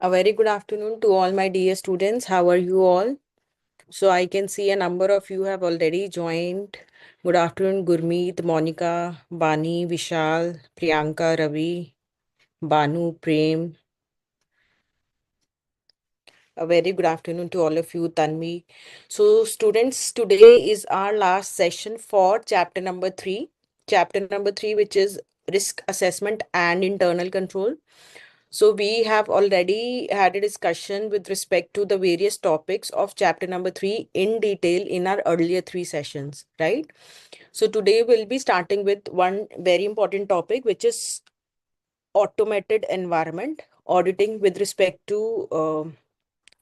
A very good afternoon to all my dear students. How are you all? So I can see a number of you have already joined. Good afternoon, Gurmeet, Monica, Bani, Vishal, Priyanka, Ravi, Banu, Prem. A very good afternoon to all of you, Tanvi. So students, today is our last session for chapter number 3. Chapter number 3, which is risk assessment and internal control. So we have already had a discussion with respect to the various topics of chapter number 3 in detail in our earlier 3 sessions, right? So today we'll be starting with one very important topic, which is automated environment auditing with respect to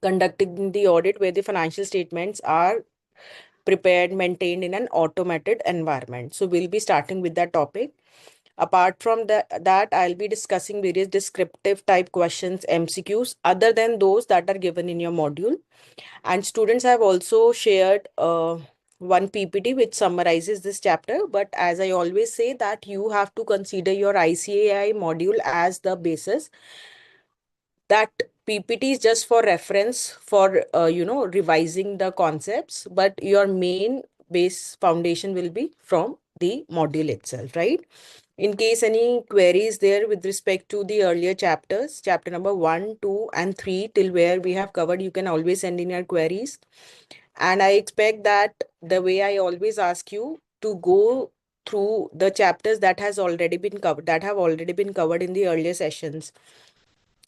conducting the audit where the financial statements are prepared, maintained in an automated environment. So we'll be starting with that topic. Apart from that, I'll be discussing various descriptive type questions, MCQs, other than those that are given in your module. And students have also shared one PPT which summarizes this chapter. But as I always say that you have to consider your ICAI module as the basis. That PPT is just for reference for, revising the concepts, but your main base foundation will be from the module itself, right? In case any queries there with respect to the earlier chapters, chapter number 1, 2, and 3, till where we have covered, you can always send in your queries. And I expect that the way I always ask you to go through the chapters that have already been covered in the earlier sessions,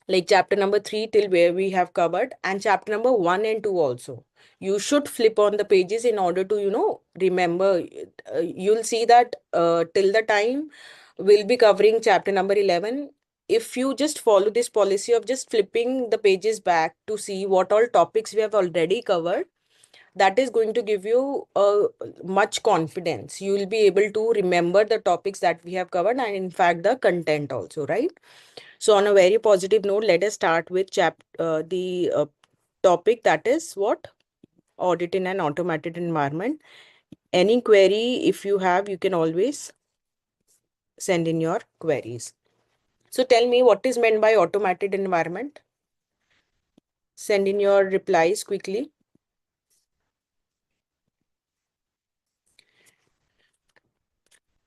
like chapter number 3 till where we have covered, and chapter number 1 and 2 also. You should flip on the pages in order to remember. You'll see that till the time we'll be covering chapter number 11, if you just follow this policy of just flipping the pages back to see what all topics we have already covered, that is going to give you much confidence. You will be able to remember the topics that we have covered, and in fact the content also, right? So on a very positive note, let us start with the topic, that is what? Audit in an automated environment. Any query, if you have, you can always send in your queries. So tell me, what is meant by automated environment? Send in your replies quickly.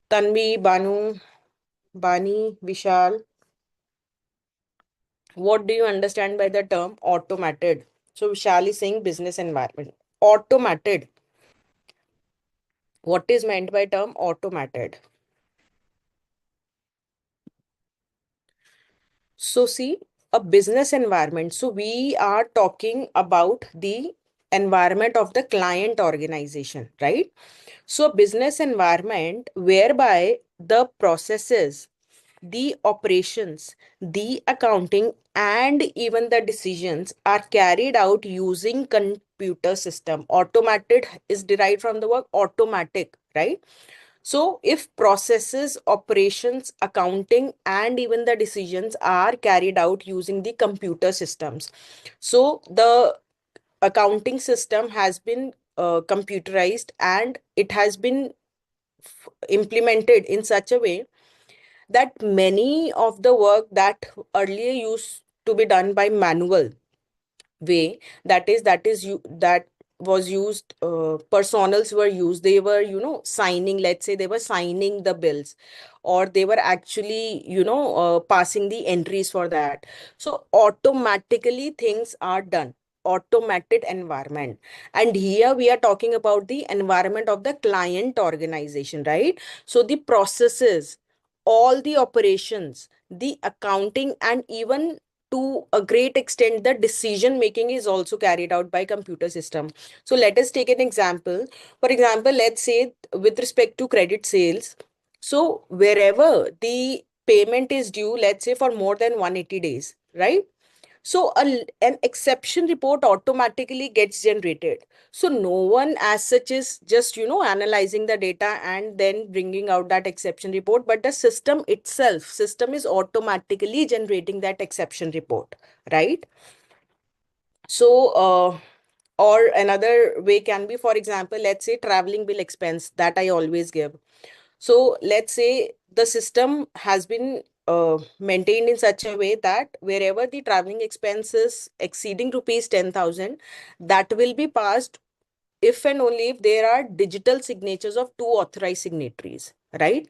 Tanvi, Banu, Bani, Vishal, what do you understand by the term automated? So Vishal is saying business environment. Automated. What is meant by term automated? So see, a business environment. So we are talking about the environment of the client organization, right? So business environment whereby the processes, the operations, the accounting, and even the decisions are carried out using computer system. Automated is derived from the word automatic, right? So, if processes, operations, accounting, and even the decisions are carried out using the computer systems, so the accounting system has been computerized, and it has been implemented in such a way that many of the work that earlier used to be done by manual way, that was used, personals were used, they were signing, let's say they were signing the bills, or they were actually passing the entries for that. So automatically things are done, automated environment. And here we are talking about the environment of the client organization, right? So the processes, all the operations, the accounting, and even to a great extent the decision making is also carried out by computer system. So let us take an example. For example, let's say with respect to credit sales, so wherever the payment is due, let's say for more than 180 days, right? So an exception report automatically gets generated. So no one as such is just analyzing the data and then bringing out that exception report, but the system is automatically generating that exception report, right? So or another way can be, for example, let's say traveling bill expense that I always give. So let's say the system has been maintained in such a way that wherever the traveling expense is exceeding rupees 10,000, that will be passed if and only if there are digital signatures of two authorized signatories, right?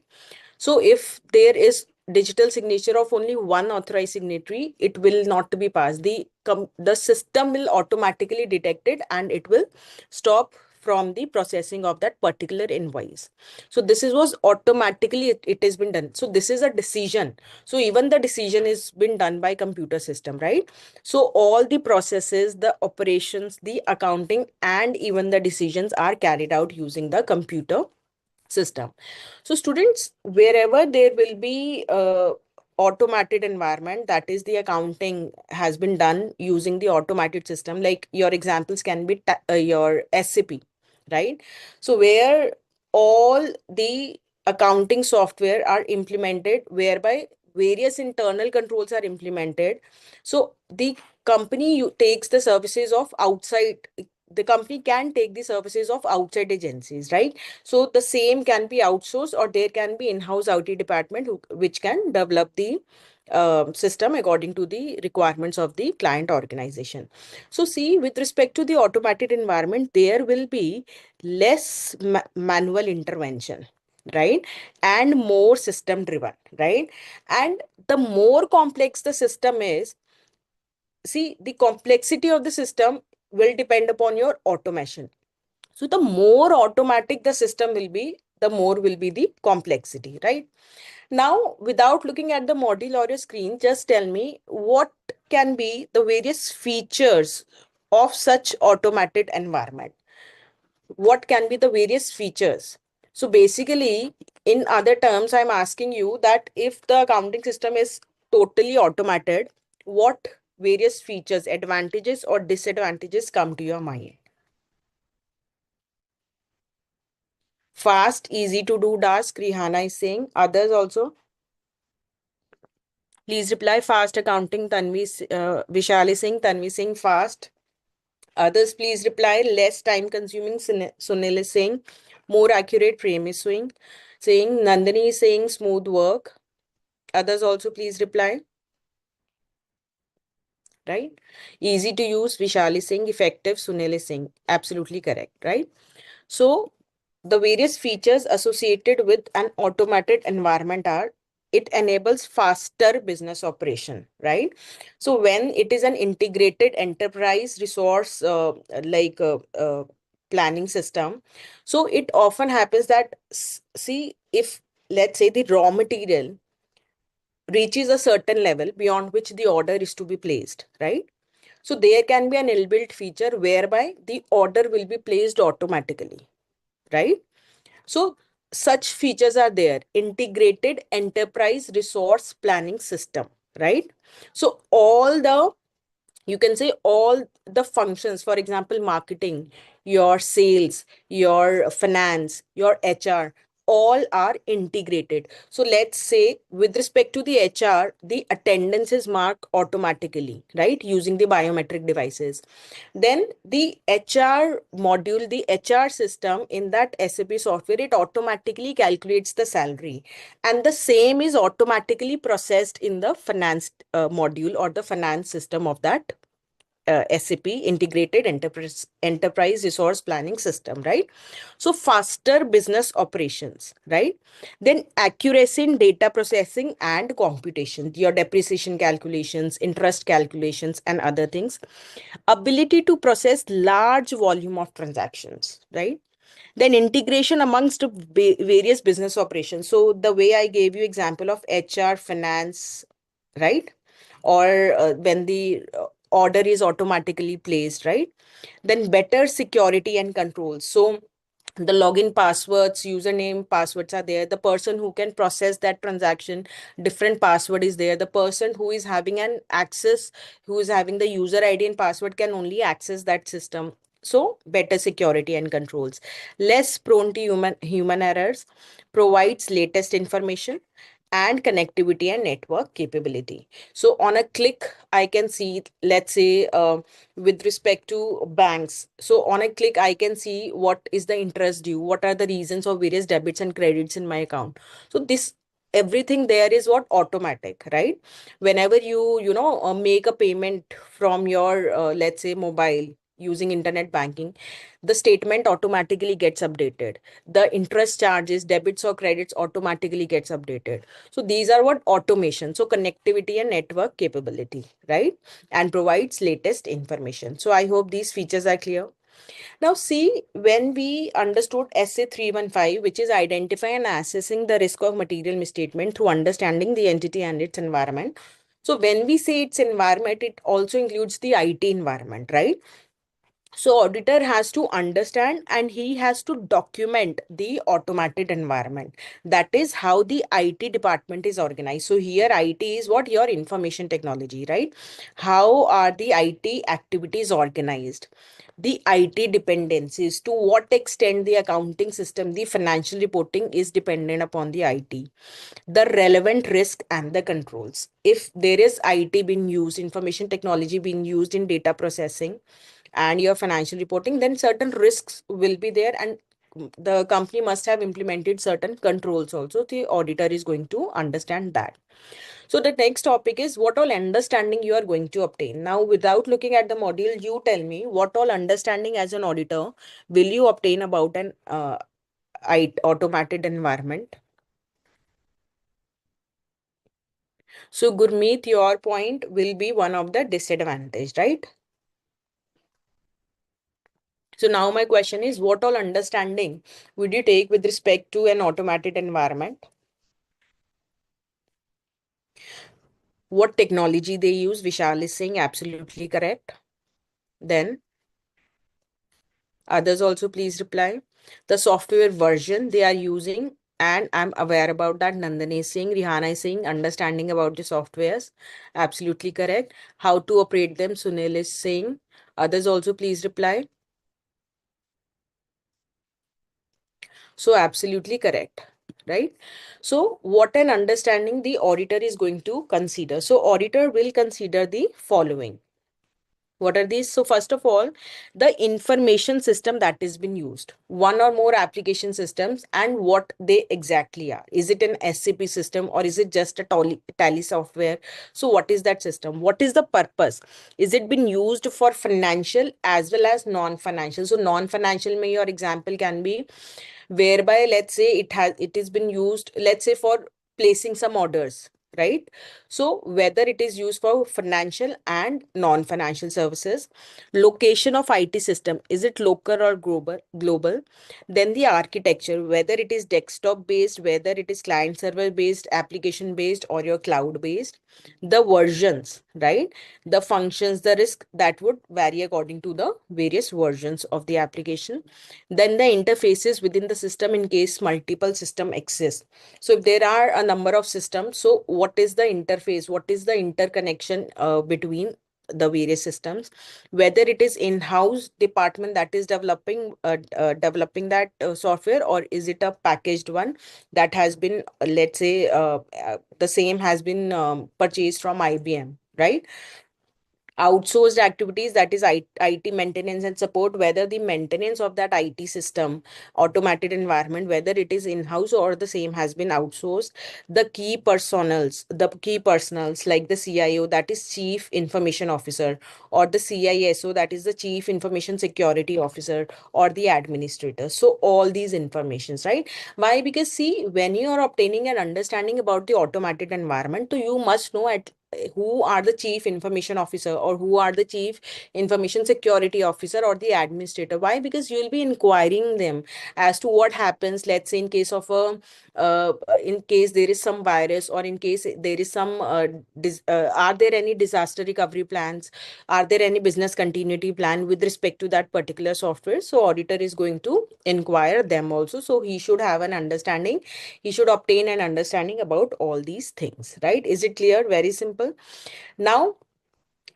So if there is digital signature of only one authorized signatory, it will not be passed. The system will automatically detect it and it will stop from the processing of that particular invoice. So this is was automatically it has been done. So this is a decision. So even the decision is been done by computer system, right? So all the processes, the operations, the accounting, and even the decisions are carried out using the computer system. So students, wherever there will be automated environment, that is the accounting has been done using the automated system, like your examples can be your SAP, right? So where all the accounting software are implemented, whereby various internal controls are implemented. So the company takes the services of outside, the company can take the services of outside agencies, right? So the same can be outsourced, or there can be in-house IT department which can develop the system according to the requirements of the client organization. So see, with respect to the automated environment, there will be less manual intervention, right? And more system driven, right? And the more complex the system is, see, the complexity of the system will depend upon your automation. So the more automatic the system will be, the more will be the complexity, right? Now, without looking at the module or your screen, just tell me what can be the various features of such automated environment. What can be the various features? So basically, in other terms, I'm asking you that if the accounting system is totally automated, what various features, advantages or disadvantages come to your mind? Fast, easy to do task, Rihanna is saying. Others also. Please reply fast accounting. Vishal is saying, Tanvi saying fast. Others please reply less time consuming. Sunil is saying more accurate. Prem is saying Nandini is saying smooth work. Others also please reply. Right? Easy to use. Vishal is saying effective. Sunil is saying absolutely correct. Right? So the various features associated with an automated environment are: it enables faster business operation, right? So when it is an integrated enterprise resource planning system, so it often happens that see, if let's say the raw material reaches a certain level beyond which the order is to be placed, right? So there can be an inbuilt feature whereby the order will be placed automatically, right? So such features are there. Integrated enterprise resource planning system, right? So all the, you can say all the functions, for example, marketing, your sales, your finance, your HR, all are integrated. So let's say with respect to the HR, the attendance is marked automatically, right? Using the biometric devices. Then the HR module, the HR system in that SAP software, it automatically calculates the salary. And the same is automatically processed in the finance module or the finance system of that SAP integrated enterprise resource planning system, right? So faster business operations, right? Then accuracy in data processing and computation, your depreciation calculations, interest calculations, and other things. Ability to process large volume of transactions, right? Then integration amongst various business operations. So the way I gave you example of HR, finance, right? Or when the order is automatically placed, right? Then better security and control. So the login passwords, username passwords are there. The person who can process that transaction, different password is there. The person who is having an access, who is having the user ID and password, can only access that system. So better security and controls, less prone to human errors, provides latest information, and connectivity and network capability. So on a click, I can see, let's say, with respect to banks. So on a click, I can see what is the interest due, what are the reasons of various debits and credits in my account. So this everything there is what automatic, right? Whenever you make a payment from your let's say mobile using internet banking, the statement automatically gets updated. The interest charges, debits or credits automatically gets updated. So these are what automation. So connectivity and network capability, right? And provides latest information. So I hope these features are clear. Now, see, when we understood SA 315, which is identifying and assessing the risk of material misstatement through understanding the entity and its environment. So, when we say its environment, it also includes the IT environment, right? So auditor has to understand and he has to document the automated environment. That is how the IT department is organized. So here IT is what your information technology, right? How are the IT activities organized? The IT dependencies, to what extent the accounting system, the financial reporting is dependent upon the IT, the relevant risk and the controls. If there is IT being used, information technology being used in data processing and your financial reporting, then certain risks will be there, and the company must have implemented certain controls also. The auditor is going to understand that. So the next topic is what all understanding you are going to obtain. Now, without looking at the module, you tell me what all understanding as an auditor will you obtain about an automated environment. So Gurmeet, your point will be one of the disadvantage, right? So now my question is, what all understanding would you take with respect to an automated environment? What technology they use? Vishal is saying absolutely correct. Then others also please reply. The software version they are using, and I'm aware about that. Nandani is saying, Rihanna is saying, understanding about the softwares. Absolutely correct. How to operate them? Sunil is saying. Others also please reply. So absolutely correct, right? So what an understanding the auditor is going to consider. So auditor will consider the following. What are these? So first of all, the information system that is been used, one or more application systems, and what they exactly are. Is it an SAP system or is it just a tally software? So what is that system? What is the purpose? Is it been used for financial as well as non-financial? So non-financial may your example can be whereby let's say it is been used, let's say, for placing some orders, right? So whether it is used for financial and non-financial services. Location of IT system, is it local or global? Then the architecture, whether it is desktop based, whether it is client server based, application based, or your cloud based. The versions, right? The functions, the risk that would vary according to the various versions of the application. Then the interfaces within the system in case multiple system exist. So if there are a number of systems, so what is the interface, what is the interconnection between the various systems? Whether it is in-house department that is developing that software, or is it a packaged one that has been let's say the same has been purchased from IBM, right? Outsourced activities, that is IT maintenance and support, whether the maintenance of that IT system, automated environment, whether it is in-house or the same has been outsourced. The key personals like the CIO, that is Chief Information Officer, or the CISO, that is the Chief Information Security Officer, or the administrator. So all these informations, right? Why? Because see, when you are obtaining an understanding about the automated environment, so you must know at who are the chief information officer or who are the chief information security officer or the administrator. Why? Because you will be inquiring them as to what happens, let's say, in case of a in case there is some virus, or in case there is some are there any disaster recovery plans, are there any business continuity plan with respect to that particular software? So auditor is going to inquire them also, so he should have an understanding, he should obtain an understanding about all these things, right? Is it clear? Very simple. Now,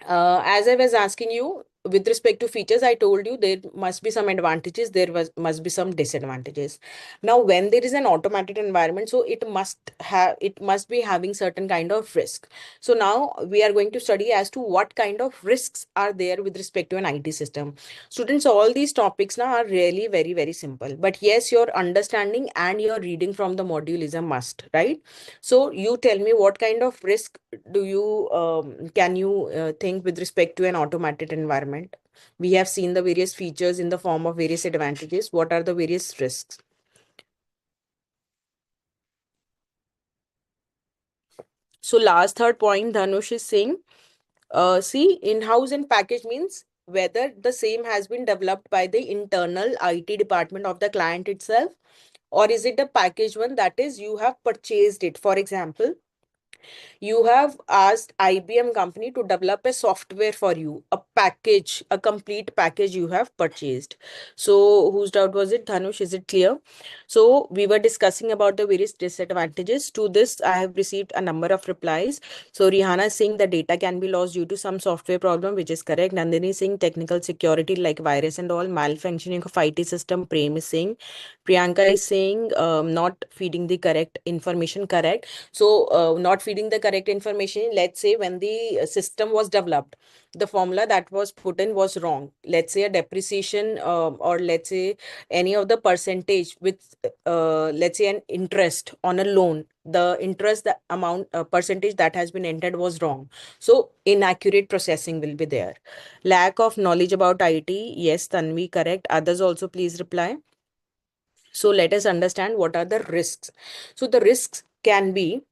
as I was asking you, with respect to features, I told you there must be some advantages, must be some disadvantages. Now, when there is an automated environment, so it must be having certain kind of risk. So now we are going to study as to what kind of risks are there with respect to an IT system. Students, all these topics now are really very, very simple. But yes, your understanding and your reading from the module is a must, right? So you tell me what kind of risk do you can you think with respect to an automated environment? We have seen the various features in the form of various advantages. What are the various risks? So last third point, Dhanush is saying, see, in-house and package means whether the same has been developed by the internal IT department of the client itself, or is it a package one, that is you have purchased it. For example, you have asked IBM company to develop a software for you, a package, a complete package you have purchased. So whose doubt was it, Dhanush? Is it clear? So we were discussing about the various disadvantages. To this, I have received a number of replies. So Rihanna is saying the data can be lost due to some software problem, which is correct. Nandini is saying technical security like virus and all, malfunctioning of IT system. Prem is saying, Priyanka is saying not feeding the correct information, correct. So, not feeding the correct information, let's say when the system was developed, the formula that was put in was wrong. Let's say a depreciation, or let's say any of the percentage with, let's say an interest on a loan, the interest, the amount, percentage that has been entered was wrong. So, inaccurate processing will be there. Lack of knowledge about IT. Yes, Tanvi, correct. Others also please reply. So, let us understand what are the risks. So, the risks can be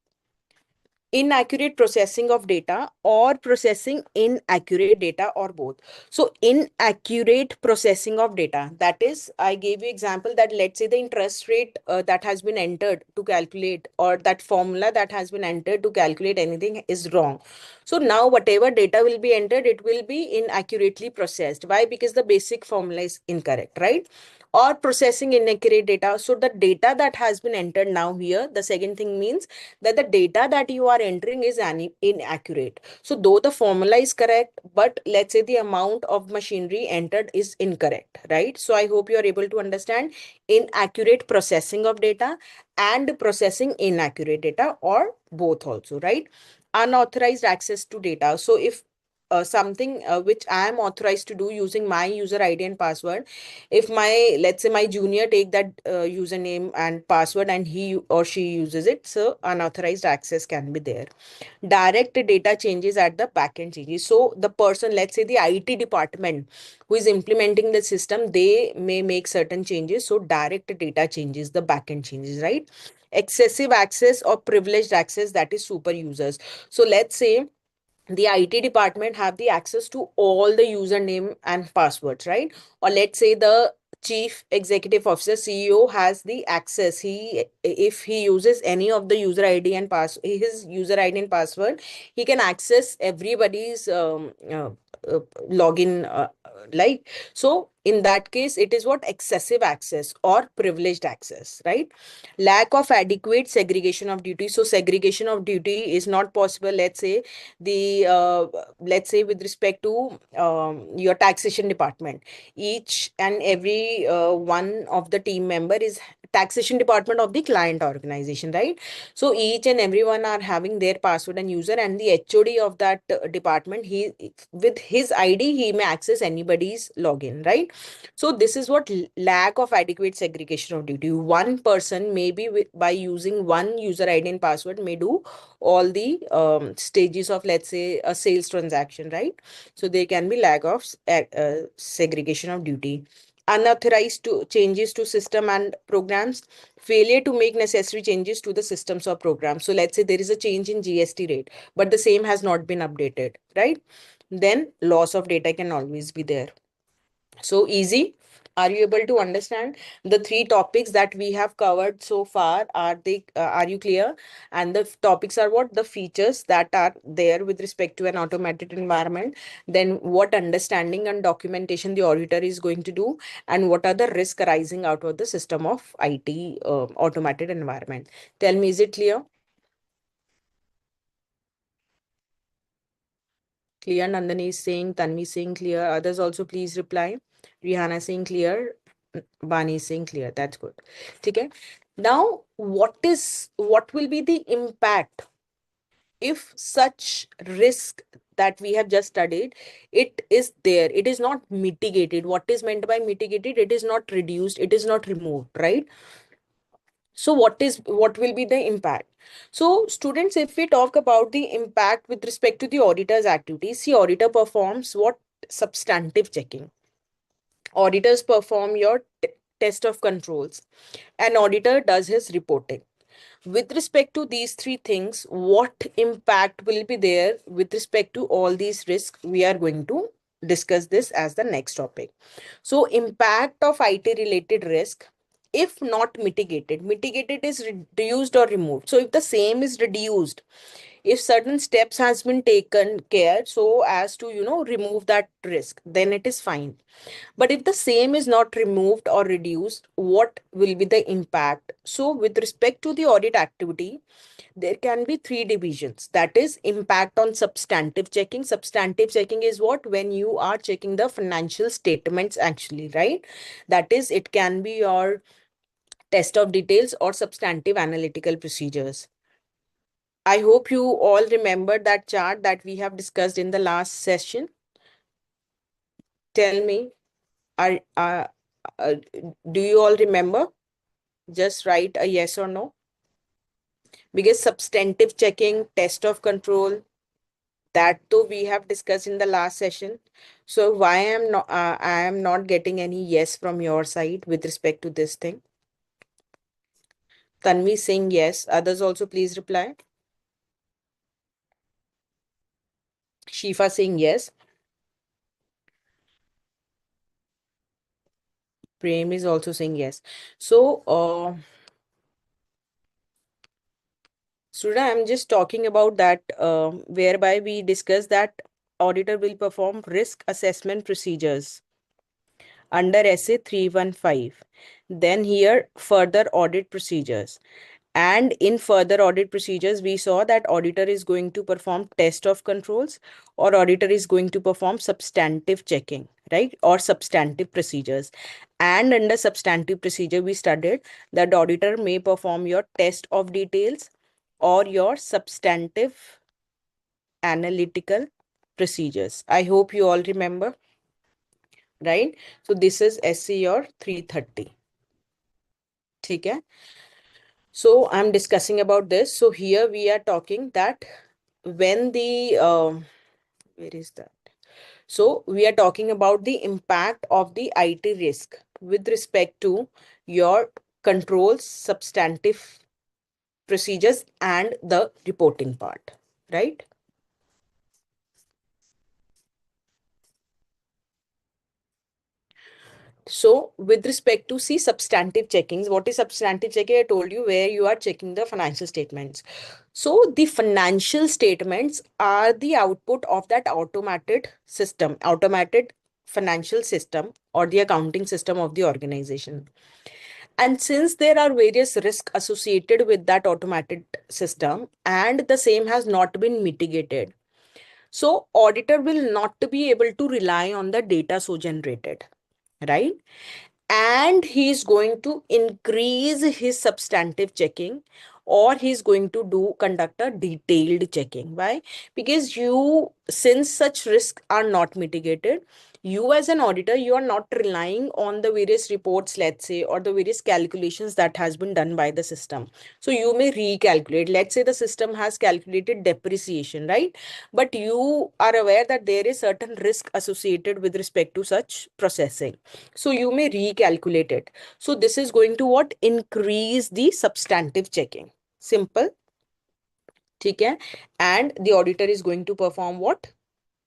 inaccurate processing of data or processing inaccurate data, or both. So inaccurate processing of data, that is, I gave you example that let's say the interest rate that has been entered to calculate, or that formula that has been entered to calculate anything is wrong. So now whatever data will be entered, it will be inaccurately processed. Why? Because the basic formula is incorrect, right? Or processing inaccurate data. So the data that has been entered now here, the second thing means that the data that you are entering is inaccurate. So though the formula is correct, but let's say the amount of machinery entered is incorrect, right? So I hope you are able to understand inaccurate processing of data and processing inaccurate data, or both also, right? Unauthorized access to data. So if something which I am authorized to do using my user ID and password, if my, let's say my junior take that username and password and he or she uses it, so unauthorized access can be there. Direct data changes at the backend changes. So the person, let's say the IT department who is implementing the system, they may make certain changes. So direct data changes, the backend changes, right? Excessive access or privileged access, that is super users. So let's say the IT department have the access to all the username and passwords, right? Or let's say the chief executive officer, CEO, has the access. He, if he uses any of the user ID and his user ID and password, he can access everybody's login. Like, so in that case, it is what excessive access or privileged access, right? Lack of adequate segregation of duty. So segregation of duty is not possible. The let's say with respect to your taxation department, each and every one of the team member is taxation department of the client organization, right? So each and everyone are having their password and user, and the HOD of that department, he, with his ID, he may access anybody's login, right? So this is what lack of adequate segregation of duty. One person maybe by using one user ID and password may do all the stages of, let's say, a sales transaction, right? So there can be lack of segregation of duty. Unauthorized changes to system and programs, failure to make necessary changes to the systems or programs. So let's say there is a change in GST rate, but the same has not been updated, right? Then loss of data can always be there. So easy. Are you able to understand the three topics that we have covered so far? Are you clear? And the topics are what? The features that are there with respect to an automated environment. Then what understanding and documentation the auditor is going to do, and what are the risks arising out of the system of IT automated environment. Tell me, is it clear? Clear. Nandini is saying, Tanvi is saying clear. Others also please reply. Rihanna saying clear. Bani is saying clear. That's good. Okay. Now, what will be the impact if such risk that we have just studied, it is there, it is not mitigated? What is meant by mitigated? It is not reduced, it is not removed, right? So what will be the impact? So students, if we talk about the impact with respect to the auditor's activities, see, auditor performs what? Substantive checking. Auditors perform your test of controls. An auditor does his reporting. With respect to these three things, what impact will be there with respect to all these risks? We are going to discuss this as the next topic. So, impact of IT related risk, if not mitigated, mitigated is reduced or removed. So, if the same is reduced, if certain steps has been taken care so as to remove that risk, then it is fine. But if the same is not removed or reduced, what will be the impact? So, with respect to the audit activity, there can be three divisions. That is impact on substantive checking. Substantive checking is what? When you are checking the financial statements, actually, right? That is, it can be your test of details or substantive analytical procedures. I hope you all remember that chart that we have discussed in the last session. Tell me, are uh, do you all remember? Just write a yes or no. Because substantive checking, test of control, that too we have discussed in the last session. So why I am not getting any yes from your side with respect to this thing? Tanvi saying yes. Others also please reply. Shifa saying yes. Prem is also saying yes. So, Sudha, I'm just talking about that, whereby we discuss that auditor will perform risk assessment procedures under SA 315. Then here further audit procedures. And in further audit procedures, we saw that auditor is going to perform test of controls, or auditor is going to perform substantive checking, right? Or substantive procedures. And under substantive procedure, we studied that the auditor may perform your test of details or your substantive analytical procedures. I hope you all remember, right? So this is SC or 330. Okay. So I'm discussing about this. So here we are talking that when the where is that? So we are talking about the impact of the IT risk with respect to your controls, substantive procedures, and the reporting part, right? So with respect to see substantive checkings, what is substantive checking? I told you, where you are checking the financial statements. So the financial statements are the output of that automated system, automated financial system, or the accounting system of the organization. And since there are various risks associated with that automated system and the same has not been mitigated, so auditor will not be able to rely on the data so generated, right? And he's going to increase his substantive checking, or he's going to do conduct a detailed checking. Why? Because you, since such risks are not mitigated, you as an auditor, you are not relying on the various reports, let's say, or the various calculations that has been done by the system. So you may recalculate. Let's say the system has calculated depreciation, right? But you are aware that there is certain risk associated with respect to such processing. So you may recalculate it. So this is going to what? Increase the substantive checking. Simple. Okay. And the auditor is going to perform what?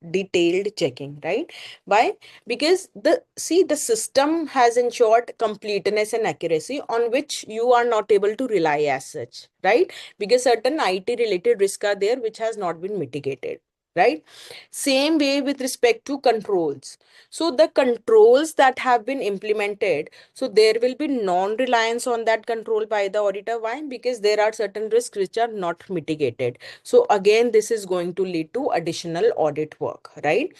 Detailed checking, right? Why? Because the system has ensured completeness and accuracy on which you are not able to rely as such, right? Because certain IT related risks are there which has not been mitigated. right? Same way with respect to controls. So the controls that have been implemented, so there will be non-reliance on that control by the auditor. Why? Because there are certain risks which are not mitigated. So again, this is going to lead to additional audit work, right?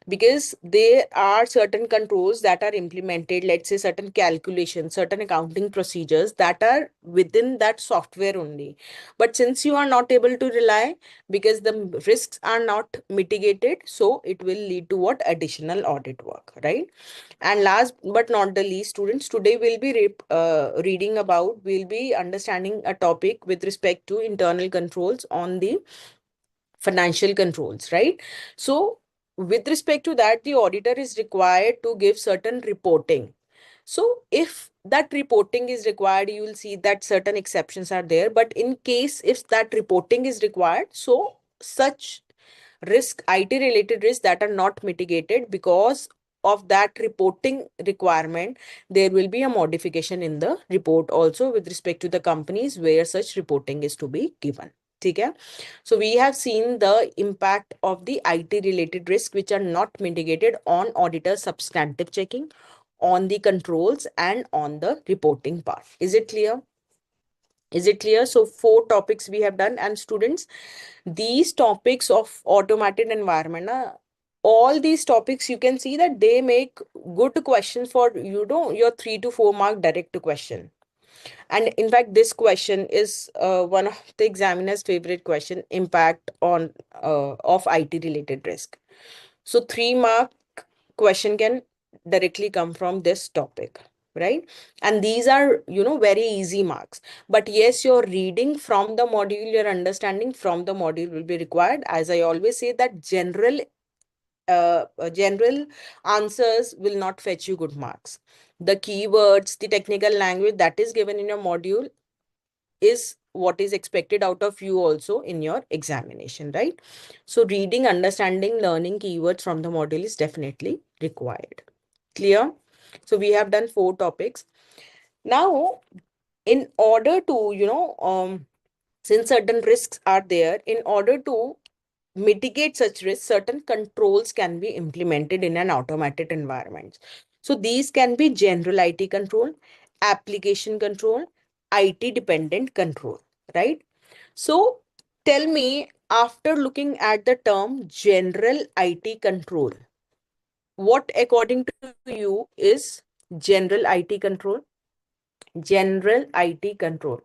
Because there are certain controls that are implemented, let's say certain calculations, certain accounting procedures that are within that software only. But since you are not able to rely, because the risks are not mitigated, so it will lead to what? Additional audit work, right? And last but not the least, students, today reading about, we'll be understanding a topic with respect to internal controls on the financial controls, right? So with respect to that, the auditor is required to give certain reporting. So if that reporting is required, you will see that certain exceptions are there. But in case if that reporting is required, so such IT related risks that are not mitigated because of that reporting requirement, there will be a modification in the report also with respect to the companies where such reporting is to be given. Okay? So we have seen the impact of the IT related risk which are not mitigated on auditor substantive checking, on the controls, and on the reporting part. Is it clear? Is it clear? So four topics we have done. And students, these topics of automated environment, all these topics, you can see that they make good questions for, your 3 to 4 mark direct question. And in fact, this question is one of the examiner's favorite question, impact on of IT related risk. So 3 mark question can directly come from this topic, right? And these are, very easy marks. But yes, your reading from the module, your understanding from the module will be required. As I always say that general answers will not fetch you good marks. The keywords, the technical language that is given in your module is what is expected out of you also in your examination, right? So reading, understanding, learning keywords from the module is definitely required. Clear? So we have done 4 topics. Now, in order to, since certain risks are there, in order to mitigate such risks, certain controls can be implemented in an automated environment. So these can be general IT control, application control, IT dependent control, right? So tell me, after looking at the term general IT control, what according to you is general IT control? General IT control.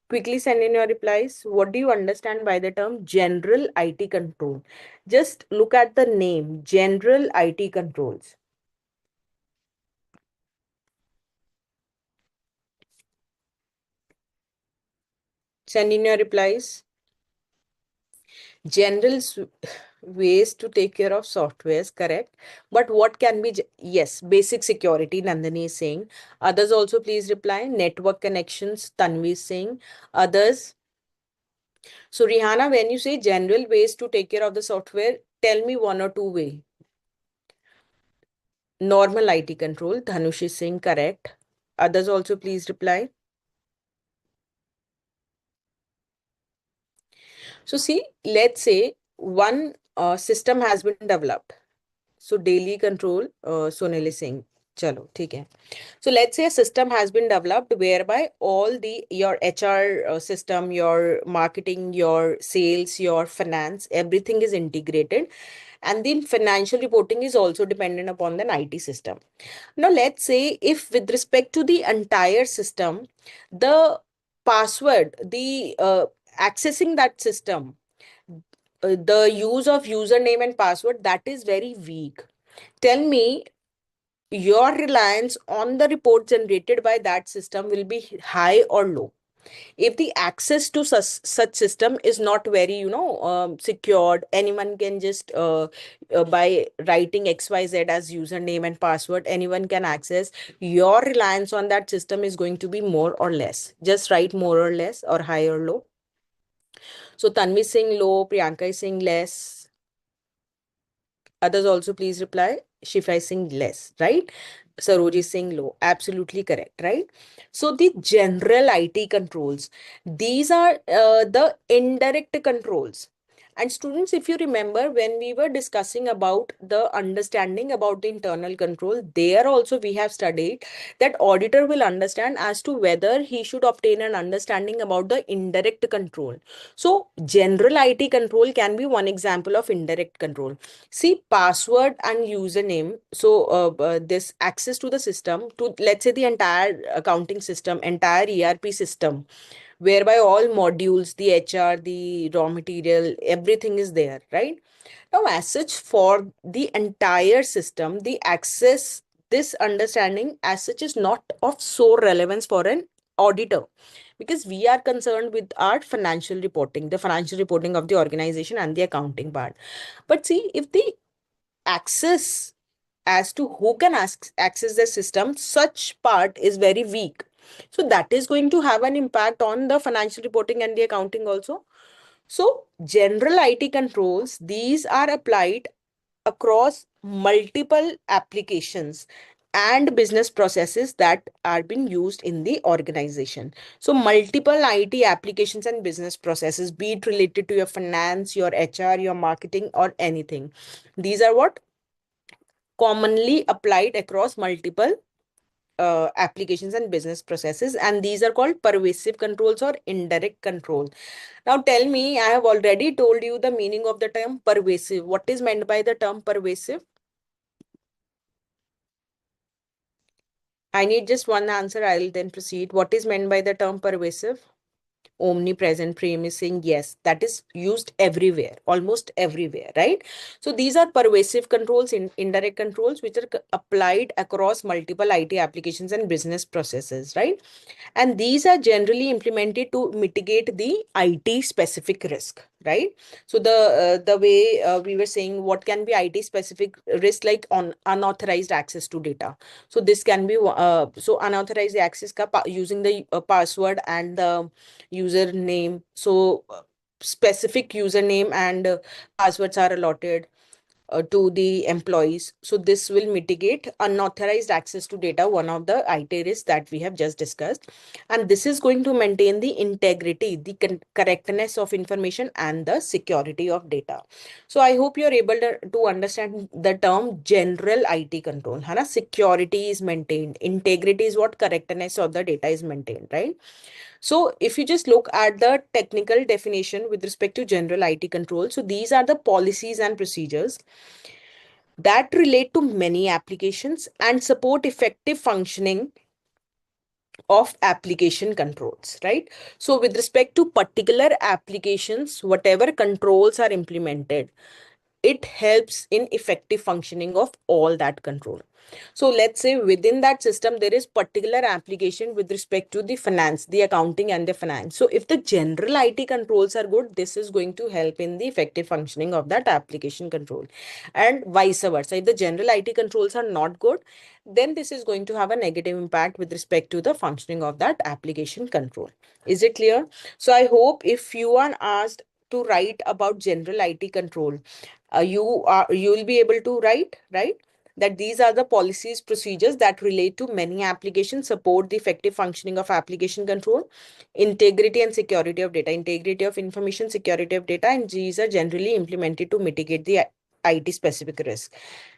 Quickly send in your replies. What do you understand by the term general IT control? Just look at the name, general IT controls. Send in your replies. General ways to take care of softwares, correct? But what can be, yes, basic security, Nandini is saying. Others also please reply. Network connections, Tanvi is saying. Others. So Rihanna, when you say general ways to take care of the software, tell me 1 or 2 way. Normal IT control, Dhanush is saying correct. Others also please reply. So see, let's say one system has been developed. So daily control, Sonali Singh. Chalo, theek hai. So let's say a system has been developed whereby all the your HR system, your marketing, your sales, your finance, everything is integrated, and then financial reporting is also dependent upon the IT system. Now let's say if with respect to the entire system, the password, the accessing that system, the use of username and password, that is very weak. Tell me, your reliance on the report generated by that system will be high or low? If the access to such system is not very, secured, anyone can just by writing XYZ as username and password, anyone can access. Your reliance on that system is going to be more or less. Just write more or less, or high or low. So Tanvi is saying low, Priyanka is saying less. Others also please reply. Shifa is saying less, right? Saroj is saying low. Absolutely correct, right? So the general IT controls, these are the indirect controls. And students, if you remember, when we were discussing about the understanding about the internal control, there also we have studied that auditor will understand as to whether he should obtain an understanding about the indirect control. So general IT control can be one example of indirect control. See, password and username. So this access to the system, to let's say the entire accounting system, entire ERP system, whereby all modules, the HR, the raw material, everything is there, right? Now, as such, for the entire system, the access, this understanding as such is not of so relevance for an auditor, because we are concerned with our financial reporting, the financial reporting of the organization and the accounting part. But see, if the access as to who can access the system, such part is very weak. So that is going to have an impact on the financial reporting and the accounting also. So general IT controls, these are applied across multiple applications and business processes that are being used in the organization. So multiple IT applications and business processes, be it related to your finance, your HR, your marketing, or anything. These are what commonly applied across multiple applications and business processes, and these are called pervasive controls or indirect control. Now tell me, I have already told you the meaning of the term pervasive. What is meant by the term pervasive? I need just one answer, I'll then proceed. What is meant by the term pervasive? Omnipresent, premising, yes, that is used everywhere, almost everywhere, right? So these are pervasive controls, indirect controls, which are applied across multiple IT applications and business processes, right? And these are generally implemented to mitigate the IT specific risk, right? So the way we were saying, what can be IT specific risk, like on unauthorized access to data. So this can be so unauthorized access using the password and the username. So specific username and passwords are allotted to the employees. So this will mitigate unauthorized access to data, one of the IT risks that we have just discussed. And this is going to maintain the integrity, the correctness of information and the security of data. So I hope you're able to understand the term general IT control. Hana? Security is maintained. Integrity is what? Correctness of the data is maintained, right? So if you just look at the technical definition with respect to general IT control, so these are the policies and procedures that relate to many applications and support effective functioning of application controls, right? So with respect to particular applications, whatever controls are implemented, it helps in effective functioning of all that control. So let's say within that system, there is particular application with respect to the finance, the accounting and the finance. So if the general IT controls are good, this is going to help in the effective functioning of that application control, and vice versa. If the general IT controls are not good, then this is going to have a negative impact with respect to the functioning of that application control. Is it clear? So I hope if you are asked to write about general IT control, you will be able to write, right, that these are the policies, procedures that relate to many applications, support the effective functioning of application control, integrity and security of data, integrity of information, security of data, and these are generally implemented to mitigate the IT specific risk.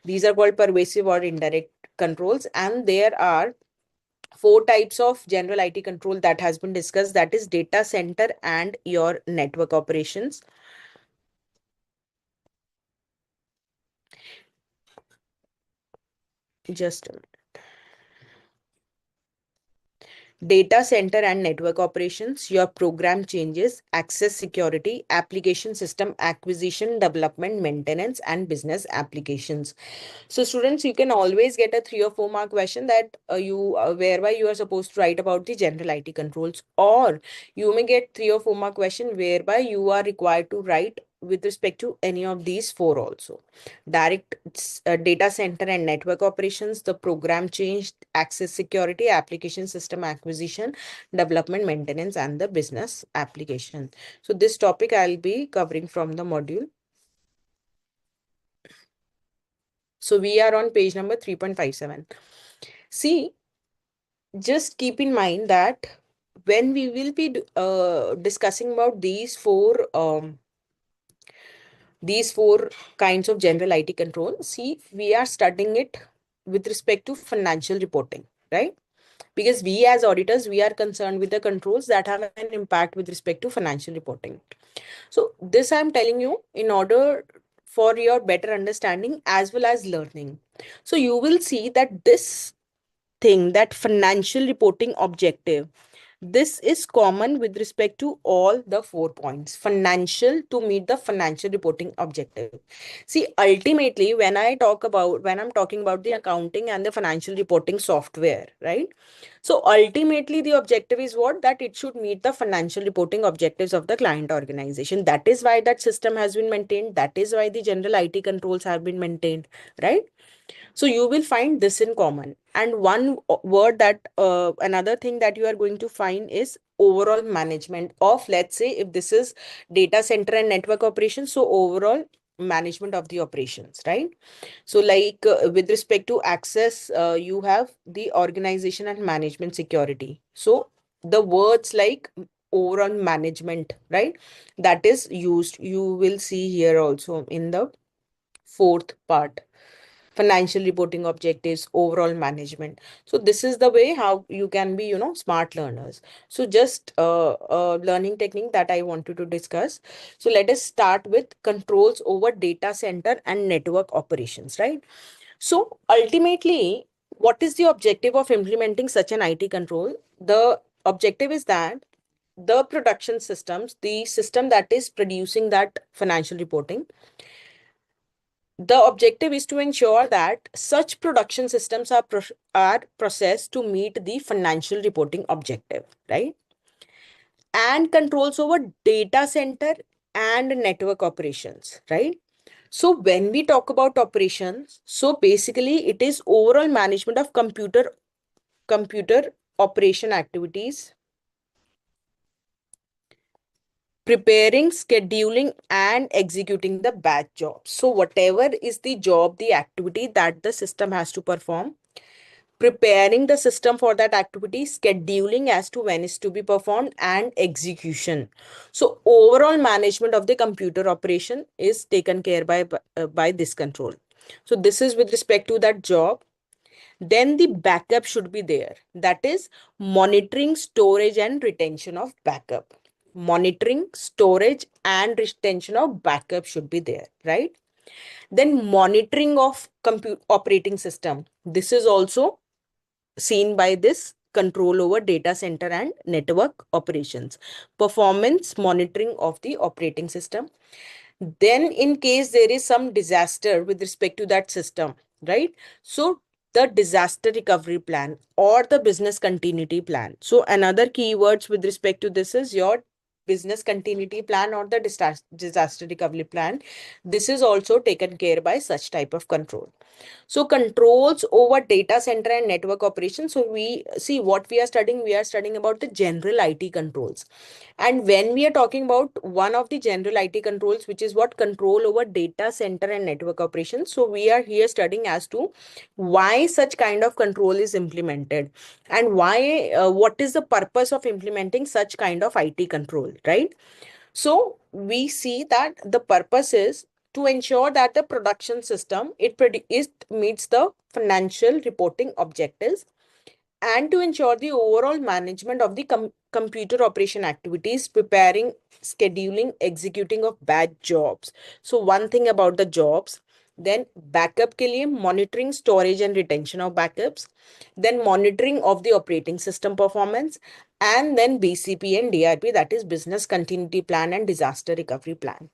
These are called pervasive or indirect controls, and there are four types of general IT control that has been discussed, that is data center and your network operations. Just a minute. Data center and network operations, your program changes, access security, application system acquisition, development, maintenance, and business applications. So students, you can always get a 3 or 4 mark question that whereby you are supposed to write about the general IT controls, or you may get 3 or 4 mark question whereby you are required to write with respect to any of these four also. Direct data center and network operations, the program change, access security, application system acquisition, development, maintenance, and the business application. So this topic I'll be covering from the module. So we are on page number 3.57. See, just keep in mind that when we will be discussing about these four these four kinds of general IT control. See, we are studying it with respect to financial reporting, right? Because we as auditors, we are concerned with the controls that have an impact with respect to financial reporting. So this I'm telling you in order for your better understanding as well as learning. So you will see that this thing, that financial reporting objective, this is common with respect to all the 4 points. Financial, to meet the financial reporting objective. See, ultimately, when I'm talking about the accounting and the financial reporting software, right? So ultimately, the objective is what? That it should meet the financial reporting objectives of the client organization. That is why that system has been maintained. That is why the general IT controls have been maintained, right? So you will find this in common. And one word that another thing that you are going to find is overall management of, let's say, if this is data center and network operations, so overall management of the operations, right? So like with respect to access, you have the organization and management security. So the words like overall management, right, that is used, you will see here also in the fourth part, financial reporting objectives, overall management. So this is the way how you can be, smart learners. So just learning technique that I wanted to discuss. So let us start with controls over data center and network operations, right? So ultimately, what is the objective of implementing such an IT control? The objective is that the production systems, the system that is producing that financial reporting, the objective is to ensure that such production systems are processed to meet the financial reporting objective, right? And controls over data center and network operations, right? So when we talk about operations, so basically it is overall management of computer operation activities, preparing, scheduling, and executing the batch jobs. So whatever is the job, the activity that the system has to perform, preparing the system for that activity, scheduling as to when is to be performed, and execution. So overall management of the computer operation is taken care by this control. So this is with respect to that job. Then the backup should be there. That is monitoring, storage, and retention of backup. Monitoring, storage, and retention of backup should be there, right? Then monitoring of compute operating system. This is also seen by this control over data center and network operations. Performance monitoring of the operating system. Then in case there is some disaster with respect to that system, right? So the disaster recovery plan or the business continuity plan. So another keywords with respect to this is your business continuity plan or the disaster recovery plan. This is also taken care by such type of control. So controls over data center and network operations. So we see what we are studying about the general IT controls. And when we are talking about one of the general IT controls, which is what control over data center and network operations. So we are here studying as to why such kind of control is implemented and why, what is the purpose of implementing such kind of IT control, right? So we see that the purpose is to ensure that the production system it meets the financial reporting objectives and to ensure the overall management of the computer operation activities, preparing, scheduling, executing of batch jobs. So one thing about the jobs, then backup ke liye monitoring, storage and retention of backups, then monitoring of the operating system performance, and then BCP and DRP, that is business continuity plan and disaster recovery plan.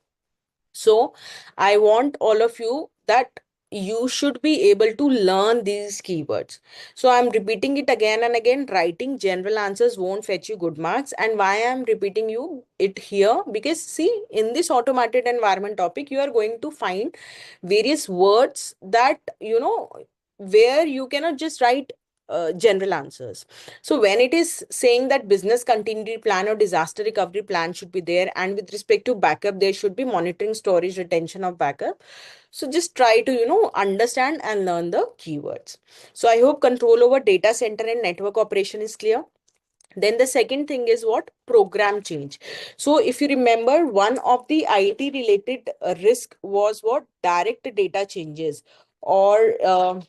So I want all of you that you should be able to learn these keywords. So I'm repeating it again and again. Writing general answers won't fetch you good marks. And why I'm repeating you it here? Because see, in this automated environment topic, you are going to find various words that, where you cannot just write general answers. So when it is saying that business continuity plan or disaster recovery plan should be there, and with respect to backup, there should be monitoring, storage, retention of backup. So just try to, understand and learn the keywords. So I hope control over data center and network operation is clear. Then the second thing is what? Program change. So if you remember, one of the IT related risk was what? Direct data changes or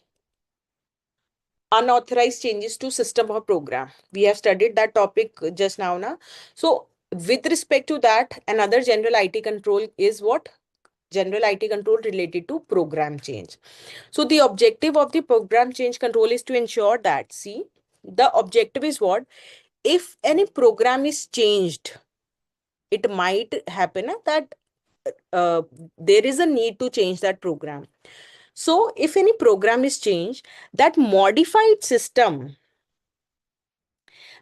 unauthorized changes to system or program. We have studied that topic just now. Na? So with respect to that, another general IT control is what? General IT control related to program change. So the objective of the program change control is to ensure that, see, the objective is what? If any program is changed, it might happen that uh, there is a need to change that program. So if any program is changed, that modified system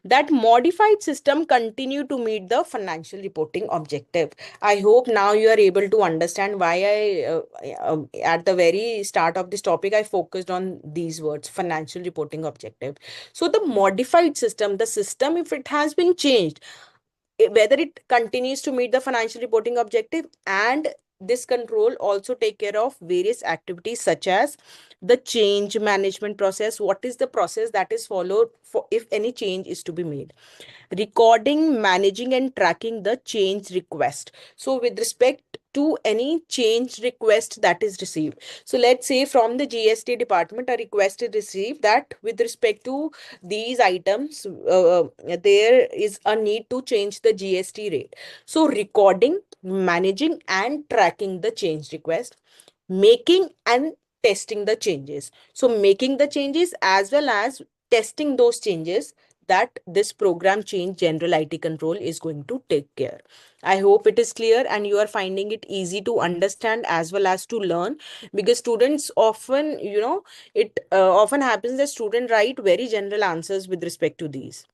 that modified system continue to meet the financial reporting objective. I hope now you are able to understand why at the very start of this topic I focused on these words, financial reporting objective. So the modified system, the system, if it has been changed, whether it continues to meet the financial reporting objective, and this control also take care of various activities such as the change management process. What is the process that is followed for if any change is to be made? Recording, managing, and tracking the change request. So with respect to any change request that is received, so let's say from the GST department a request is received that with respect to these items there is a need to change the GST rate. So recording, managing, and tracking the change request, making and testing the changes. So making the changes as well as testing those changes, that this program change general IT control is going to take care. I hope it is clear and you are finding it easy to understand as well as to learn, because students often, it often happens that students write very general answers with respect to these.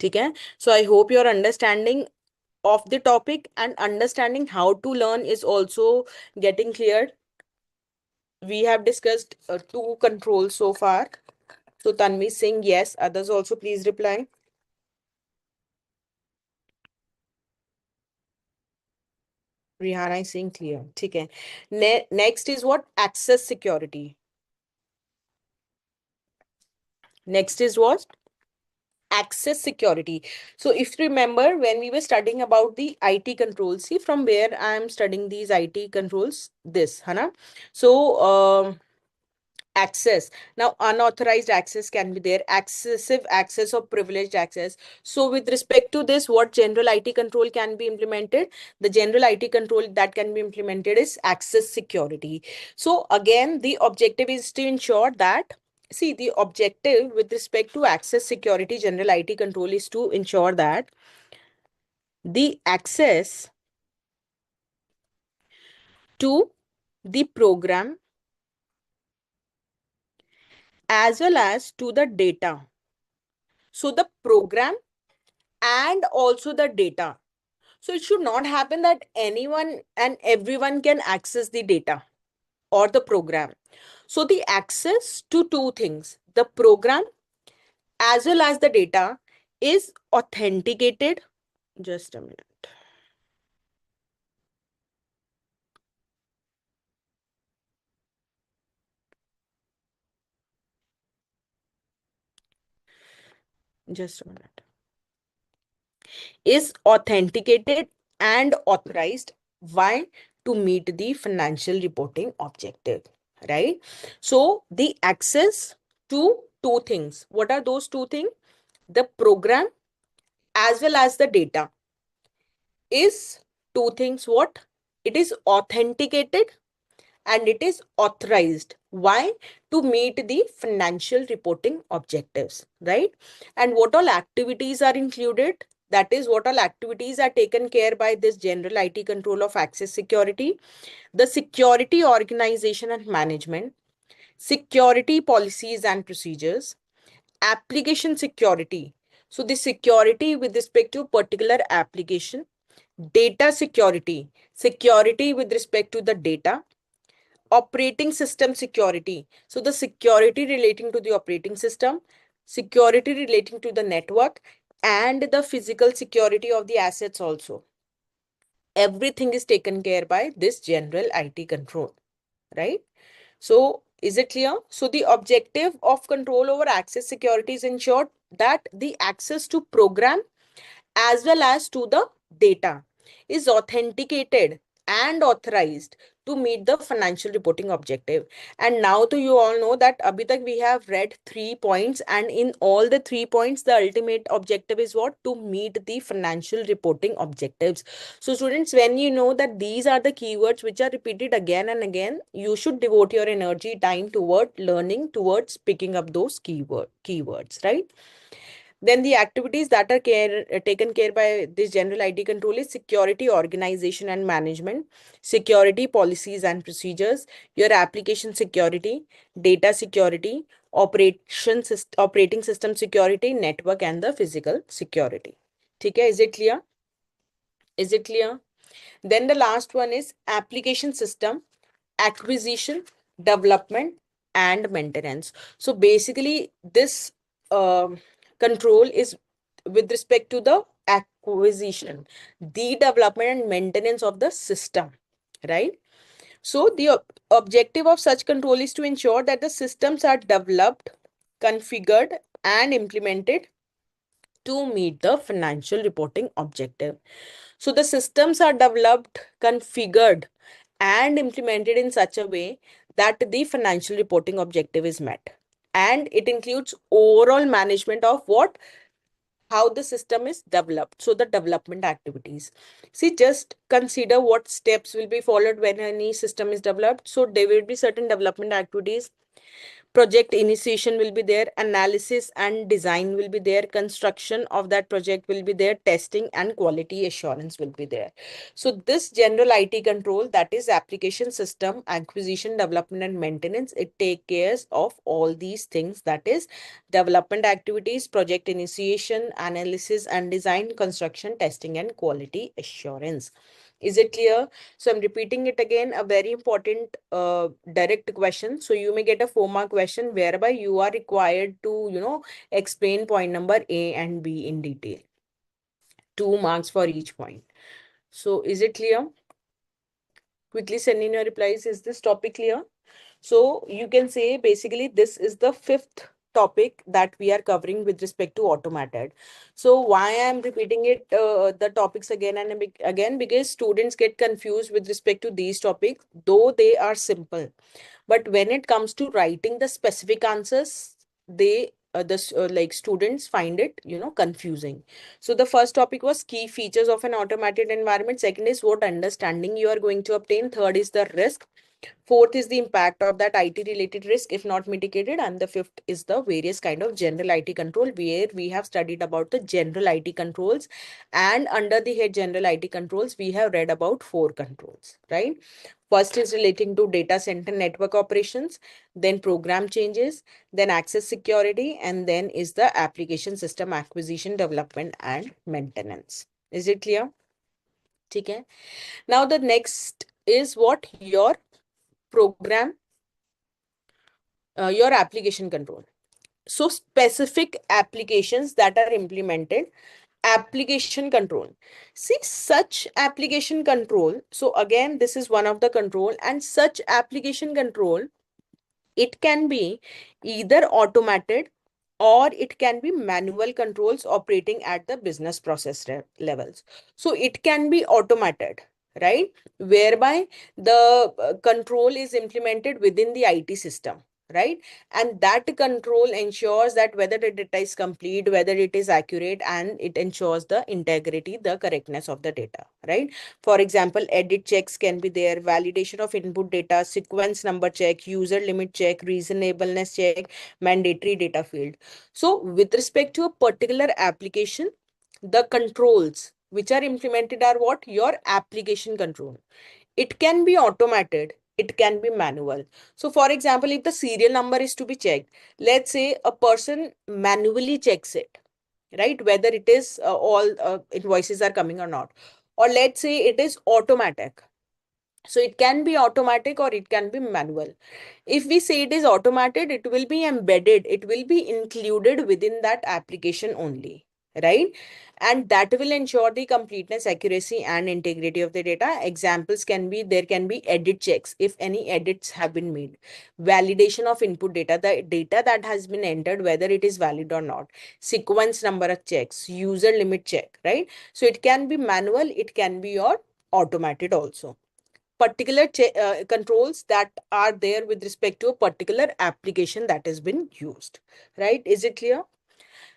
Okay? So I hope your understanding of the topic and understanding how to learn is also getting clear. We have discussed two controls so far. So Tanvi is saying yes. Others also please reply. Rihanna is saying clear. Okay. Next is what? Access security. Next is what? Access security. So if you remember when we were studying about the IT controls, see from where I am studying these IT controls, this, Hana. So access, now unauthorized access can be there, excessive access or privileged access. So with respect to this, what general IT control can be implemented? The general IT control that can be implemented is access security. So again, the objective is to ensure that, see, the objective with respect to access security general IT control is to ensure that the access to the program as well as to the data. So the program and also the data. So it should not happen that anyone and everyone can access the data or the program. So the access to two things, the program as well as the data, is authenticated. Just a minute. Just a minute. Is authenticated and authorized. Why? To meet the financial reporting objective, right? So the access to two things. What are those two things? The program as well as the data is two things. What? It is authenticated and it is authorized. Why? To meet the financial reporting objectives, right? And what all activities are included? That is, what all activities are taken care by this general IT control of access security? The security organization and management, security policies and procedures, application security. So the security with respect to particular application, data security, security with respect to the data, operating system security. So the security relating to the operating system, security relating to the network, and the physical security of the assets also. Everything is taken care by this general IT control, right? So is it clear? So the objective of control over access security is ensured that the access to program as well as to the data is authenticated and authorized to meet the financial reporting objective. And now to you all know that abhi tak we have read 3 points, and in all the 3 points the ultimate objective is what? To meet the financial reporting objectives. So students, when you know that these are the keywords which are repeated again and again, you should devote your energy time toward learning, towards picking up those keywords, right? Then the activities that are taken care by this general IT control is security organization and management, security policies and procedures, your application security, data security, operating system security, network and the physical security. Okay, is it clear? Is it clear? Then the last one is application system, acquisition, development, and maintenance. So basically, this control is with respect to the acquisition, the development and maintenance of the system, right? So the objective of such control is to ensure that the systems are developed, configured, and implemented to meet the financial reporting objective. So the systems are developed, configured, and implemented in such a way that the financial reporting objective is met. And it includes overall management of what? How the system is developed. So the development activities. See, just consider what steps will be followed when any system is developed. So there will be certain development activities. Project initiation will be there, analysis and design will be there, construction of that project will be there, testing and quality assurance will be there. So this general IT control, that is application system, acquisition, development and maintenance, it take care of all these things, that is development activities, project initiation, analysis and design, construction, testing and quality assurance. Is it clear? So I'm repeating it again, a very important direct question. So you may get a 4 mark question whereby you are required to, explain point number A and B in detail. 2 marks for each point. So is it clear? Quickly send in your replies. Is this topic clear? So you can say basically this is the fifth topic that we are covering with respect to automated. So why I am repeating it, the topics again and again, because students get confused with respect to these topics, though they are simple. But when it comes to writing the specific answers, they like students find it confusing. So the first topic was key features of an automated environment. Second is what understanding you are going to obtain. Third is the risk. Fourth is the impact of that IT related risk if not mitigated. And the fifth is the various kind of general IT control, where we have studied about the general IT controls. And under the head general IT controls, we have read about 4 controls, right? First is relating to data center network operations, then program changes, then access security, and then is the application system acquisition, development, and maintenance. Is it clear? Okay. Now the next is what? Your program, your application control. So specific applications that are implemented, application control. See, such application control. So again, this is one of the control, and such application control, it can be either automated or it can be manual controls operating at the business process levels. So it can be automated, right? Whereby the control is implemented within the IT system, right? And that control ensures that whether the data is complete, whether it is accurate, and it ensures the integrity, the correctness of the data, right? For example, edit checks can be there, validation of input data, sequence number check, user limit check, reasonableness check, mandatory data field. So with respect to a particular application, the controls which are implemented are what? Your application control. It can be automated, it can be manual. So for example, if the serial number is to be checked, let's say a person manually checks it, right? Whether it is all invoices are coming or not. Or let's say it is automatic. So it can be automatic or it can be manual. If we say it is automated, it will be embedded, it will be included within that application only, right? And that will ensure the completeness, accuracy, and integrity of the data. Examples can be, there can be edit checks if any edits have been made, validation of input data, the data that has been entered, whether it is valid or not, sequence number of checks, user limit check, right? So it can be manual, it can be or automated also. Particular controls that are there with respect to a particular application that has been used, right? Is it clear?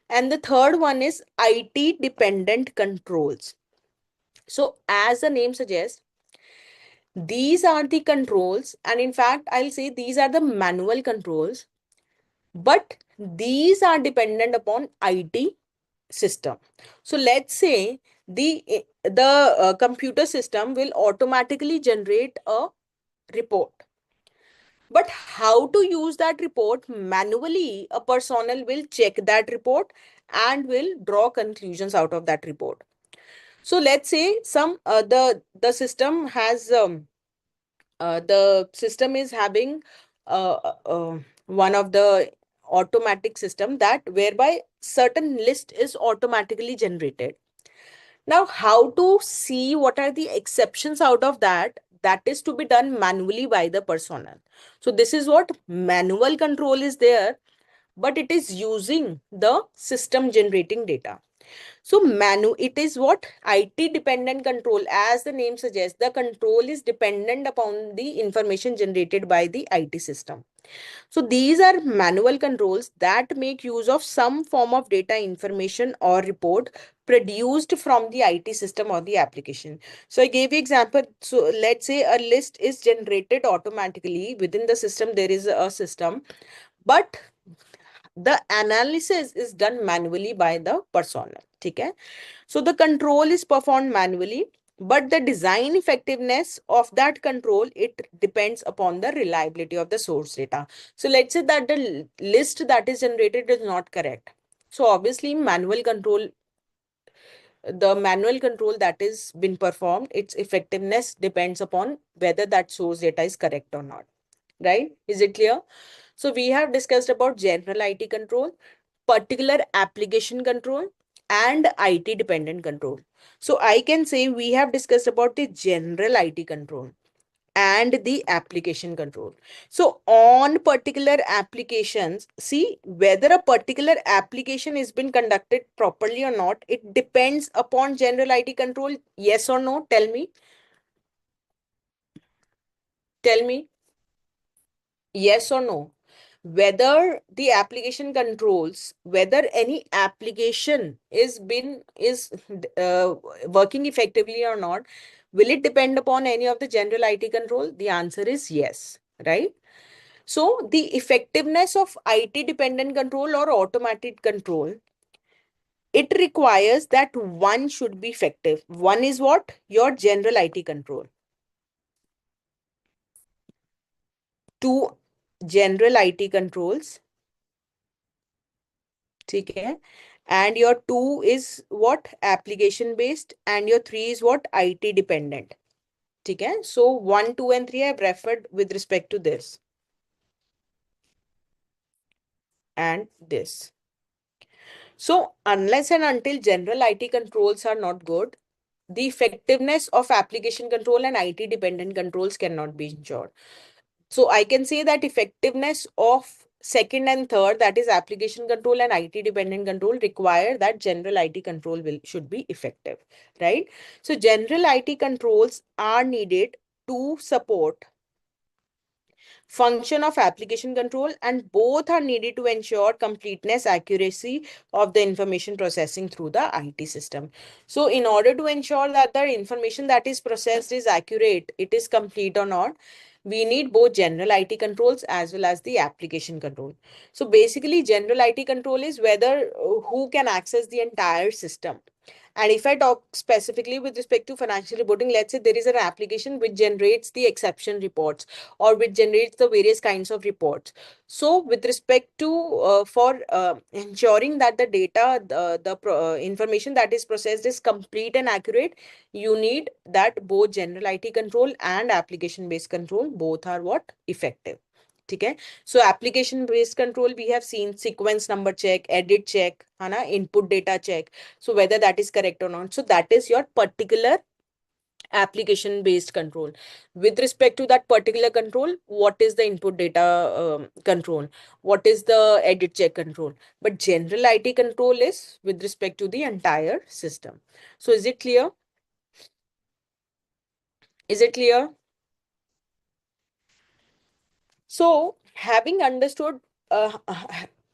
And the third one is IT dependent controls. So as the name suggests, these are the controls, and in fact, I'll say these are the manual controls, but these are dependent upon IT system. So let's say the computer system will automatically generate a report. But how to use that report manually, a personnel will check that report and will draw conclusions out of that report. So let's say some the system has the system is having one of the automatic system that whereby certain list is automatically generated. Now, how to see what are the exceptions out of that? That is to be done manually by the personnel. So this is what manual control is there, but it is using the system generating data. So it is what IT dependent control, as the name suggests, the control is dependent upon the information generated by the IT system. So these are manual controls that make use of some form of data, information, or report produced from the IT system or the application. So I gave you example. So let's say a list is generated automatically within the system. There is a system, but the analysis is done manually by the personnel. Okay. So the control is performed manually, but the design effectiveness of that control, it depends upon the reliability of the source data. So let's say that the list that is generated is not correct. So obviously manual control, the manual control that is been performed, its effectiveness depends upon whether that source data is correct or not, right? Is it clear? So we have discussed about general IT control, particular application control, and IT dependent control. So I can say we have discussed about the general IT control and the application control. So on particular applications, see whether a particular application is been conducted properly or not, it depends upon general IT control. Yes or no? Tell me. Tell me. Yes or no? Whether the application controls, whether any application is working effectively or not, will it depend upon any of the general IT control? The answer is yes, right? So the effectiveness of IT dependent control or automated control, it requires that one should be effective. One is what? Your general IT control. Two general IT controls. ठीक है, and your 2 is what? Application based, and your 3 is what? IT dependent. ठीक है, so 1, 2 and 3 I have referred with respect to this and this. So unless and until general IT controls are not good, the effectiveness of application control and IT dependent controls cannot be ensured. So I can say that effectiveness of second and third, that is application control and IT dependent control, require that general IT control should be effective, right? So general IT controls are needed to support function of application control, and both are needed to ensure completeness, accuracy of the information processing through the IT system. So in order to ensure that the information that is processed is accurate, it is complete or not, we need both general IT controls as well as the application control. So basically general IT control is whether who can access the entire system. And if I talk specifically with respect to financial reporting, let's say there is an application which generates the exception reports or which generates the various kinds of reports. So with respect to for ensuring that the data, the information that is processed is complete and accurate, you need that both general IT control and application based control, both are what? Effective. ठीक है. So application based control we have seen sequence number check, edit check, है ना, input data check. So whether that is correct or not. So that is your particular application based control. With respect to that particular control, what is the input data control, what is the edit check control, but general IT control is with respect to the entire system. So is it clear? Is it clear? So having understood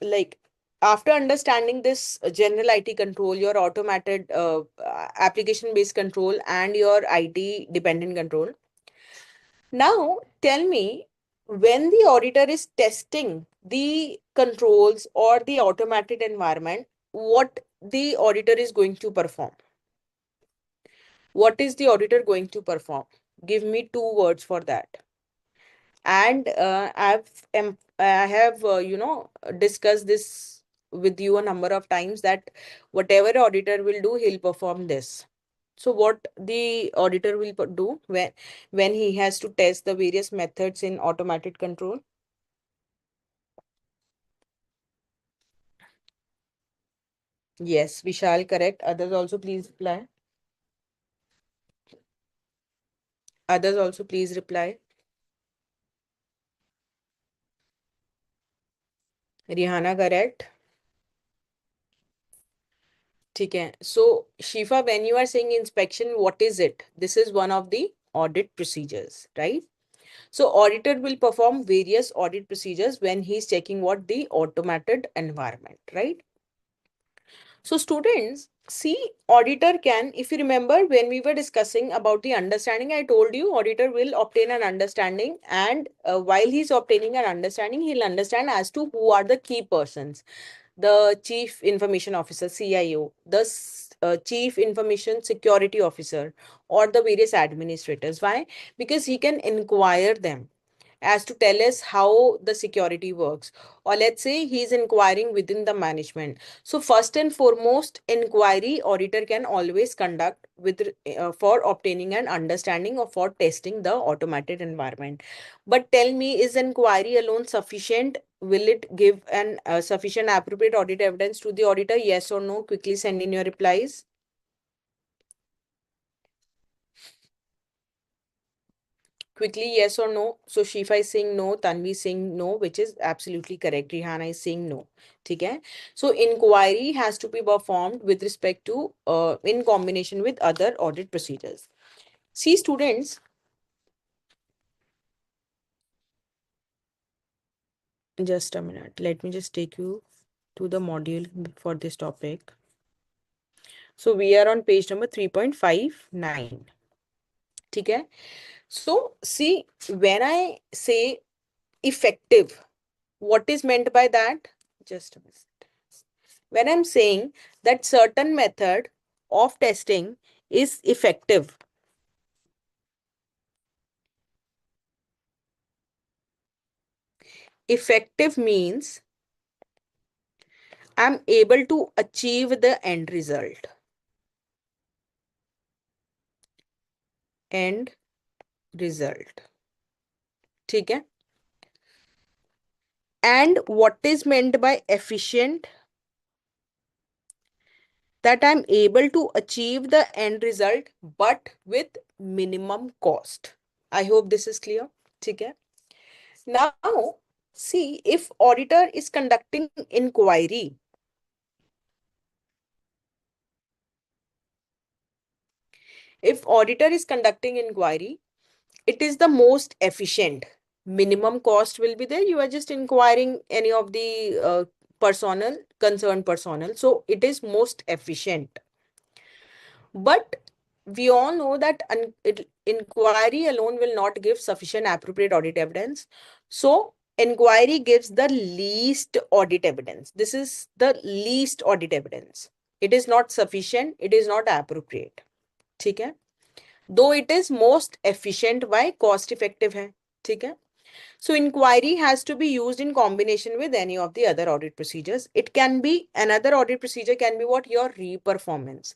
like after understanding this general IT control, your automated application based control and your IT dependent control. Now, tell me, when the auditor is testing the controls or the automated environment, what the auditor is going to perform? What is the auditor going to perform? Give me two words for that. And I have discussed this with you a number of times that whatever auditor will do, he'll perform this. So what the auditor will do when he has to test the various methods in automated control? Yes, Vishal, correct. Others also please reply. Others also please reply. Rihanna, correct. ठीक है. So Shifa, when you are saying inspection, what is it? This is one of the audit procedures, right? So auditor will perform various audit procedures when he is checking what the automated environment, right? So students, see, auditor can, if you remember when we were discussing about the understanding, I told you auditor will obtain an understanding, and while he's obtaining an understanding, he'll understand as to who are the key persons. The Chief Information Officer, CIO, the Chief Information Security Officer, or the various administrators. Why? Because he can inquire them as to tell us how the security works, or let's say he's inquiring within the management. So first and foremost inquiry auditor can always conduct with for obtaining an understanding or for testing the automated environment. But tell me, is inquiry alone sufficient? Will it give an sufficient appropriate audit evidence to the auditor? Yes or no? Quickly send in your replies. Quickly, yes or no? So Shifa is saying no, Tanvi is saying no, which is absolutely correct. Rihanna is saying no. Okay. So inquiry has to be performed with respect to in combination with other audit procedures. See students, just a minute. Let me just take you to the module for this topic. So we are on page number 3.59. Okay. So see, when I say effective, what is meant by that? Just a minute. When I'm saying that certain method of testing is effective, effective means I'm able to achieve the end result. End result. ठीक है? And what is meant by efficient? That I'm able to achieve the end result but with minimum cost. I hope this is clear. ठीक है? Now, see, if auditor is conducting inquiry, if auditor is conducting inquiry, it is the most efficient. Minimum cost will be there. You are just inquiring any of the personnel, concerned personnel. So it is most efficient. But we all know that inquiry alone will not give sufficient appropriate audit evidence. So inquiry gives the least audit evidence. This is the least audit evidence. It is not sufficient. It is not appropriate. ठीक है? Though it is most efficient, why? Cost effective है. ठीक है? So inquiry has to be used in combination with any of the other audit procedures. It can be another audit procedure can be what? Your re-performance.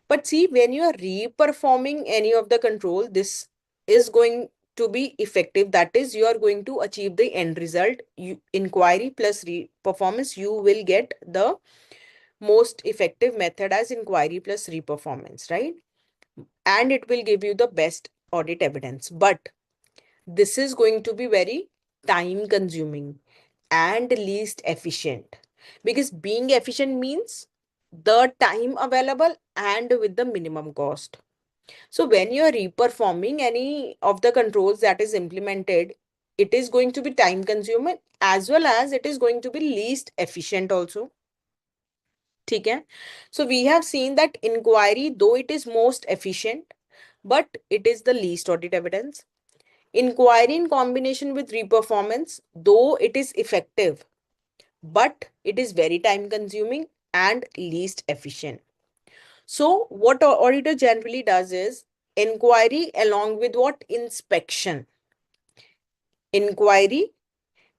But see, when you are re-performing any of the control, this is going to be effective, that is, you are going to achieve the end result. Inquiry plus re-performance, you will get the most effective method as inquiry plus re-performance, right? And it will give you the best audit evidence. But this is going to be very time consuming and least efficient, because being efficient means the time available and with the minimum cost. So when you are reperforming any of the controls that is implemented, it is going to be time consuming as well as it is going to be least efficient also. ठीक है? So we have seen that inquiry, though it is most efficient, but it is the least audit evidence. Inquiry in combination with reperformance, though it is effective, but it is very time consuming and least efficient. So what auditor generally does is inquiry along with what? Inspection. Inquiry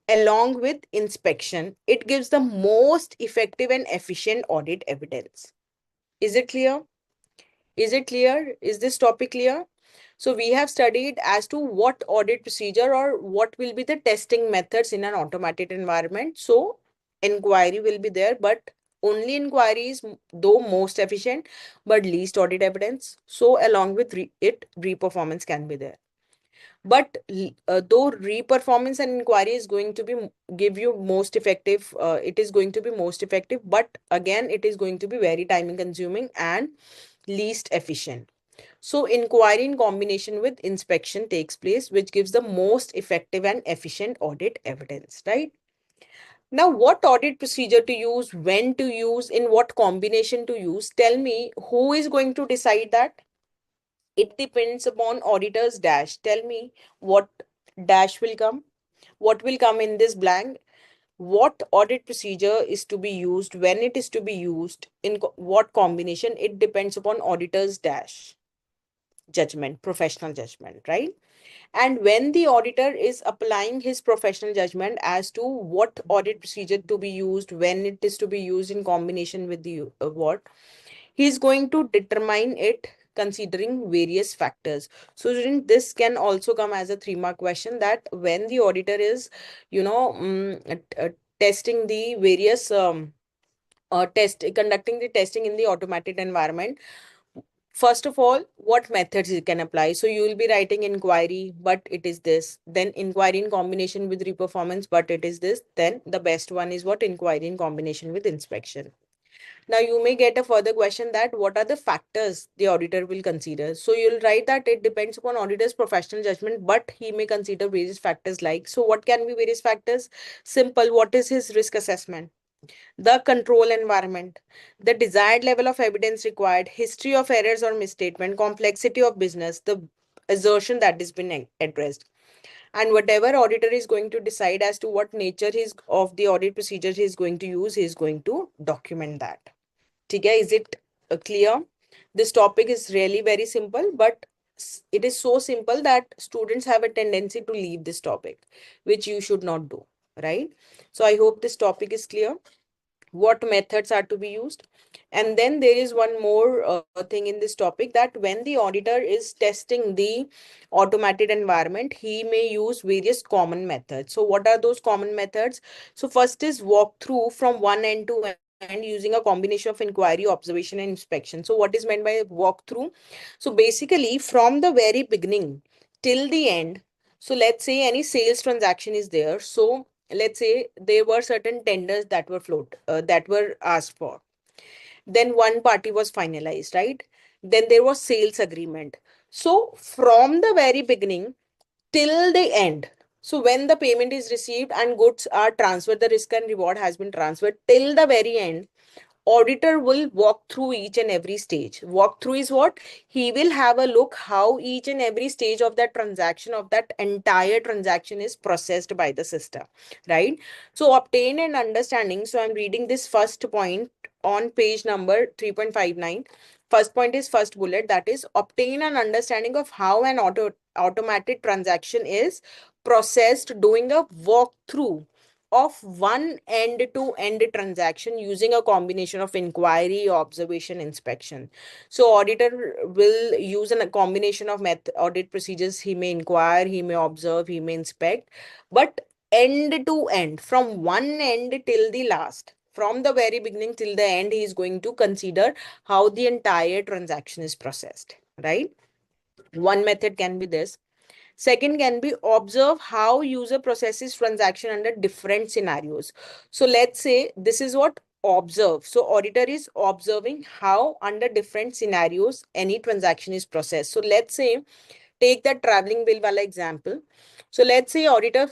along with inspection, it gives the most effective and efficient audit evidence. Is it clear? Is it clear? Is this topic clear? So we have studied as to what audit procedure or what will be the testing methods in an automated environment. So inquiry will be there, but only inquiry is though most efficient, but least audit evidence. So along with re-performance can be there. But though re-performance and inquiry is going to be give you most effective, it is going to be most effective, but again, it is going to be very time consuming and least efficient. So inquiry in combination with inspection takes place, which gives the most effective and efficient audit evidence, right? Now, what audit procedure to use, when to use, in what combination to use? Tell me, who is going to decide that? It depends upon auditor's dash. Tell me what dash will come, what will come in this blank. What audit procedure is to be used, when it is to be used, in what combination, it depends upon auditor's dash judgment, professional judgment, right? And when the auditor is applying his professional judgment as to what audit procedure to be used, when it is to be used in combination with the what, he is going to determine it considering various factors. So student, this can also come as a 3-mark question, that when the auditor is, testing the various conducting the testing in the automated environment, first of all, what methods you can apply. So you will be writing inquiry, but it is this. Then inquiry in combination with reperformance, but it is this. Then the best one is what? Inquiry in combination with inspection. Now you may get a further question that what are the factors the auditor will consider. So you'll write that it depends upon auditor's professional judgment, but he may consider various factors like, so what can be various factors? Simple, what is his risk assessment? The control environment, the desired level of evidence required, history of errors or misstatement, complexity of business, the assertion that has been addressed. And whatever auditor is going to decide as to what nature of the audit procedure he is going to use, he is going to document that. Okay, is it clear? This topic is really very simple, but it is so simple that students have a tendency to leave this topic, which you should not do, right? So I hope this topic is clear, what methods are to be used. And then there is one more thing in this topic, that when the auditor is testing the automated environment, he may use various common methods. So what are those common methods? So first is walkthrough from one end to end using a combination of inquiry, observation, and inspection. So what is meant by walkthrough? So basically from the very beginning till the end, so let's say any sales transaction is there. So let's say there were certain tenders that were that were asked for. Then one party was finalized, right? Then there was sales agreement. So from the very beginning till the end, so when the payment is received and goods are transferred, the risk and reward has been transferred, till the very end, auditor will walk through each and every stage. Walk through is what? He will have a look how each and every stage of that transaction, of that entire transaction, is processed by the system, right? So obtain an understanding. So I'm reading this first point on page number 3.59. First point is first bullet, that is obtain an understanding of how an automated transaction is processed, doing a walkthrough of one end-to-end transaction using a combination of inquiry, observation, inspection. So auditor will use a combination of audit procedures. He may inquire, he may observe, he may inspect, but end to end, from one end till the last, from the very beginning till the end, he is going to consider how the entire transaction is processed, right? One method can be this. Second can be observe how user processes transaction under different scenarios. So let's say this is what observe. So auditor is observing how under different scenarios any transaction is processed. So let's say take that traveling bill wala example. So let's say auditor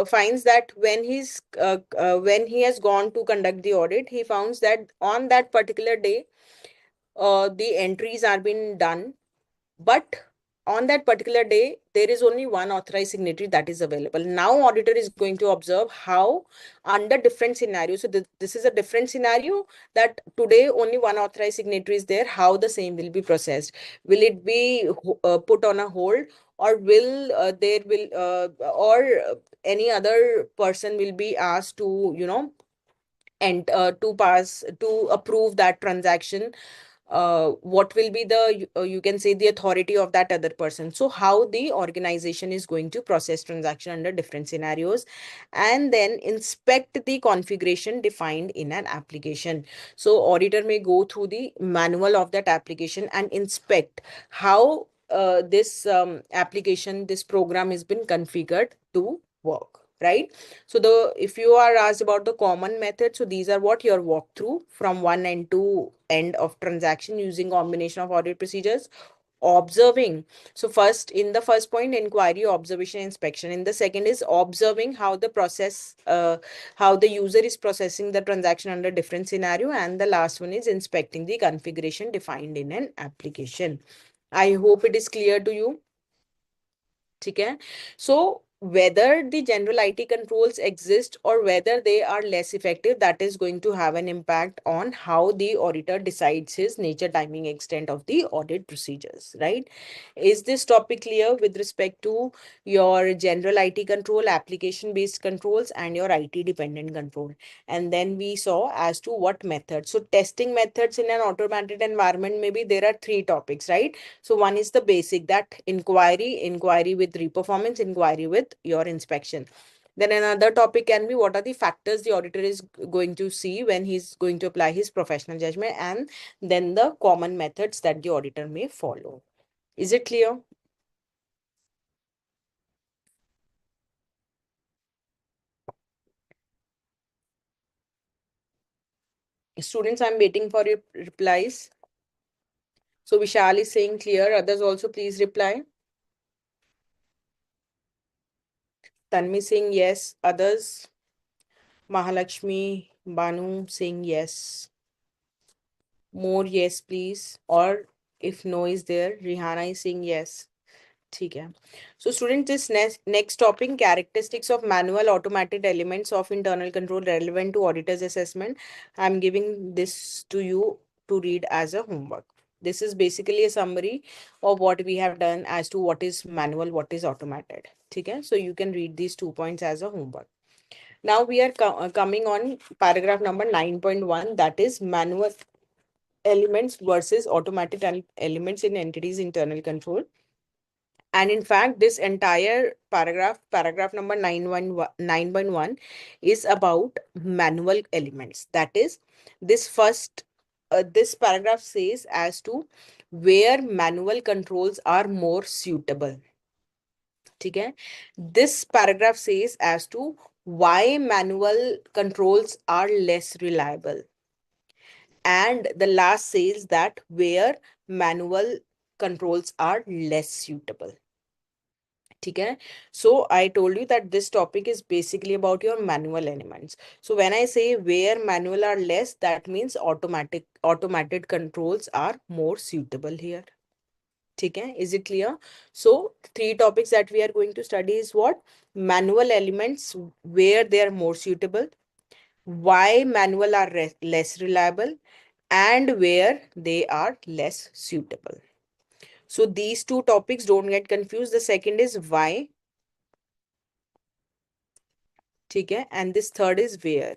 finds that when he has gone to conduct the audit, he finds that on that particular day the entries are being done, but on that particular day, there is only one authorized signatory that is available. Now, auditor is going to observe how under different scenarios. So this is a different scenario that today only one authorized signatory is there. How the same will be processed? Will it be put on a hold, or will there will or any other person will be asked to and to pass to approve that transaction? What will be the you can say the authority of that other person? So how the organization is going to process transaction under different scenarios, and then inspect the configuration defined in an application. So auditor may go through the manual of that application and inspect how this application, this program has been configured to work, right? So the if you are asked about the common method, so these are what your walkthrough from one end to end of transaction using combination of audit procedures. Observing. So first, in the first point, inquiry, observation, inspection. In the second is observing how the process, how the user is processing the transaction under different scenario. And the last one is inspecting the configuration defined in an application. I hope it is clear to you. Okay. So whether the general IT controls exist or whether they are less effective, that is going to have an impact on how the auditor decides his nature, timing, extent of the audit procedures, right? Is this topic clear with respect to your general IT control, application based controls, and your IT dependent control? And then we saw as to what methods. So testing methods in an automated environment, maybe there are three topics, right? So one is the basic, that inquiry with reperformance, inquiry with your inspection. Then another topic can be what are the factors the auditor is going to see when he's going to apply his professional judgment, and then the common methods that the auditor may follow. Is it clear? Students, I'm waiting for your replies. So Vishal is saying clear. Others also please reply. Tanvi saying yes. Others, Mahalakshmi, Banu saying yes. More yes, please. Or if no is there, Rihanna is saying yes. ठीक है. So students, this next topic, characteristics of manual automated elements of internal control relevant to auditor's assessment. I'm giving this to you to read as a homework. This is basically a summary of what we have done as to what is manual, what is automated. Okay, so you can read these 2 points as a homework. Now we are coming on paragraph number 9.1, that is manual elements versus automated elements in entities internal control. And in fact, this entire paragraph number 9.1 is about manual elements. That is, this paragraph says as to where manual controls are more suitable. Okay? This paragraph says as to why manual controls are less reliable. And the last says that where manual controls are less suitable. Okay, so I told you that this topic is basically about your manual elements. So when I say where manual are less, that means automated controls are more suitable here. Okay, is it clear? So three topics that we are going to study is what? Manual elements, where they are more suitable, why manual are less reliable, and where they are less suitable. So these two topics, don't get confused. The second is why ठीक है, and this third is where,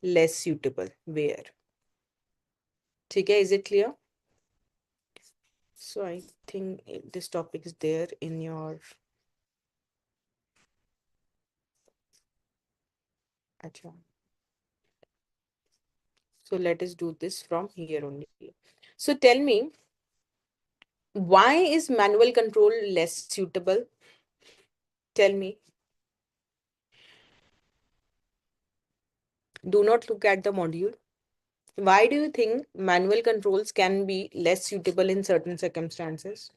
less suitable, where. ठीक है, is it clear? So I think this topic is there in your, acha. So let us do this from here only. So tell me, why is manual control less suitable? Tell me. Do not look at the module. Why do you think manual controls can be less suitable in certain circumstances?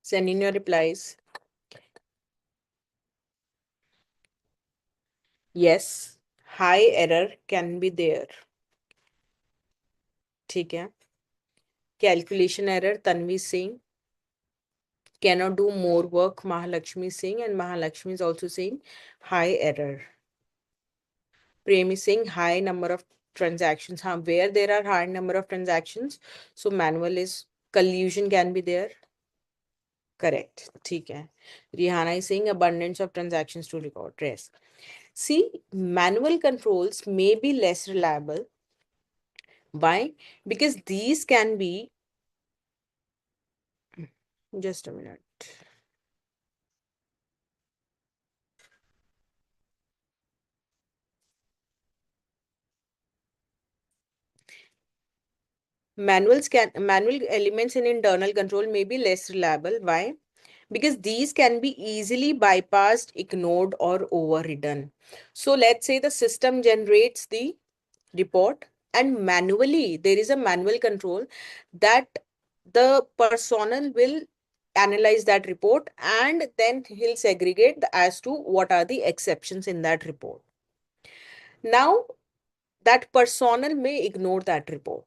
Send in your replies. Yes, high error can be there. ठीक है. Calculation error, Tanvi Singh. Cannot do more work, Mahalakshmi Singh, and Mahalakshmi is also saying high error. Prem is saying high number of transactions. Where there are high number of transactions, so manual is collusion can be there. Correct. ठीक है. Rihanna is saying abundance of transactions to record. Yes. See, manual controls may be less reliable. Why? Because these can be, just a minute. Manual elements in internal control may be less reliable. Why? Because these can be easily bypassed, ignored, or overridden. So let's say the system generates the report, and manually there is a manual control that the personnel will analyze that report, and then he'll segregate as to what are the exceptions in that report. Now that personnel may ignore that report,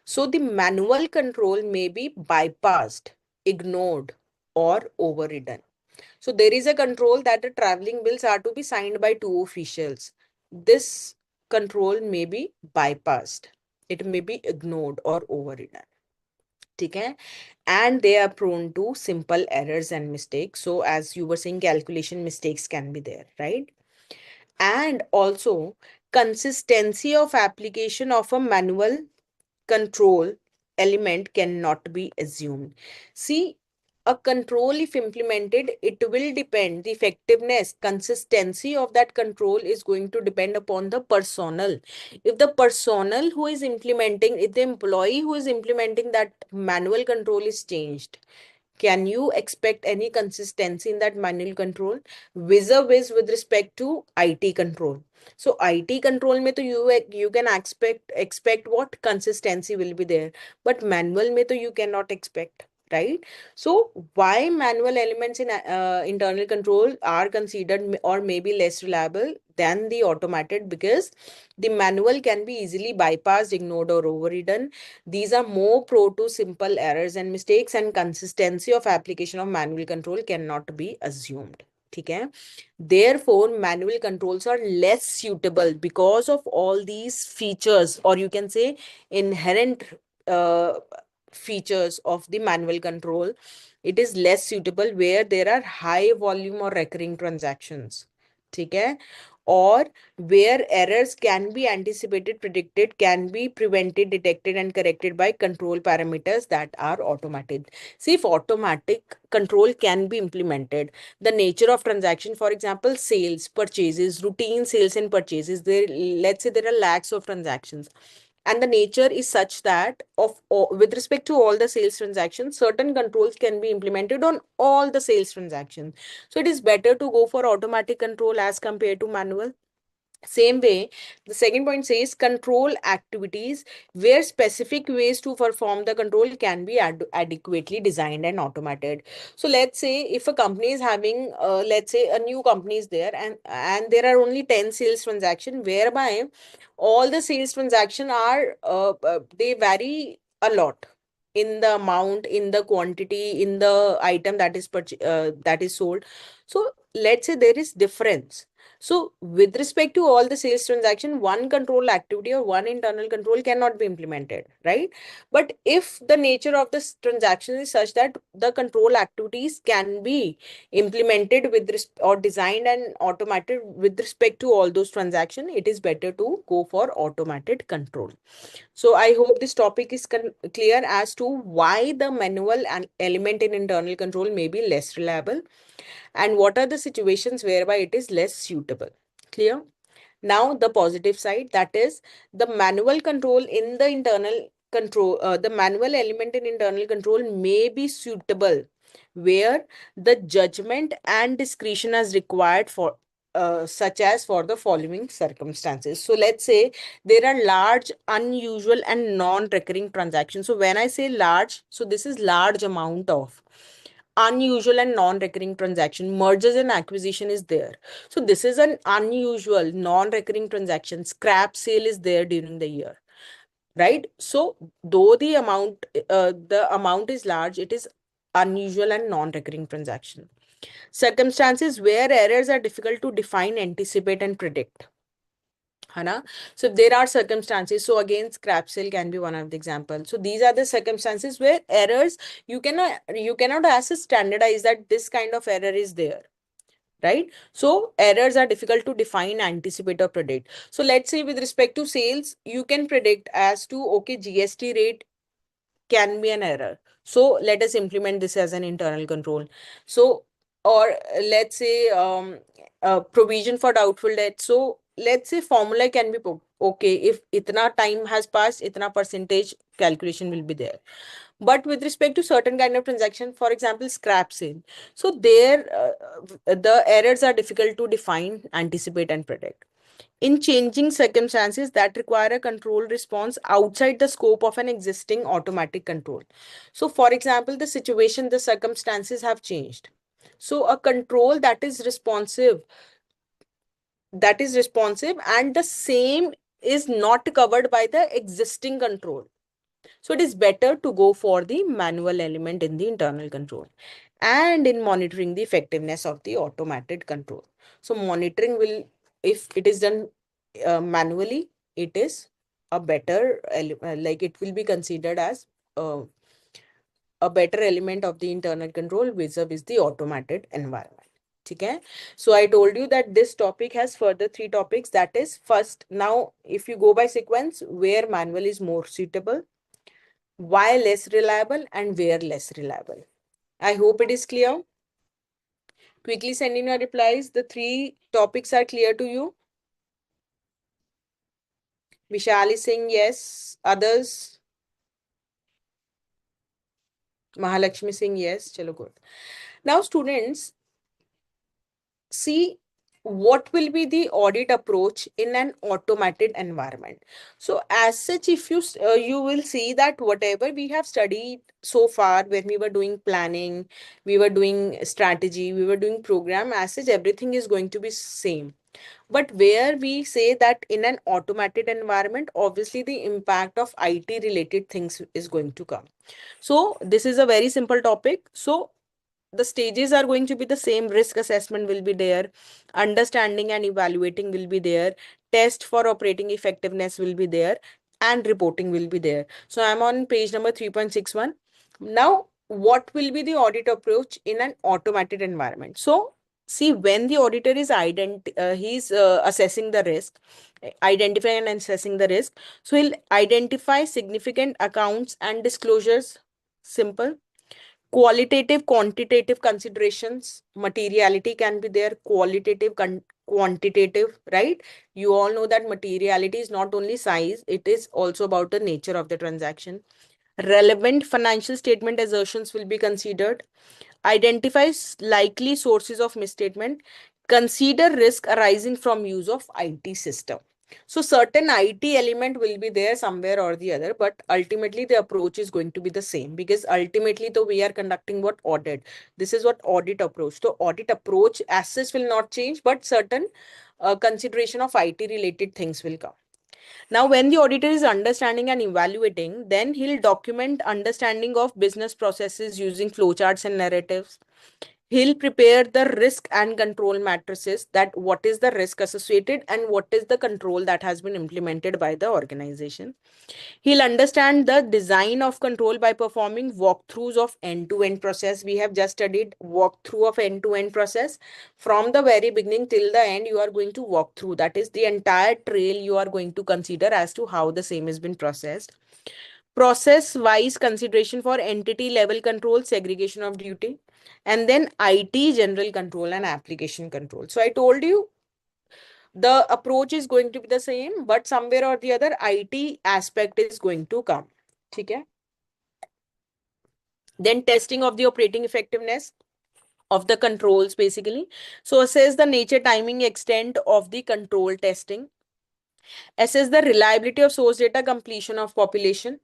so the manual control may be bypassed, ignored, or overridden. So there is a control that the traveling bills are to be signed by two officials. This control may be bypassed. It may be ignored or overridden. Okay? And they are prone to simple errors and mistakes. So as you were saying, calculation mistakes can be there, right? And also consistency of application of a manual control element cannot be assumed. See, a control, if implemented, it will depend, the effectiveness, consistency of that control is going to depend upon the personnel. If the personnel who is implementing, if the employee who is implementing that manual control is changed, can you expect any consistency in that manual control vis-a-vis with respect to IT control? So IT control mein to you can expect what consistency will be there, but manual mein to you cannot expect, right? So why manual elements in internal control are considered or maybe less reliable than the automated? Because the manual can be easily bypassed, ignored, or overridden. These are more prone to simple errors and mistakes, and consistency of application of manual control cannot be assumed. Okay? Therefore, manual controls are less suitable because of all these features, or you can say inherent uh, features of the manual control. It is less suitable where there are high volume or recurring transactions. Okay? Or where errors can be anticipated, predicted, can be prevented, detected, and corrected by control parameters that are automated. See, if automatic control can be implemented, the nature of transaction, for example, sales, purchases, routine sales and purchases, there, let's say there are lakhs of transactions, and the nature is such that with respect to all the sales transactions, certain controls can be implemented on all the sales transactions. So it is better to go for automatic control as compared to manual. Same way, the second point says control activities where specific ways to perform the control can be adequately designed and automated. So let's say if a company is having, let's say a new company is there, and there are only 10 sales transaction, whereby all the sales transaction are, they vary a lot in the amount, in the quantity, in the item that is that is sold. So let's say there is difference. So with respect to all the sales transaction, one control activity or one internal control cannot be implemented, right? But if the nature of this transaction is such that the control activities can be implemented with or designed and automated with respect to all those transactions, it is better to go for automated control. So I hope this topic is clear as to why the manual element in internal control may be less reliable and what are the situations whereby it is less suitable. Clear? Now the positive side, that is the manual control in the internal control, the manual element in internal control may be suitable where the judgment and discretion is required for such as for the following circumstances. So let's say there are large, unusual and non-recurring transactions. So when I say large, so this is large amount of unusual and non-recurring transaction. Mergers and acquisition is there. So this is an unusual non-recurring transaction. Scrap sale is there during the year, right? So though the amount is large, it is unusual and non-recurring transaction. Circumstances where errors are difficult to define, anticipate and predict. Hana? So if there are circumstances, so again scrap sale can be one of the examples. So these are the circumstances where errors you cannot as a standardize that this kind of error is there, right? So errors are difficult to define, anticipate or predict. So let's say with respect to sales, you can predict as to okay, GST rate can be an error. So let us implement this as an internal control. So, or let's say provision for doubtful debt. So let's say formula can be okay, if itna time has passed, itna percentage calculation will be there. But with respect to certain kind of transaction, for example, scrap sale, so there the errors are difficult to define, anticipate and predict in changing circumstances that require a control response outside the scope of an existing automatic control. So, for example, the situation, the circumstances have changed. So, a control that is responsive and the same is not covered by the existing control. So it is better to go for the manual element in the internal control and in monitoring the effectiveness of the automated control. So monitoring will, if it is done manually, it is a better, like it will be considered as uh, a better element of the internal control vis-a-vis the automated environment. Okay, so I told you that this topic has further three topics. That is first, now if you go by sequence, where manual is more suitable, why less reliable and where less reliable. I hope it is clear. Quickly send in your replies. The three topics are clear to you. Vishali saying yes. Others? Mahalakshmi saying yes. Chalo, good. Now students, see what will be the audit approach in an automated environment. So as such, if you will see that whatever we have studied so far, when we were doing planning, we were doing strategy, we were doing program, as such everything is going to be same. But where we say that in an automated environment, obviously the impact of IT related things is going to come. So this is a very simple topic. So the stages are going to be the same. Risk assessment will be there, understanding and evaluating will be there, test for operating effectiveness will be there, and reporting will be there. So I'm on page number 3.61. Now what will be the audit approach in an automated environment? So see, when the auditor is he's assessing the risk, identifying and assessing the risk, so he'll identify significant accounts and disclosures. Simple. Qualitative, quantitative considerations, materiality can be there, qualitative, quantitative, right? You all know that materiality is not only size, it is also about the nature of the transaction. Relevant financial statement assertions will be considered. Identifies likely sources of misstatement. Consider risk arising from use of IT system. So certain IT element will be there somewhere or the other, but ultimately the approach is going to be the same, because ultimately though we are conducting what audit, this is what audit approach. So audit approach as such will not change, but certain consideration of IT related things will come. Now, when the auditor is understanding and evaluating, then he'll document understanding of business processes using flowcharts and narratives. He'll prepare the risk and control matrices, that what is the risk associated and what is the control that has been implemented by the organization. He'll understand the design of control by performing walkthroughs of end-to-end process. We have just studied walkthrough of end-to-end process. From the very beginning till the end, you are going to walk through. That is the entire trail you are going to consider as to how the same has been processed. Process-wise consideration for entity level control, segregation of duty, and then IT general control and application control. So I told you the approach is going to be the same, but somewhere or the other IT aspect is going to come. Okay. Then testing of the operating effectiveness of the controls basically. So assess the nature, timing, extent of the control testing. Assess the reliability of source data, completion of population,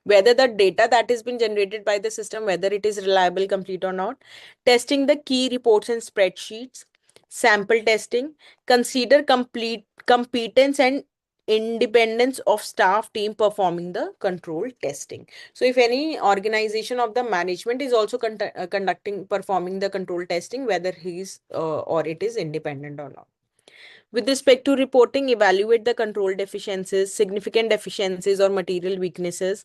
whether the data that has been generated by the system, whether it is reliable, complete or not. Testing the key reports and spreadsheets. Sample testing. Consider complete competence and independence of staff team performing the control testing. So if any organization of the management is also conducting performing the control testing, whether he's or it is independent or not. With respect to reporting, evaluate the control deficiencies, significant deficiencies or material weaknesses,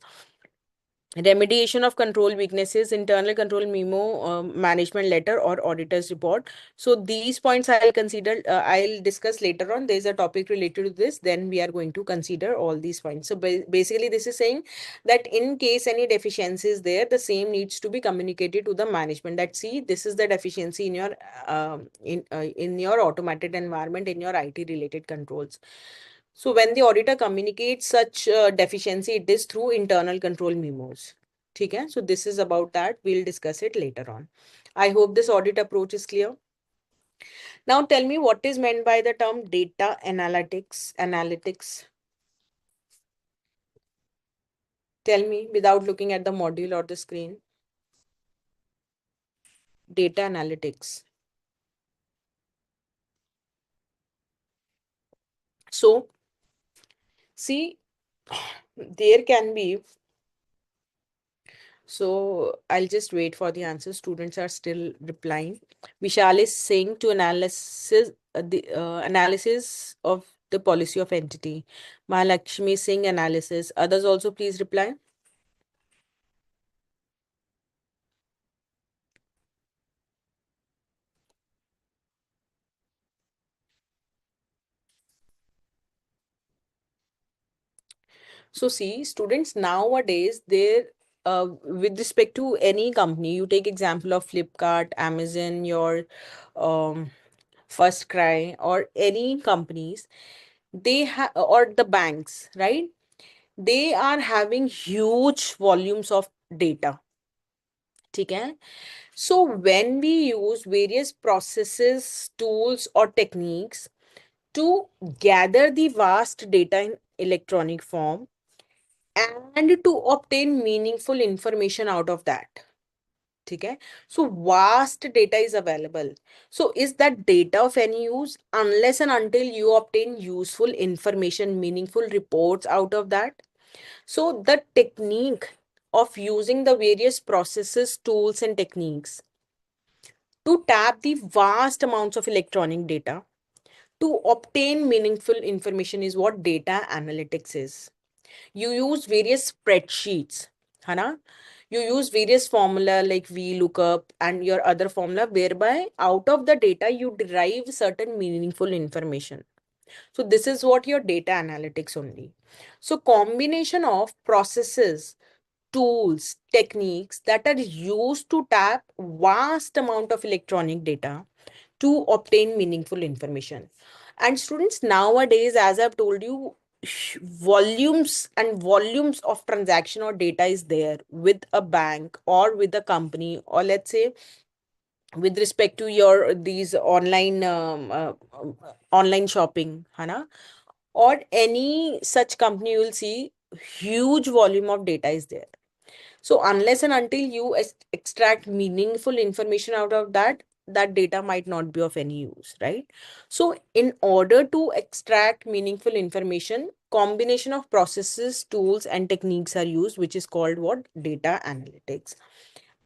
remediation of control weaknesses, internal control memo, management letter or auditor's report. So these points I'll consider, I'll discuss later on. There's a topic related to this, then we are going to consider all these points. So basically this is saying that in case any deficiency is there, the same needs to be communicated to the management, that see, this is the deficiency in your automated environment, in your IT related controls. So when the auditor communicates such deficiency, it is through internal control memos. Okay? So this is about that. We'll discuss it later on. I hope this audit approach is clear. Now tell me what is meant by the term data analytics. Tell me without looking at the module or the screen. Data analytics. So see, there can be, so I'll just wait for the answer. Students are still replying. Vishal is saying to analysis the analysis of the policy of entity. Mahalakshmi is saying analysis. Others also please reply. So see, students nowadays, they're with respect to any company, you take example of Flipkart, Amazon, your um, First Cry, or any companies, they have, or the banks, right? They are having huge volumes of data. Okay? So when we use various processes, tools, or techniques to gather the vast data in electronic form and to obtain meaningful information out of that. Okay? So vast data is available. So is that data of any use unless and until you obtain useful information, meaningful reports out of that? So the technique of using the various processes, tools, and techniques to tap the vast amounts of electronic data to obtain meaningful information is what data analytics is. You use various spreadsheets, Hana. You use various formula like VLOOKUP and your other formula, whereby out of the data you derive certain meaningful information. So this is what your data analytics only. So combination of processes, tools, techniques that are used to tap vast amount of electronic data to obtain meaningful information. And students nowadays, as I've told you, volumes and volumes of transaction or data is there with a bank or with a company, or let's say with respect to your these online shopping, Hana, or any such company, you will see huge volume of data is there. So unless and until you extract meaningful information out of that, that data might not be of any use, right? So in order to extract meaningful information, combination of processes, tools, and techniques are used, which is called what? Data analytics.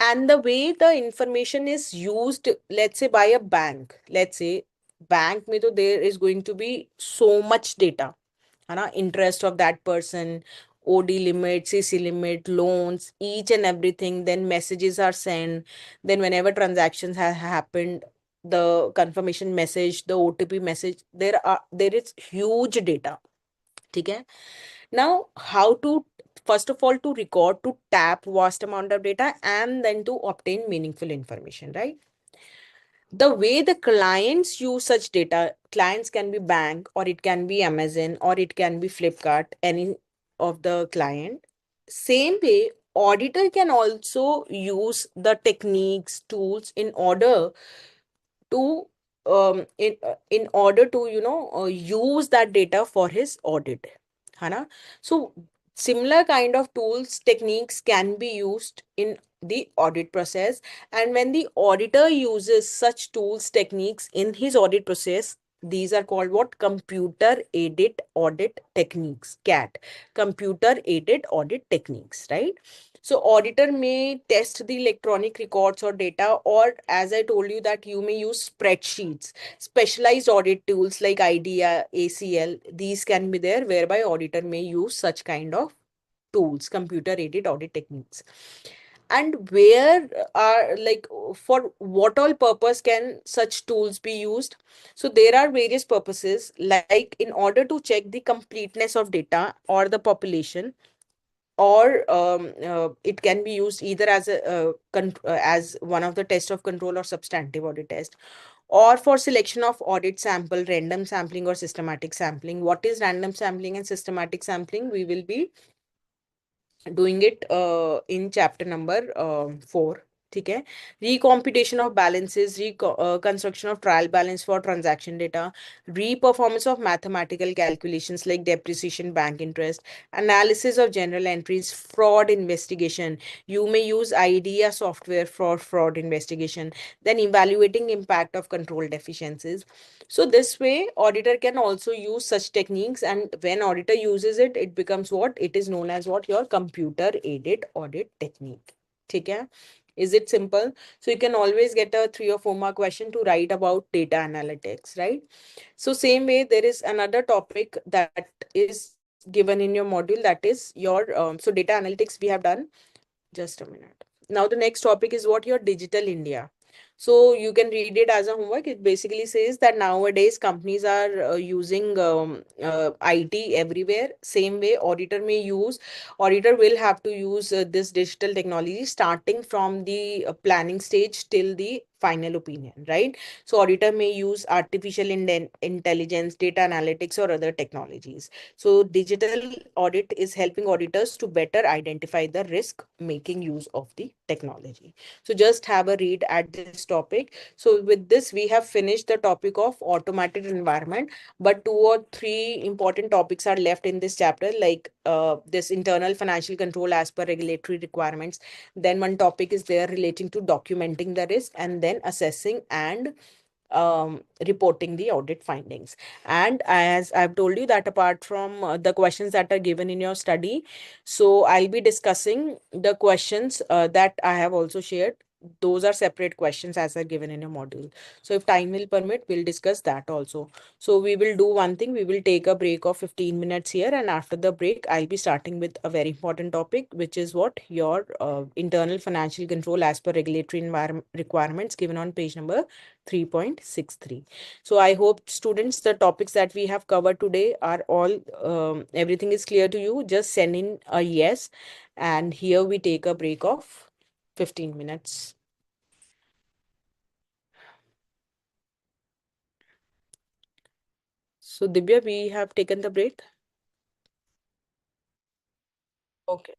And the way the information is used, let's say by a bank, let's say bank mein to there is going to be so much data, है ना, interest of that person, OD limit, CC limit, loans, each and everything. Then messages are sent. Then whenever transactions have happened, the confirmation message, the OTP message, there is huge data. ठीक है. Now, how to, first of all, to record, to tap vast amount of data, and then to obtain meaningful information, right? The way the clients use such data, clients can be bank, or it can be Amazon, or it can be Flipkart, any of the client. Same way, auditor can also use the techniques, tools in order to in order to use that data for his audit, है ना. So similar kind of tools, techniques can be used in the audit process. And when the auditor uses such tools, techniques in his audit process, these are called what? Computer aided audit techniques, CAT, computer aided audit techniques, right? So auditor may test the electronic records or data, or as I told you that you may use spreadsheets, specialized audit tools like IDEA, ACL. These can be there whereby auditor may use such kind of tools, computer aided audit techniques. And where are, like, for what all purpose can such tools be used? So there are various purposes, like in order to check the completeness of data or the population, or it can be used either as as one of the test of control or substantive audit test, or for selection of audit sample, random sampling or systematic sampling. What is random sampling and systematic sampling? We will be doing it in chapter number 4. ठीक है. Recomputation of balances, construction of trial balance for transaction data, re-performance of mathematical calculations like depreciation, bank interest, analysis of general entries, fraud investigation. You may use IDEA software for fraud investigation. Then evaluating impact of control deficiencies. So this way, auditor can also use such techniques, and when auditor uses it, it becomes what? It is known as what? Your computer aided audit technique. ठीक है? Is it simple? So you can always get a 3 or 4 mark question to write about data analytics, right? So same way, there is another topic that is given in your module, that is your so data analytics we have done. Just a minute. Now the next topic is what? Your digital India. So you can read it as a homework. It basically says that nowadays companies are using IT everywhere. Same way, auditor will have to use this digital technology starting from the planning stage till the final opinion, right? So auditor may use artificial intelligence, data analytics, or other technologies. So digital audit is helping auditors to better identify the risk, making use of the technology. So just have a read at this topic. So with this, we have finished the topic of automated environment, but 2 or 3 important topics are left in this chapter, like this internal financial control as per regulatory requirements. Then one topic is there relating to documenting the risk, and then assessing and reporting the audit findings. And as I've told you that apart from the questions that are given in your study, so I'll be discussing the questions that I have also shared. Those are separate questions as are given in a module. So if time will permit, we'll discuss that also. So we will do one thing. We will take a break of 15 minutes here, and after the break, I'll be starting with a very important topic, which is what? Your internal financial control as per regulatory environment requirements given on page number 3.63. So I hope students, the topics that we have covered today are all, everything is clear to you. Just send in a yes. And here we take a break of 15 minutes. So Divya, we have taken the break. Okay.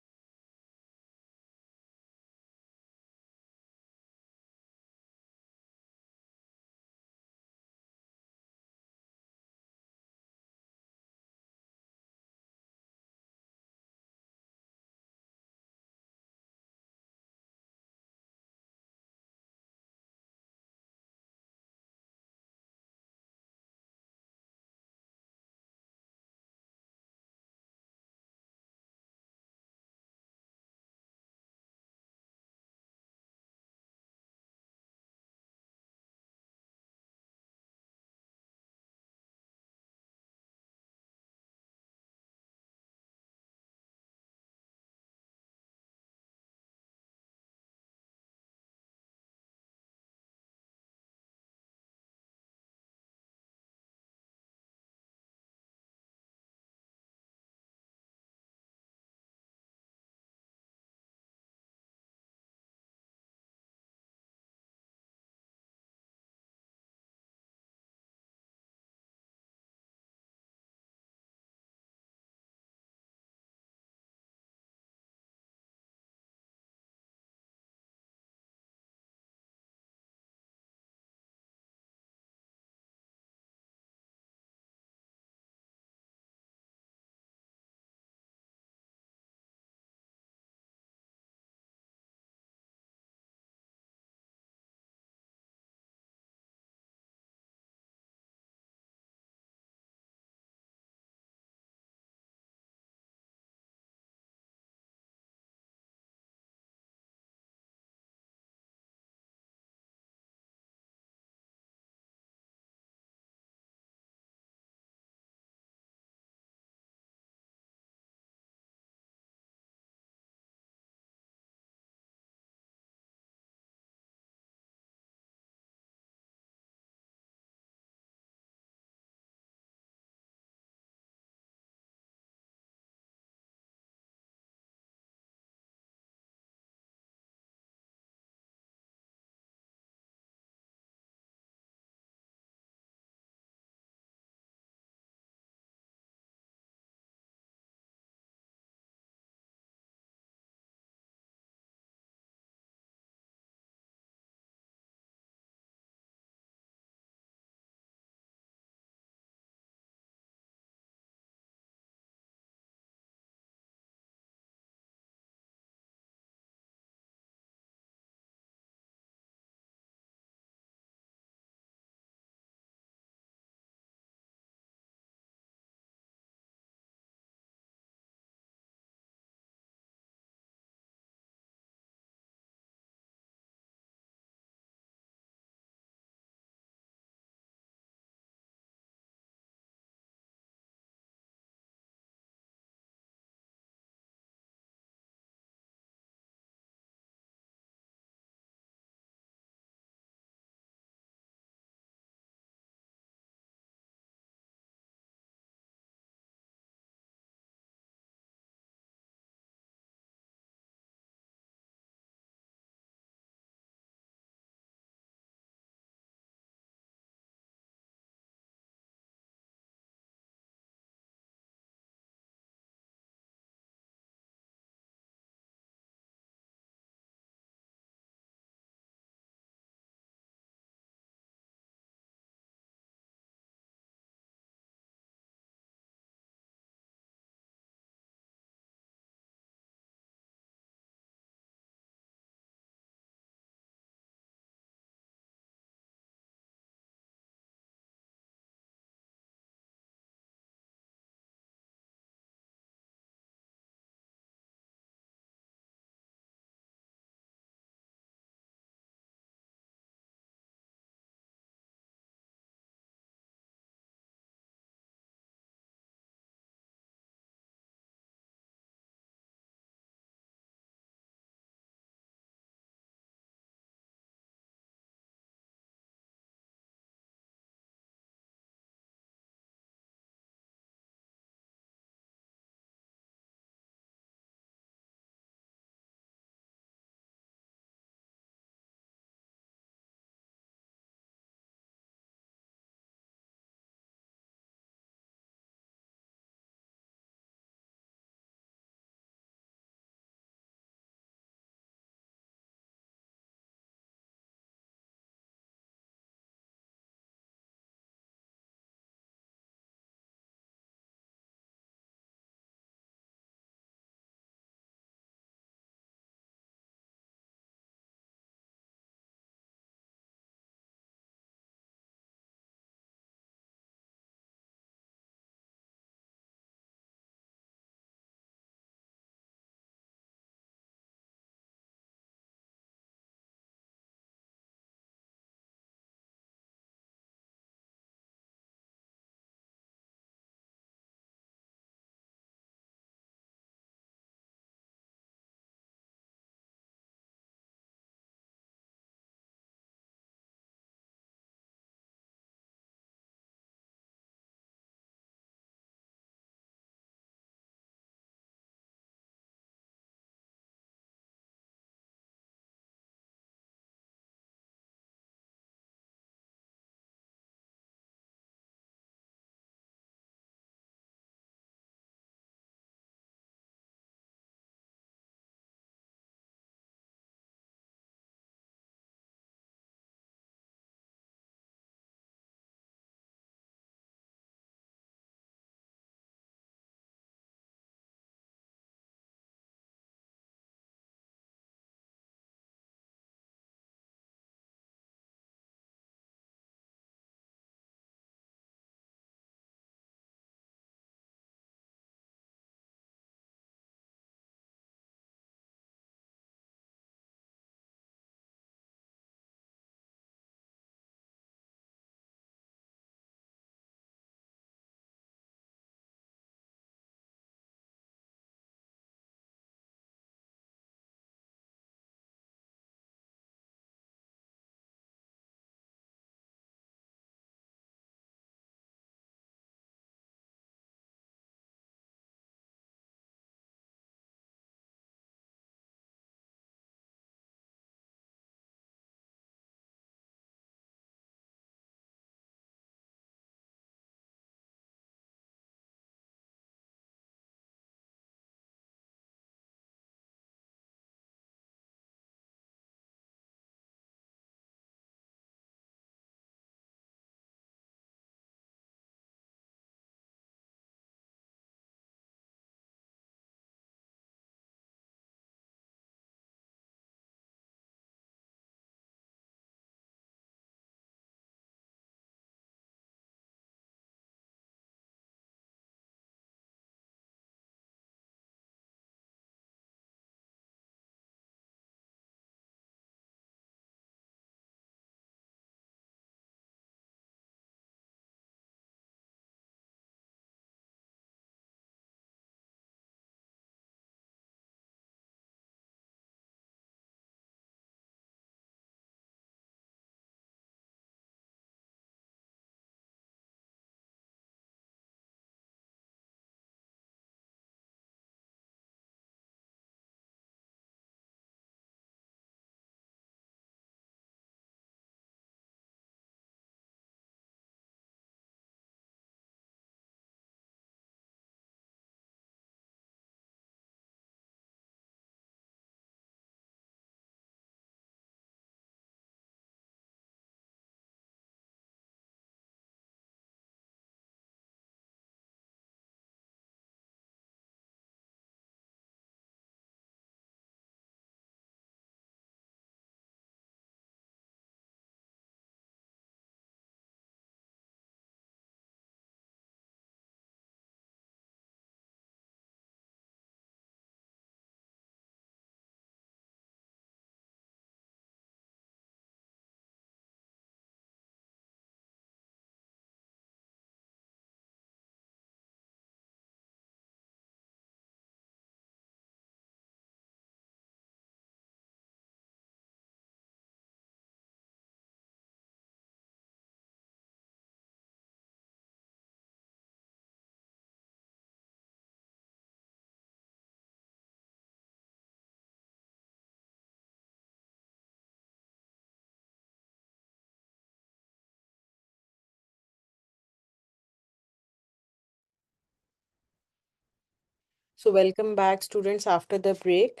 So welcome back, students, after the break.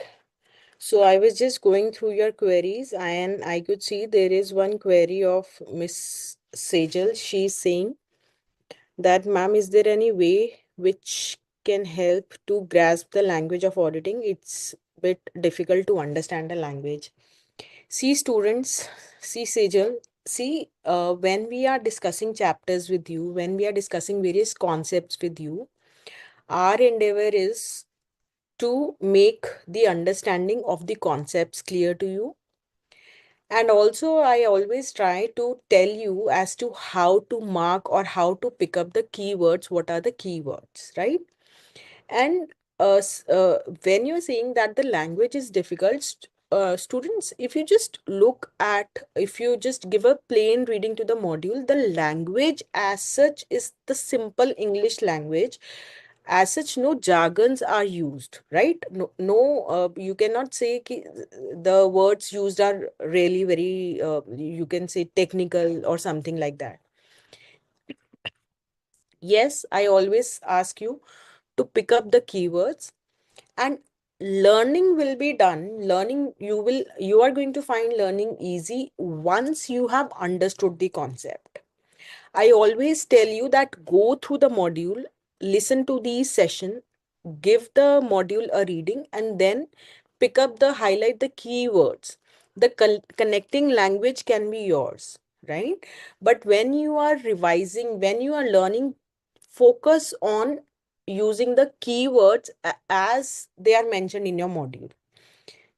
So I was just going through your queries and I could see there is one query of Miss Sejal. She's saying that, ma'am, is there any way which can help to grasp the language of auditing? It's a bit difficult to understand the language. See, students, see, Sejal, see, when we are discussing chapters with you, when we are discussing various concepts with you, our endeavor is to make the understanding of the concepts clear to you. And also, I always try to tell you as to how to mark or how to pick up the keywords. What are the keywords, right? And when you're saying that the language is difficult, students, if you just look at, if you just give a plain reading to the module, the language as such is the simple English language. As such, no jargons are used, right? No, you cannot say the words used are really very, you can say technical or something like that. Yes, I always ask you to pick up the keywords, and learning will be done. You are going to find learning easy once you have understood the concept. I always tell you that go through the module, listen to the session, give the module a reading, and then pick up the highlight the keywords. The connecting language can be yours, right? But when you are revising, when you are learning, focus on using the keywords as they are mentioned in your module.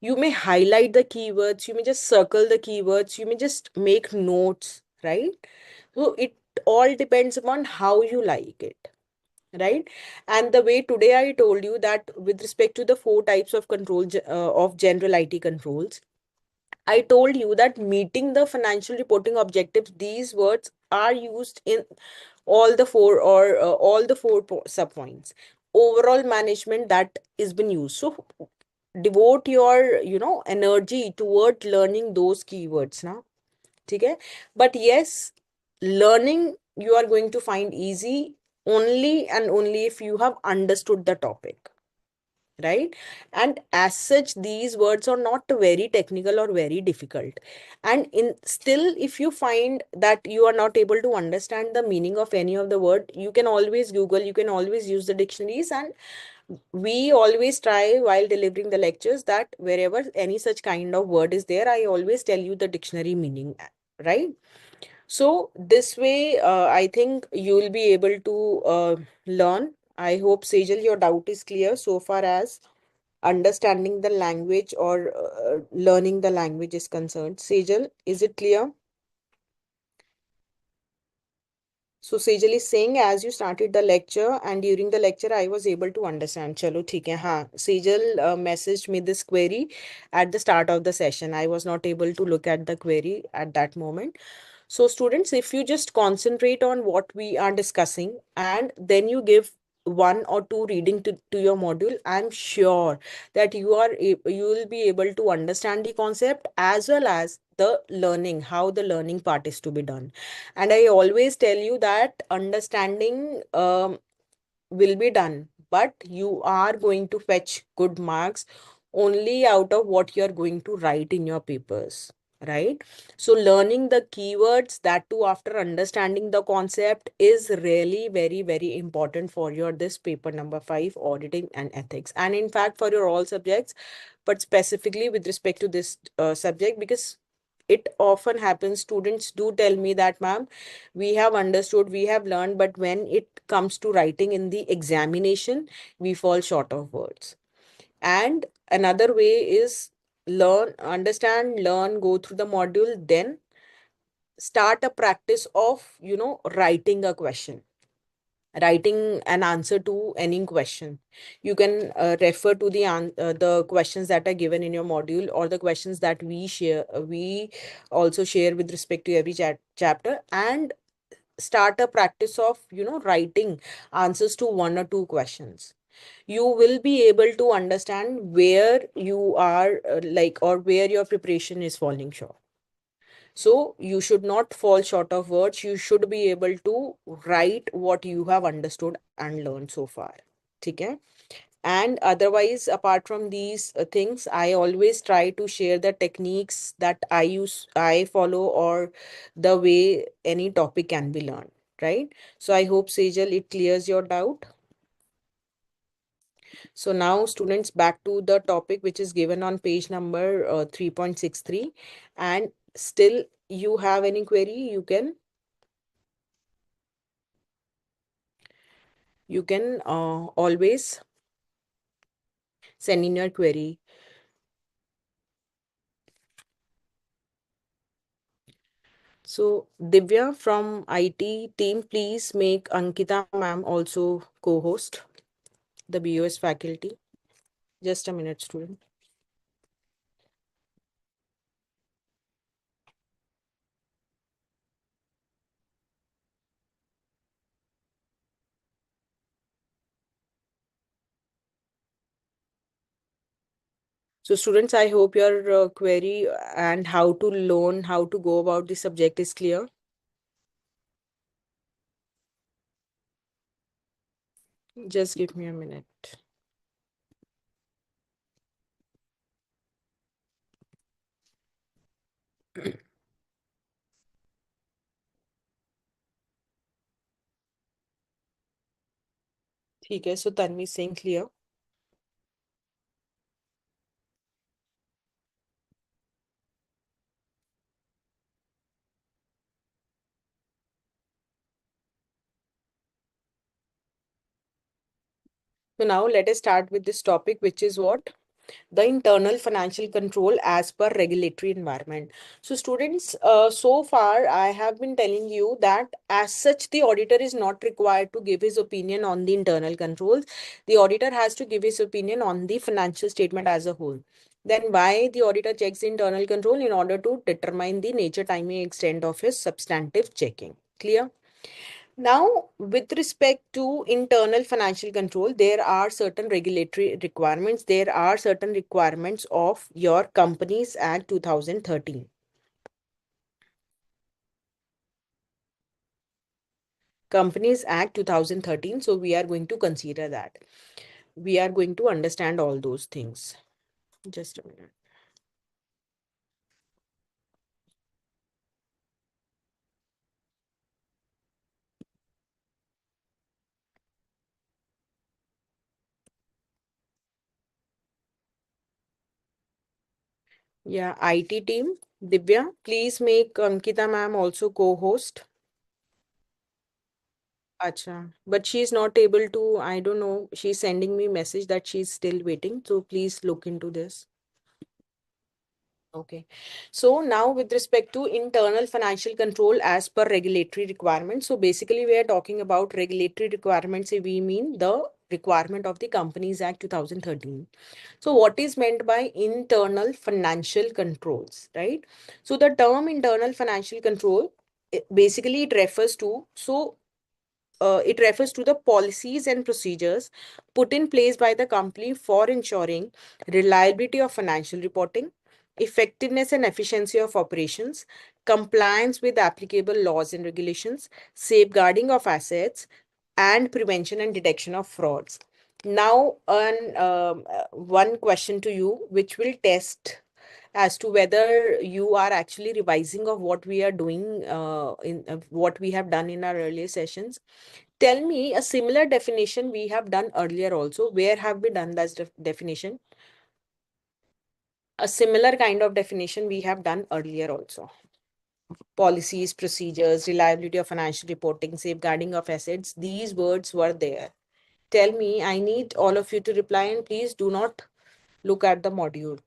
You may highlight the keywords, you may just circle the keywords, you may just make notes, right? So it all depends upon how you like it, right? And the way today I told you that with respect to the four types of of general IT controls, I told you that meeting the financial reporting objectives, these words are used in all the four sub points. Overall management, that is been used. So devote your energy toward learning those keywords now. Okay? But yes, learning you are going to find easy only and only if you have understood the topic, right? And as such, these words are not very technical or very difficult. And in still, if you find that you are not able to understand the meaning of any of the word, you can always Google, you can always use the dictionaries. And we always try while delivering the lectures that wherever any such kind of word is there, I always tell you the dictionary meaning, right? So this way, I think you will be able to learn. I hope, Sejal, your doubt is clear so far as understanding the language or learning the language is concerned. Sejal, is it clear? So Sejal is saying, as you started the lecture and during the lecture, I was able to understand. Chalo, theek hai. हाँ, Sejal messaged me this query at the start of the session. I was not able to look at the query at that moment. So students, if you just concentrate on what we are discussing and then you give one or two reading to your module, I'm sure that you will be able to understand the concept as well as the learning, how the learning part is to be done. And I always tell you that understanding will be done, but you are going to fetch good marks only out of what you're going to write in your papers, right? So learning the keywords, that too after understanding the concept, is really very, very important for your this paper number 5, auditing and ethics. And in fact, for your all subjects, but specifically with respect to this subject, because it often happens, students do tell me that, ma'am, we have understood, we have learned, but when it comes to writing in the examination, we fall short of words. And another way is learn, understand, learn, go through the module, then start a practice of, writing a question, writing an answer to any question. You can refer to the questions that are given in your module or the questions that we also share with respect to every chapter, and start a practice of writing answers to one or two questions. You will be able to understand where you are or where your preparation is falling short. So you should not fall short of words. You should be able to write what you have understood and learned so far. Okay? And otherwise, apart from these things, I always try to share the techniques that I follow, or the way any topic can be learned, right? So I hope, Sejal, it clears your doubt. So now, students, back to the topic which is given on page number 3.63. And still you have any query, you can always send in your query. So Divya from IT team, please make Ankita ma'am also co-host, the BOS faculty. Just a minute, student. So students, I hope your query and how to learn, how to go about the subject is clear. Just give me a minute. ठीक है, so Tanvi saying clear. So now let us start with this topic, which is what? The internal financial control as per regulatory environment. So students, so far I have been telling you that as such the auditor is not required to give his opinion on the internal controls. The auditor has to give his opinion on the financial statement as a whole. Then why the auditor checks the internal control? In order to determine the nature, timing, extent of his substantive checking. Clear? Now, with respect to internal financial control, there are certain regulatory requirements. There are certain requirements of your Companies Act 2013. Companies Act 2013. So we are going to consider that. We are going to understand all those things. Just a minute. Yeah, IT team. Divya, please make Ankita ma'am also co-host. Acha, but she's not able to, I don't know, she's sending me message that she's still waiting. So please look into this. Okay. So now with respect to internal financial control as per regulatory requirements. So basically we are talking about regulatory requirements. We mean the requirement of the Companies Act 2013. So what is meant by internal financial controls, right? So the term internal financial control, basically it refers to, it refers to the policies and procedures put in place by the company for ensuring reliability of financial reporting, effectiveness and efficiency of operations, compliance with applicable laws and regulations, safeguarding of assets, and prevention and detection of frauds. Now, one question to you, which will test as to whether you are actually revising of what we are doing in what we have done in our earlier sessions. Tell me a similar definition we have done earlier also. Where have we done that definition? A similar kind of definition we have done earlier also. Policies, procedures, reliability of financial reporting, safeguarding of assets. These words were there. Tell me, I need all of you to reply, and please do not look at the module.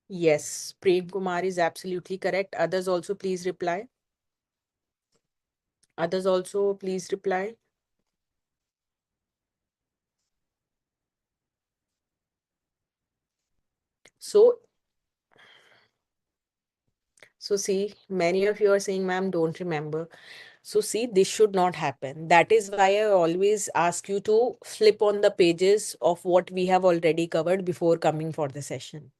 Yes, Prem Kumar is absolutely correct. Others also please reply. Others also please reply. So, so see, many of you are saying, ma'am, don't remember. So see, this should not happen. That is why I always ask you to flip on the pages of what we have already covered before coming for the session.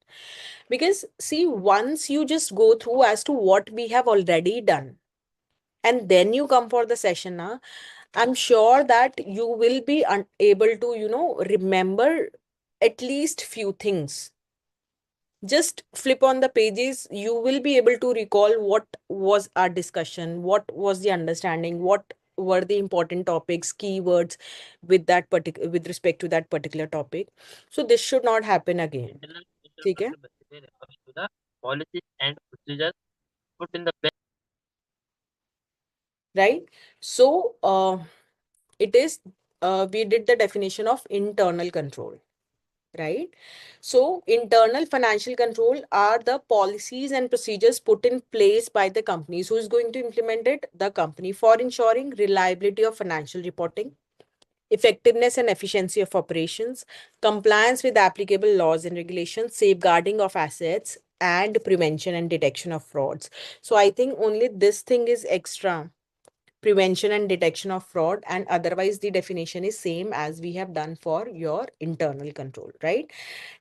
Because see, once you just go through as to what we have already done, and then you come for the session now, I'm sure that you will be able to, remember at least few things. Just flip on the pages, you will be able to recall what was our discussion, what was the understanding, what were the important topics, keywords with that particular, with respect to that particular topic. So this should not happen again. ठीक है? To the policies and procedures put in the best. Right? So it is we did the definition of internal control. Right? So, internal financial control are the policies and procedures put in place by the companies. Who is going to implement it? The company, for ensuring reliability of financial reporting, effectiveness and efficiency of operations, compliance with applicable laws and regulations, safeguarding of assets, and prevention and detection of frauds. So, I think only this thing is extra, prevention and detection of fraud, and otherwise the definition is same as we have done for your internal control, right?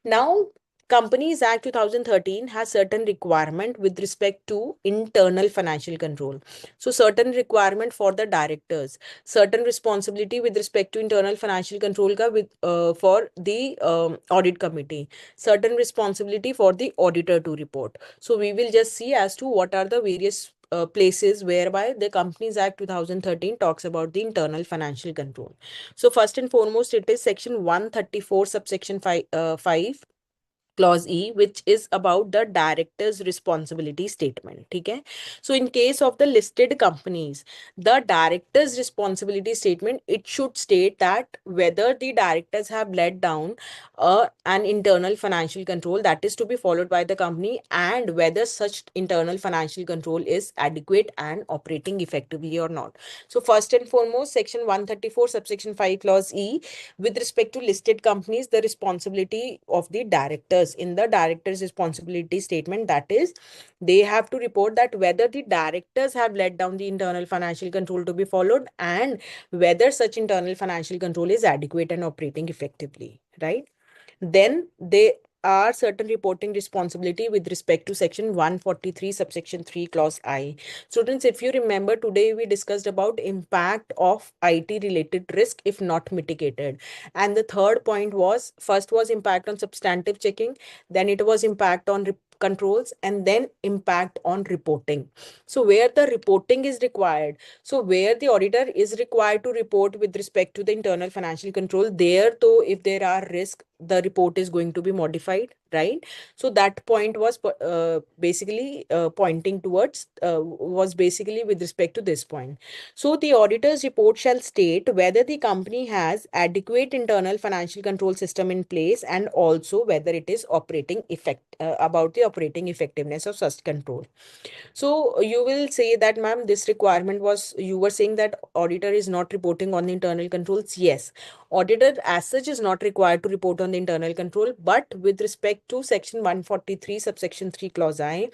Now, Companies Act 2013 has certain requirement with respect to internal financial control. So certain requirement for the directors, certain responsibility with respect to internal financial control ka with for the audit committee, certain responsibility for the auditor to report. So we will just see as to what are the various places whereby the Companies Act 2013 talks about the internal financial control. So first and foremost, it is section 134 subsection 5 clause E, which is about the director's responsibility statement. Okay. So in case of the listed companies, the director's responsibility statement, it should state that whether the directors have laid down an internal financial control that is to be followed by the company, and whether such internal financial control is adequate and operating effectively or not. So first and foremost, section 134 subsection 5 clause E, with respect to listed companies, the responsibility of the directors, in the directors responsibility statement, that is, they have to report that whether the directors have let down the internal financial control to be followed, and whether such internal financial control is adequate and operating effectively, right? Then they are certain reporting responsibility with respect to section 143 subsection 3 clause I. Students, if you remember, today we discussed about impact of IT related risk if not mitigated, and the third point was, first was impact on substantive checking, then it was impact on controls, and then impact on reporting. So where the reporting is required, so where the auditor is required to report with respect to the internal financial control, there though if there are risks, the report is going to be modified, right? So that point was basically pointing towards was basically with respect to this point. So the auditor's report shall state whether the company has adequate internal financial control system in place, and also whether it is operating about the operating effectiveness of such control. So you will say that, ma'am, this requirement was, you were saying that auditor is not reporting on the internal controls. Yes, auditor as such is not required to report on the internal control, but with respect to section 143 subsection 3 clause I,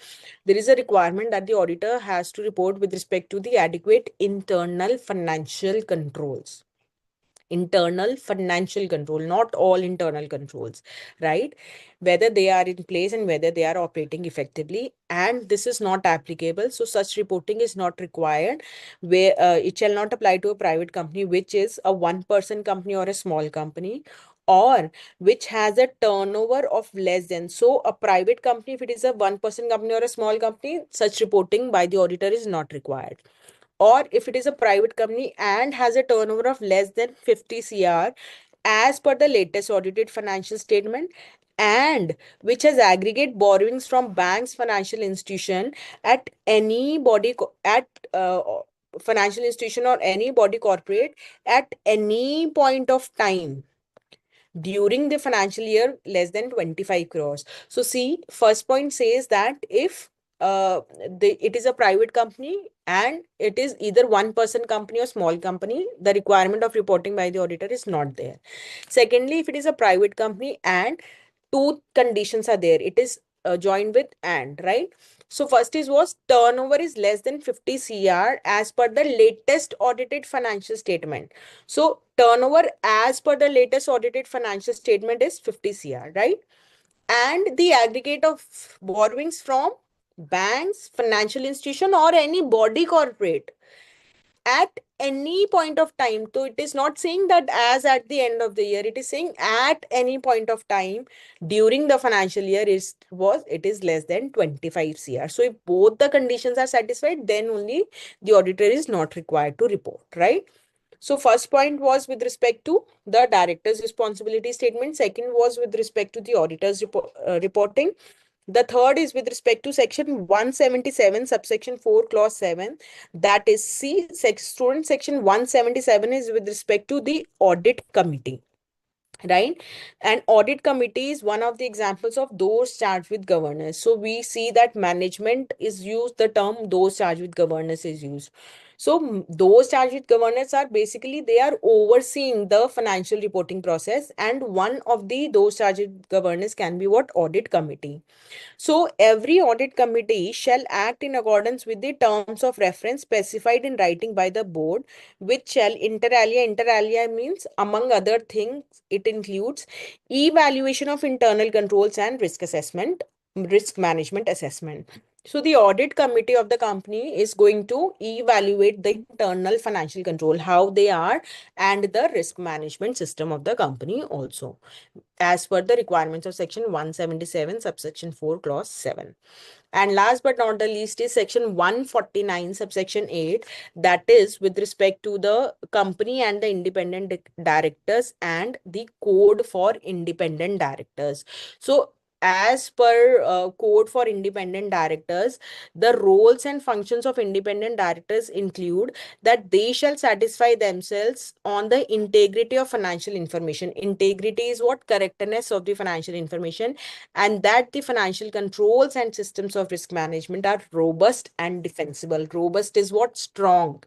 there is a requirement that the auditor has to report with respect to the adequate internal financial controls. Internal financial control, not all internal controls, right? Whether they are in place and whether they are operating effectively, and this is not applicable, so such reporting is not required, where it shall not apply to a private company which is a one person company or a small company, or which has a turnover of less than, so a private company, if it is a one person company or a small company, such reporting by the auditor is not required. Or if it is a private company and has a turnover of less than 50 crore as per the latest audited financial statement, and which has aggregate borrowings from banks, financial institution, at any body at financial institution or any body corporate at any point of time during the financial year less than 25 crores. So see, first point says that if it is a private company and it is either one person company or small company, the requirement of reporting by the auditor is not there. Secondly, if it is a private company and two conditions are there, it is joined with and, right? So first is was turnover is less than 50 crore as per the latest audited financial statement. So turnover as per the latest audited financial statement is 50 crore, right? and the aggregate of borrowings from banks, financial institution, or any body corporate at any point of time. So it is not saying that as at the end of the year, it is saying at any point of time during the financial year it is less than 25 CR. So if both the conditions are satisfied, then only the auditor is not required to report, right? So first point was with respect to the director's responsibility statement. Second was with respect to the auditor's reporting. The third is with respect to section 177, subsection 4, clause 7. That is C. Student section 177 is with respect to the audit committee, right? And audit committee is one of the examples of those charged with governance. So we see that management is used, the term those charged with governance is used. So those charged with governance are basically they are overseeing the financial reporting process, and one of the those charged with governance can be what? Audit committee. So every audit committee shall act in accordance with the terms of reference specified in writing by the board, which shall inter alia means among other things, it includes evaluation of internal controls and risk management assessment. So the audit committee of the company is going to evaluate the internal financial control, how they are, and the risk management system of the company also, as per the requirements of section 177, subsection 4, clause 7. And last but not the least is section 149, subsection 8, that is with respect to the company and the independent directors and the code for independent directors. So as per code for independent directors, the roles and functions of independent directors include that they shall satisfy themselves on the integrity of financial information. Integrity is what? Correctness of the financial information, and that the financial controls and systems of risk management are robust and defensible. Robust is what? Strong.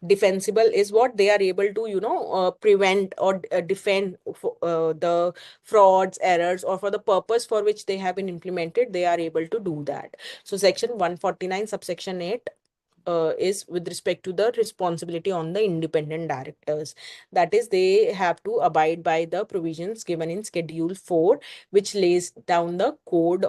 Defensible is what? They are able to, prevent or defend the frauds, errors, or for the purpose for which they have been implemented, they are able to do that. So section 149 subsection 8 is with respect to the responsibility on the independent directors. That is, they have to abide by the provisions given in Schedule 4, which lays down the code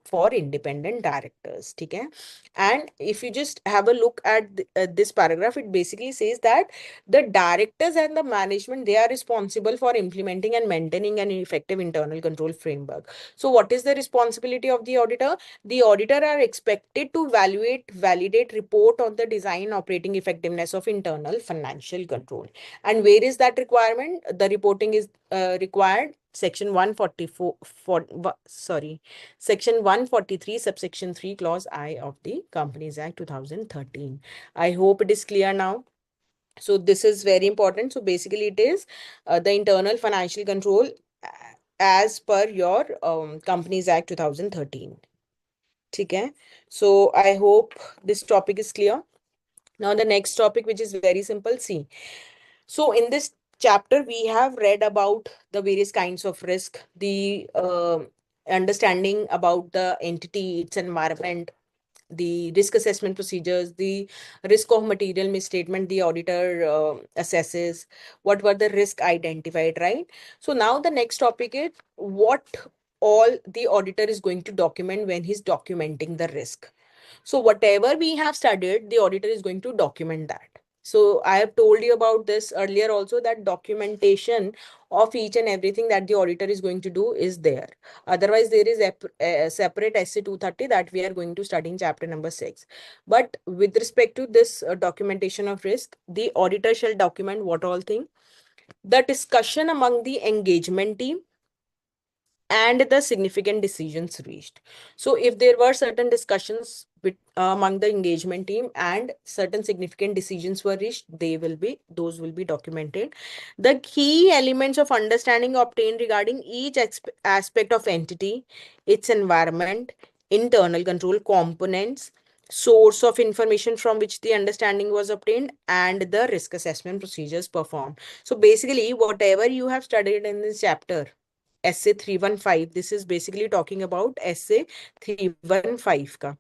for independent directors. Okay? And if you just have a look at this paragraph, it basically says that the directors and the management, they are responsible for implementing and maintaining an effective internal control framework. So what is the responsibility of the auditor? The auditor are expected to evaluate, validate, report on the design, operating effectiveness of internal financial control. And where is that requirement? The reporting is required. Section 144, Section 143, subsection 3, clause I of the Companies Act 2013. I hope it is clear now. So this is very important. So basically it is the internal financial control as per your Companies Act 2013. Okay. So I hope this topic is clear. Now the next topic, which is very simple. See, so in this chapter, we have read about the various kinds of risk, the understanding about the entity, its environment, the risk assessment procedures, the risk of material misstatement, the auditor assesses, what were the risk identified, right? So now the next topic is what all the auditor is going to document when he's documenting the risk. So whatever we have studied, the auditor is going to document that. So I have told you about this earlier also, that documentation of each and everything that the auditor is going to do is there. Otherwise, there is a separate SC 230 that we are going to study in chapter number 6. But with respect to this documentation of risk, the auditor shall document what all thing? The discussion among the engagement team and the significant decisions reached. So if there were certain discussions among the engagement team and certain significant decisions were reached, those will be documented. The key elements of understanding obtained regarding each aspect of entity, its environment, internal control components, source of information from which the understanding was obtained, and the risk assessment procedures performed. So basically, whatever you have studied in this chapter, essay 315, this is basically talking about essay 315 ka.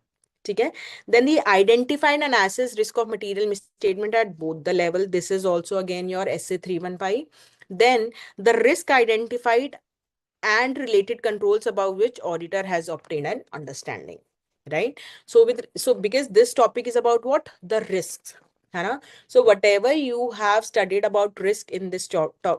Okay. Then the identified and assess risk of material misstatement at both the level. This is also again your essay 315. Then the risk identified and related controls about which auditor has obtained an understanding, right? So because this topic is about what? The risks, है ना? So whatever you have studied about risk in this chapter,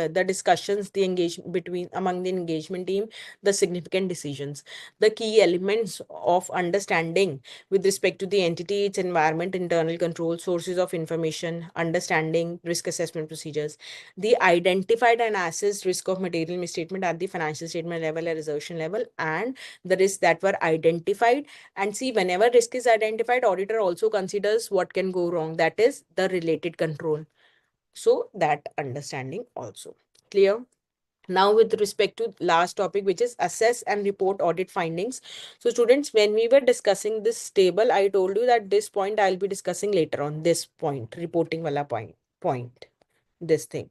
the discussions, the engagement between among the engagement team, the significant decisions, the key elements of understanding with respect to the entity, its environment, internal control, sources of information, understanding risk assessment procedures, the identified and assessed risk of material misstatement at the financial statement level and resolution level, and the risks that were identified. And see, whenever risk is identified, auditor also considers what can go wrong, that is the related control. So that understanding also clear. Now with respect to last topic, which is assess and report audit findings. So students, when we were discussing this table, I told you that this point I'll be discussing later on, this point, reporting wala point, this thing.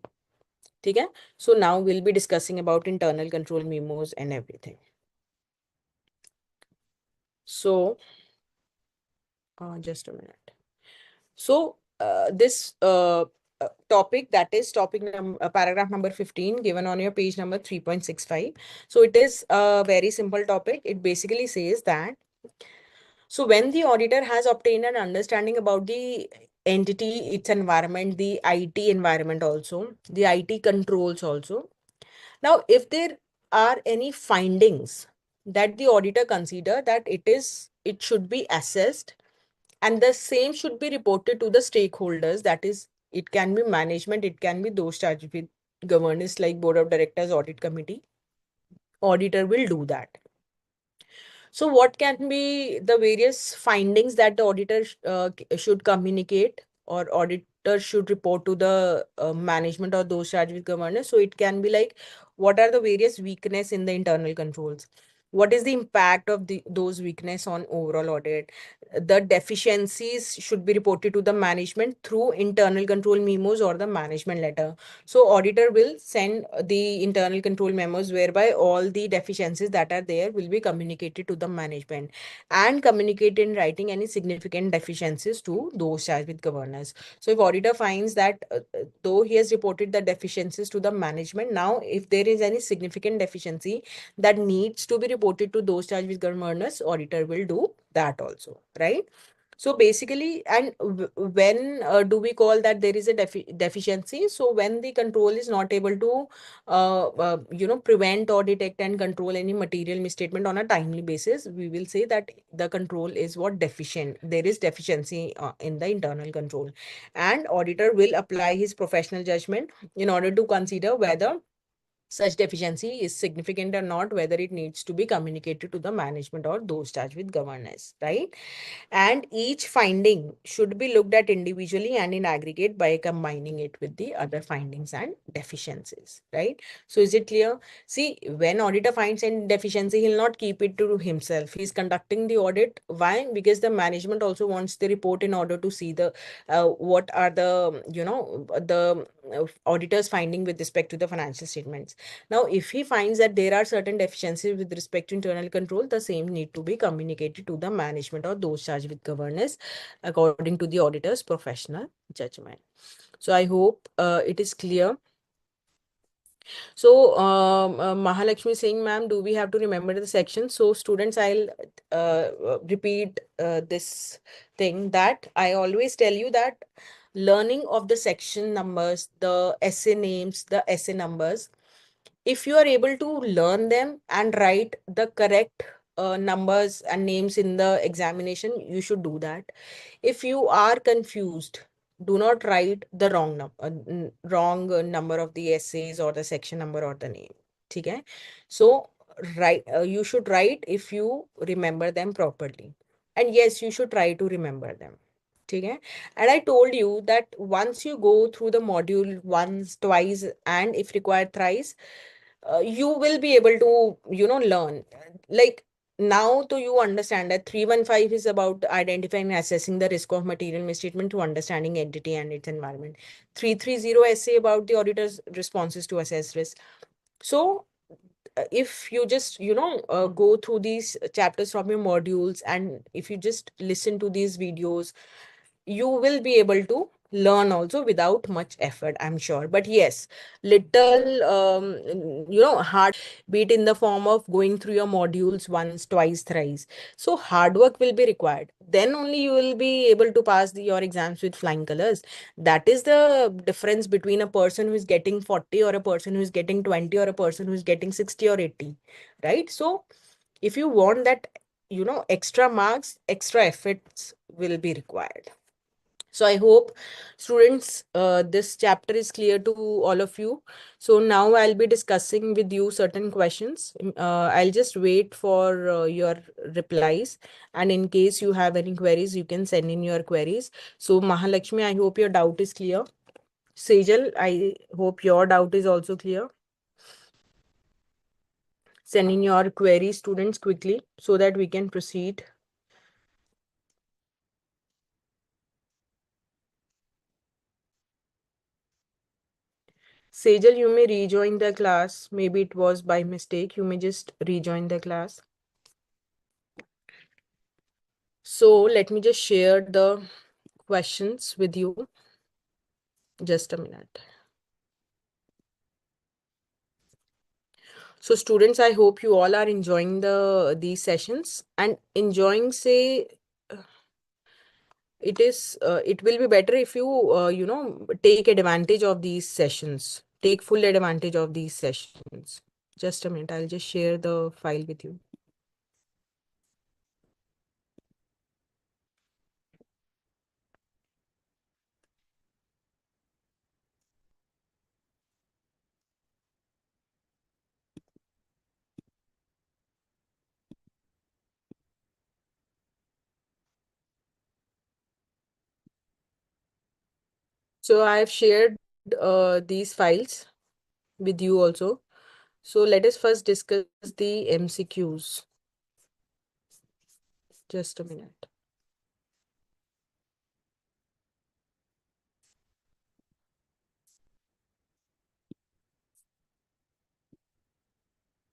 Okay, so now we'll be discussing about internal control memos and everything. So just a minute. So this topic, that is paragraph number 15, given on your page number 3.65. So it is a very simple topic. It basically says that, so when the auditor has obtained an understanding about the entity, its environment, the IT environment also, the IT controls also. Now, if there are any findings that the auditor consider that it should be assessed, and the same should be reported to the stakeholders, that is, it can be management, it can be those charged with governance like board of directors, audit committee, auditor will do that. So what can be the various findings that the auditor should communicate, or auditor should report to the management or those charged with governance? So it can be like, what are the various weakness in the internal controls? What is the impact of those weakness on overall audit? The deficiencies should be reported to the management through internal control memos or the management letter. So auditor will send the internal control memos whereby all the deficiencies that are there will be communicated to the management, and communicate in writing any significant deficiencies to those charged with governance. So if auditor finds that though he has reported the deficiencies to the management, now if there is any significant deficiency that needs to be reported to those charged with governance, auditor will do that also, right? So basically, and when do we call that there is a deficiency? So when the control is not able to, prevent or detect and control any material misstatement on a timely basis, we will say that the control is what? Deficient. There is deficiency in the internal control, and auditor will apply his professional judgment in order to consider whether such deficiency is significant or not, whether it needs to be communicated to the management or those charged with governance, right? And each finding should be looked at individually and in aggregate by combining it with the other findings and deficiencies, right? So is it clear? See, when auditor finds any deficiency, he'll not keep it to himself. He's conducting the audit. Why? Because the management also wants the report in order to see the what are the the auditor's finding with respect to the financial statements. Now, if he finds that there are certain deficiencies with respect to internal control, the same need to be communicated to the management or those charged with governance according to the auditor's professional judgment. So I hope it is clear. So Mahalakshmi saying, ma'am, do we have to remember the section? So students, I'll repeat this thing that I always tell you, that learning of the section numbers, the essay names, the essay numbers, if you are able to learn them and write the correct numbers and names in the examination, you should do that. If you are confused, do not write the wrong number of the essays or the section number or the name. Okay? So write, you should write if you remember them properly. And yes, you should try to remember them. Okay? And I told you that once you go through the module once, twice, and if required thrice, you will be able to, learn. Like now, to you understand that 315 is about identifying and assessing the risk of material misstatement to understanding entity and its environment. 330 essay about the auditor's responses to assess risk. So if you just go through these chapters from your modules, and if you just listen to these videos, you will be able to learn also without much effort, I'm sure. But yes, little hard, be it in the form of going through your modules once, twice, thrice. So hard work will be required. Then only you will be able to pass your exams with flying colors. That is the difference between a person who is getting 40 or a person who is getting 20 or a person who is getting 60 or 80, right? So if you want that, extra marks, extra efforts will be required. So I hope, students, this chapter is clear to all of you. So now I'll be discussing with you certain questions. I'll just wait for your replies. And in case you have any queries, you can send in your queries. So Mahalakshmi, I hope your doubt is clear. Sejal, I hope your doubt is also clear. Send in your queries, students, quickly so that we can proceed. Sejal, you may rejoin the class. Maybe it was by mistake. You may just rejoin the class. So let me just share the questions with you. Just a minute. So students, I hope you all are enjoying these sessions and enjoying, say, it will be better if you take advantage of these sessions. Take full advantage of these sessions. Just a minute. I'll just share the file with you. So I've shared these files with you also. So let us first discuss the MCQs. Just a minute.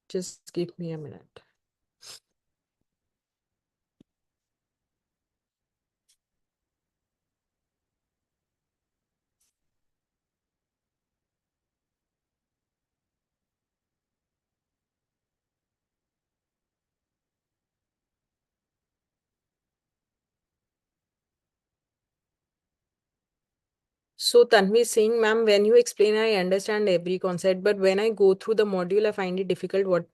Just give me a minute. So Tanvi is saying, ma'am, when you explain, I understand every concept, but when I go through the module, I find it difficult. What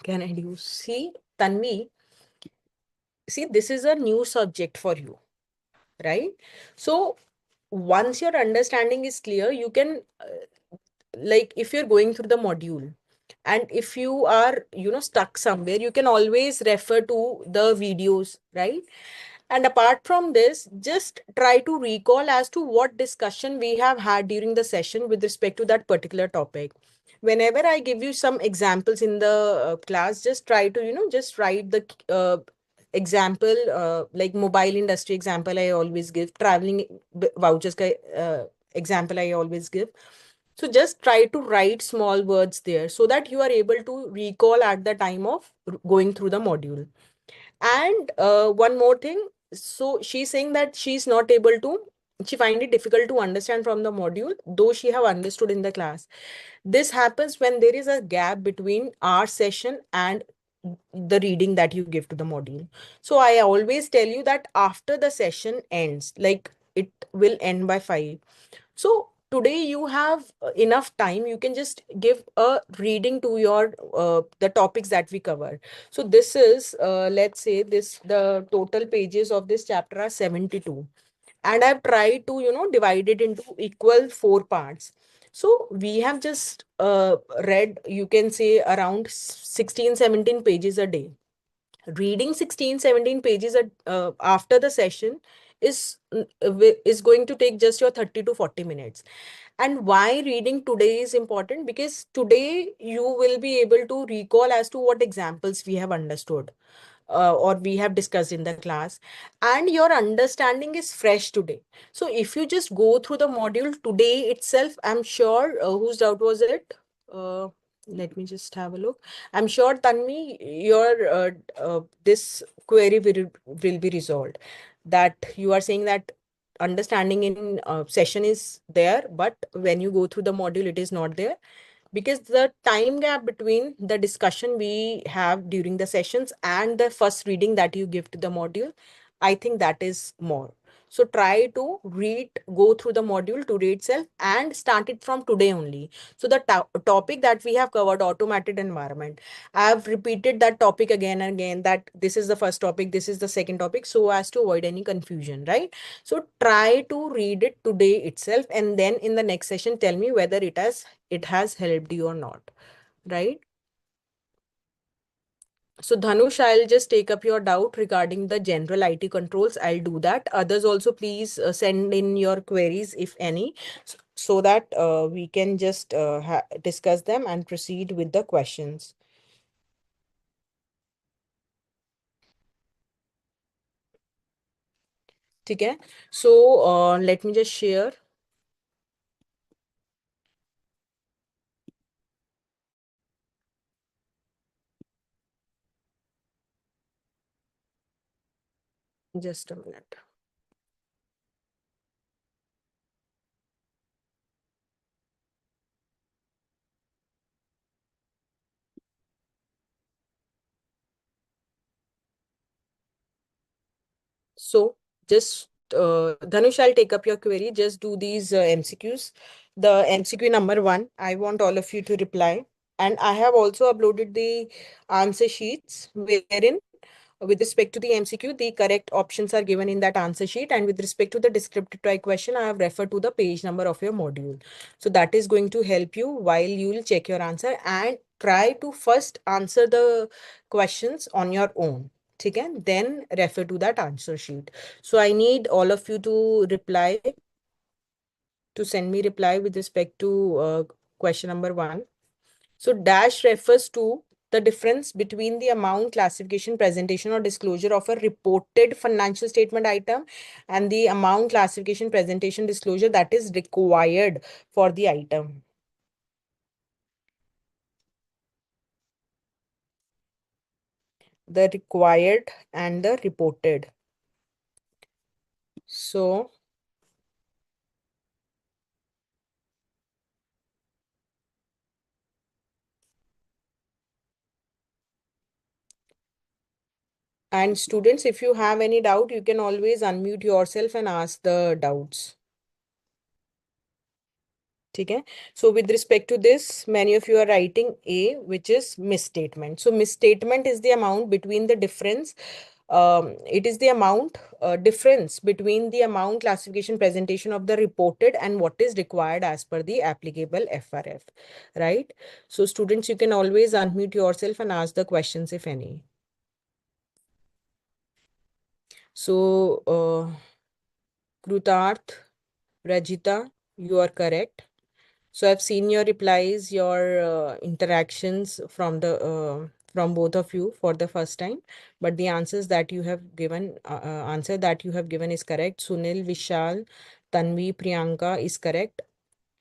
can I do? See, Tanvi, see, this is a new subject for you, right? So once your understanding is clear, you can, like, if you're going through the module and if you are, stuck somewhere, you can always refer to the videos, right? And apart from this, just try to recall as to what discussion we have had during the session with respect to that particular topic. Whenever I give you some examples in the class, just try to, just write the example, like mobile industry example, I always give, traveling vouchers example, I always give. So just try to write small words there so that you are able to recall at the time of going through the module. And one more thing, so she's saying that she's not able to, she find it difficult to understand from the module, though she have understood in the class. This happens when there is a gap between our session and the reading that you give to the module. So I always tell you that after the session ends, like it will end by 5. So today you have enough time. You can just give a reading to your the topics that we cover. So this is let's say this the total pages of this chapter are 72, and I've tried to divide it into equal 4 parts. So we have just read, you can say, around 16, 17 pages a day. Reading 16, 17 pages after the session is is going to take just your 30 to 40 minutes. And why reading today is important? Because today you will be able to recall as to what examples we have understood, or we have discussed in the class, and your understanding is fresh today. So if you just go through the module today itself, I'm sure, whose doubt was it? uh, Let me just have a look. I'm sure, Tanvi, your this query will be resolved. That you are saying that understanding in session is there, but when you go through the module, it is not there, because the time gap between the discussion we have during the sessions and the first reading that you give to the module, I think that is more. So try to read, go through the module today itself and start it from today only. So the topic that we have covered, automated environment, I've repeated that topic again and again, that this is the first topic, this is the second topic, so as to avoid any confusion, right? So try to read it today itself, and then in the next session tell me whether it has helped you or not, right? So Dhanush, I'll just take up your doubt regarding the general IT controls. I'll do that. Others also, please send in your queries if any, so that we can just discuss them and proceed with the questions. ठीक है? So let me just share. Just a minute. So just Dhanush, I'll take up your query. Just do these MCQs. The MCQ number one, I want all of you to reply. And I have also uploaded the answer sheets wherein, with respect to the MCQ, the correct options are given in that answer sheet. And with respect to the descriptive type question, I have referred to the page number of your module. So that is going to help you while you will check your answer, and try to first answer the questions on your own. Okay, then refer to that answer sheet. So I need all of you to reply, to send me reply with respect to question number one. So dash refers to the difference between the amount, classification, presentation, or disclosure of a reported financial statement item and the amount, classification, presentation, disclosure that is required for the item. The required and the reported. So and students, if you have any doubt, you can always unmute yourself and ask the doubts. Okay. So with respect to this, many of you are writing A, which is misstatement. So misstatement is the amount between the difference. It is the amount difference between the amount, classification, presentation of the reported and what is required as per the applicable FRF, right? So students, you can always unmute yourself and ask the questions if any. So Krutarth, Rajita, you are correct. So I've seen your replies, your interactions from both of you for the first time, but the answers that you have given, answer that you have given is correct. Sunil, Vishal, Tanvi, Priyanka is correct.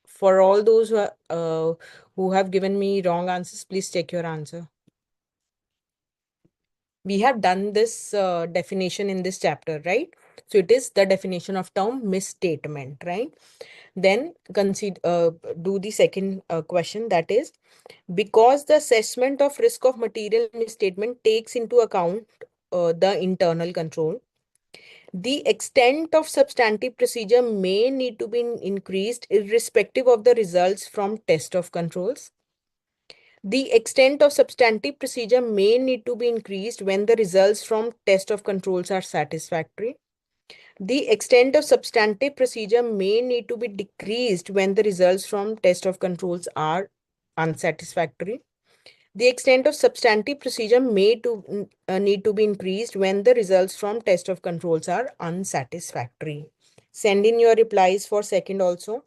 For all those who have given me wrong answers, please check your answer. We have done this definition in this chapter, right? So it is the definition of term misstatement, right? Then consider do the second question, that is, because the assessment of risk of material misstatement takes into account the internal control, the extent of substantive procedure may need to be increased irrespective of the results from test of controls. The extent of substantive procedure may need to be increased when the results from test of controls are satisfactory. The extent of substantive procedure may need to be decreased when the results from test of controls are unsatisfactory. The extent of substantive procedure may need to be increased when the results from test of controls are unsatisfactory. Send in your replies for second also.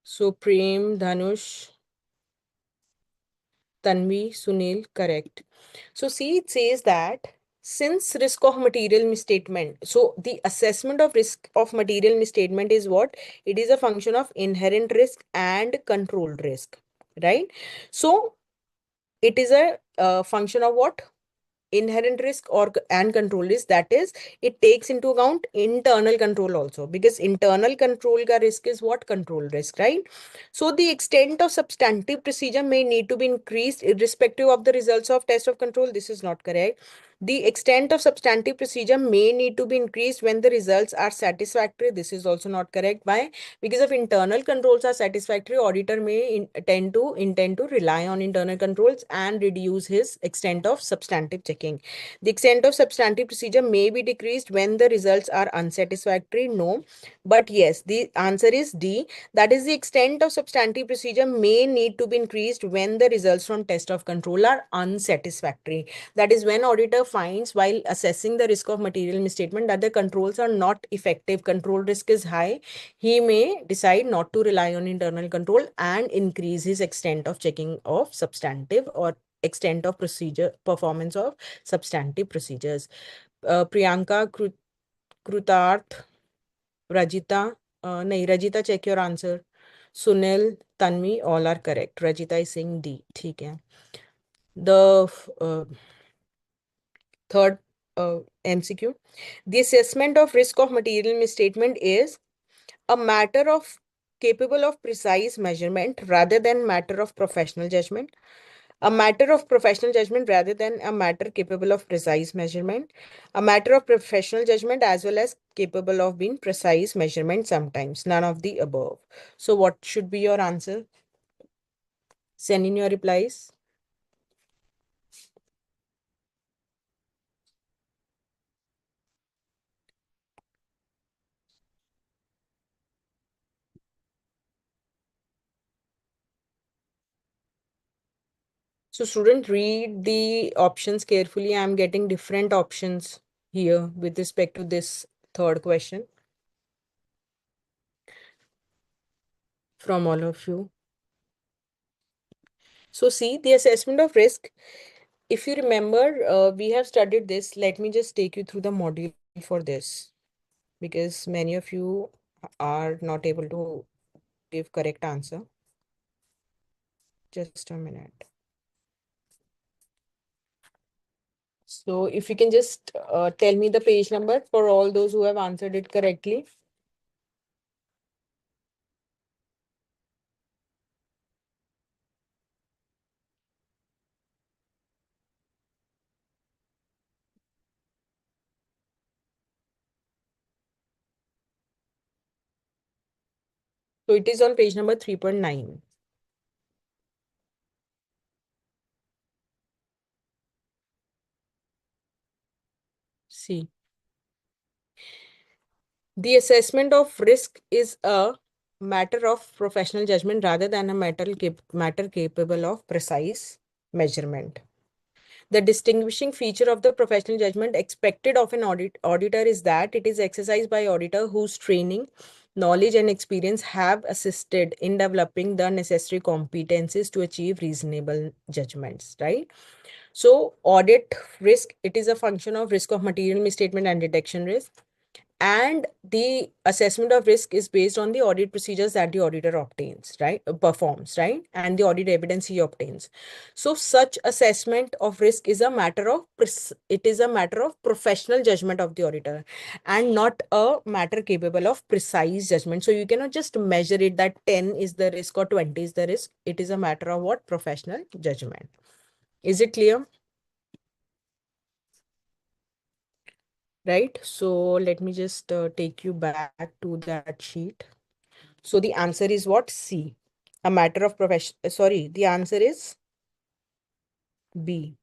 So Prem, Dhanush, Tanvi, Sunil, correct. So see, it says that since risk of material misstatement, so the assessment of risk of material misstatement is what? It is a function of inherent risk and controlled risk. right? So it is a function of what? Inherent risk or and control risk. That is, it takes into account internal control also, because internal control ka risk is what? Control risk, right? So the extent of substantive procedure may need to be increased irrespective of the results of test of control. This is not correct. The extent of substantive procedure may need to be increased when the results are satisfactory. This is also not correct. Why? Because if internal controls are satisfactory, auditor may intend to rely on internal controls and reduce his extent of substantive checking. The extent of substantive procedure may be decreased when the results are unsatisfactory. No, but yes, the answer is D. That is, the extent of substantive procedure may need to be increased when the results from test of control are unsatisfactory. That is, when auditor finds while assessing the risk of material misstatement that the controls are not effective, control risk is high, he may decide not to rely on internal control and increase his extent of checking of substantive or extent of procedure performance of substantive procedures. Priyanka, Krutarth, Rajita, nahi, Rajita, check your answer. Sunil, Tanvi, all are correct. Rajita is saying D. ठीक है. The third MCQ. The assessment of risk of material misstatement is a matter of capable of precise measurement rather than matter of professional judgment. A matter of professional judgment rather than a matter capable of precise measurement. A matter of professional judgment as well as capable of being precise measurement sometimes. None of the above. So what should be your answer? Send in your replies. So student, read the options carefully. I'm getting different options here with respect to this third question from all of you. So see, the assessment of risk. If you remember, we have studied this. Let me just take you through the module for this, because many of you are not able to give correct answer. Just a minute. So if you can just tell me the page number for all those who have answered it correctly. So it is on page number 3.9. See, the assessment of risk is a matter of professional judgment rather than a matter capable of precise measurement. The distinguishing feature of the professional judgment expected of an auditor is that it is exercised by auditor whose training, knowledge, and experience have assisted in developing the necessary competencies to achieve reasonable judgments, right? So audit risk, it is a function of risk of material misstatement and detection risk. And the assessment of risk is based on the audit procedures that the auditor obtains, right? Performs, right? And the audit evidence he obtains. So such assessment of risk is a matter of it is a matter of professional judgment of the auditor and not a matter capable of precise judgment. So you cannot just measure it that 10 is the risk or 20 is the risk. It is a matter of what? Professional judgment. Is it clear? Right? So let me just take you back to that sheet. So the answer is what? C. A matter of profession. Sorry, the answer is B.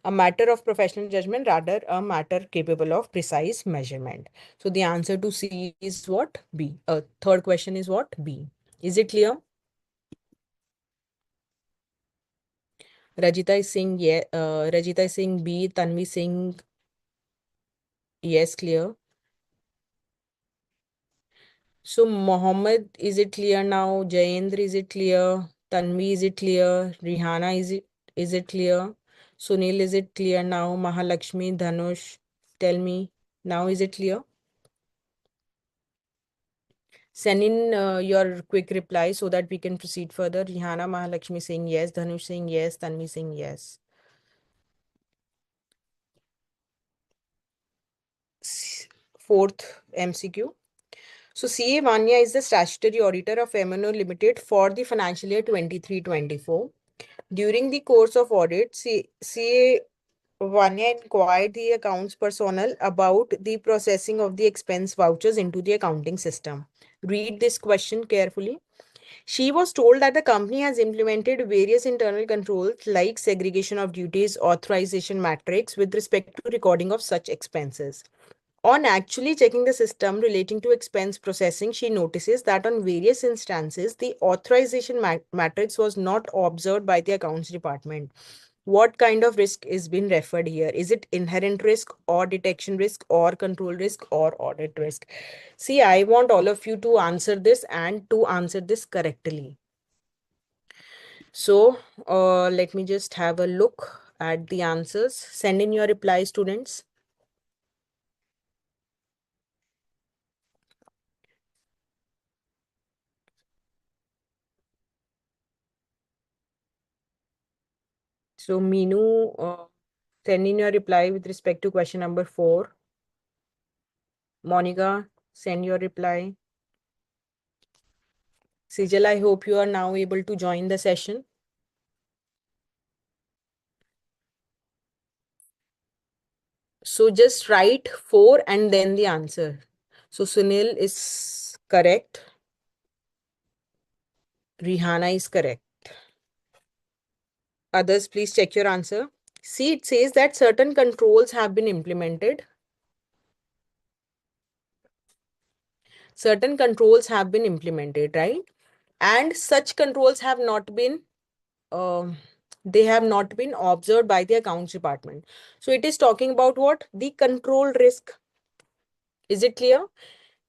A matter of professional judgment, rather a matter capable of precise measurement. So the answer to C is what? B. Third question is what? B. Is it clear? Rajita is saying yeah. Rajita is saying B. Tanvi saying yes, clear. So Mohammed, is it clear now? Jayendra, is it clear? Tanvi, is it clear? Rihanna, is it clear? Sunil, is it clear now? Mahalakshmi, Dhanush, tell me now, is it clear? Send in your quick reply so that we can proceed further. Rihanna Mahalakshmi saying yes, Dhanush saying yes, Tanvi saying yes. Fourth MCQ. So CA Vanya is the statutory auditor of MNO Limited for the financial year 23-24. During the course of audit, CA Vanya inquired the accounts personnel about the processing of the expense vouchers into the accounting system. Read this question carefully. She was told that the company has implemented various internal controls like segregation of duties, authorization matrix with respect to recording of such expenses. On actually checking the system relating to expense processing, she notices that on various instances, the authorization matrix was not observed by the accounts department. What kind of risk is being referred here? Is it inherent risk or detection risk or control risk or audit risk? See, I want all of you to answer this and to answer this correctly. So, let me just have a look at the answers. Send in your reply, students. So, Meenu, send in your reply with respect to question number 4. Monica, send your reply. Sijal, I hope you are now able to join the session. So just write 4 and then the answer. So Sunil is correct. Rihanna is correct. Others, please check your answer. See, it says that certain controls have been implemented. Certain controls have been implemented, right? And such controls have not been um, they have not been observed by the accounts department. So it is talking about what? The control risk. Is it clear?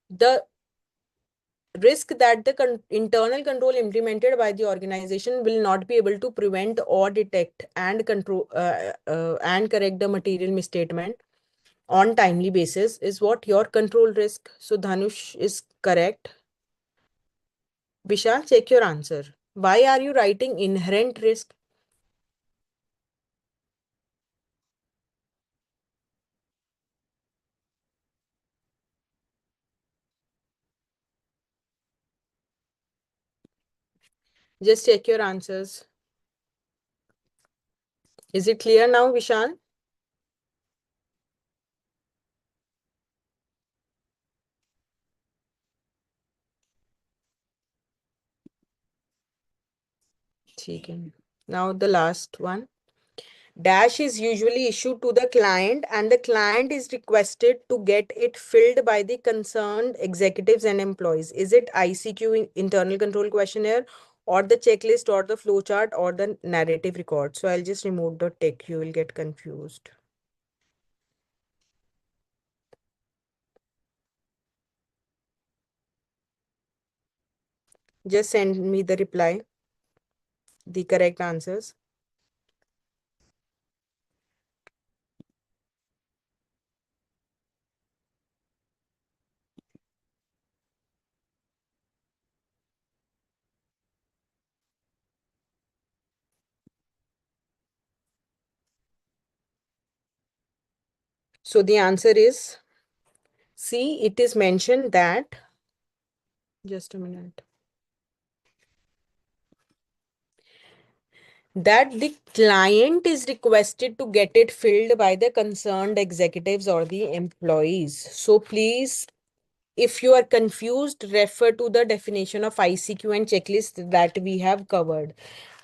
The risk that the internal control implemented by the organization will not be able to prevent or detect and control and correct the material misstatement on timely basis is what your control risk. So Dhanush is correct. Vishal, check your answer. Why are you writing inherent risk? Just check your answers. Is it clear now, Vishal? ठीक है. Now the last one. Dash is usually issued to the client and the client is requested to get it filled by the concerned executives and employees. Is it ICQ internal control questionnaire or the checklist or the flowchart or the narrative record? So I'll just remove the tick. You will get confused. Just send me the reply, the correct answers. So the answer is C. It is mentioned that, just a minute, that the client is requested to get it filled by the concerned executives or the employees. So please, if you are confused, refer to the definition of ICQ and checklist that we have covered.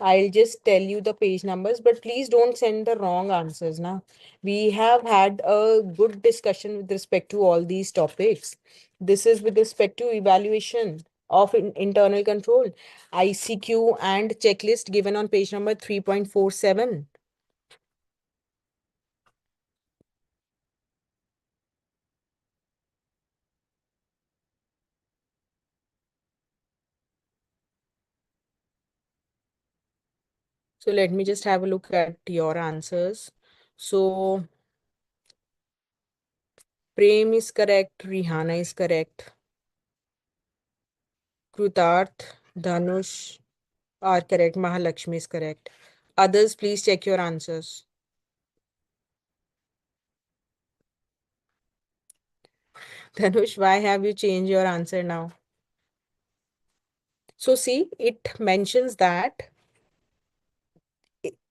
I'll just tell you the page numbers, but please don't send the wrong answers now. We have had a good discussion with respect to all these topics. This is with respect to evaluation of internal control, ICQ and checklist given on page number 3.47. So let me just have a look at your answers. So Prem is correct, Rihanna is correct. Krutarth, Dhanush are correct. Mahalakshmi is correct. Others, please check your answers. Dhanush, why have you changed your answer now? So see, it mentions that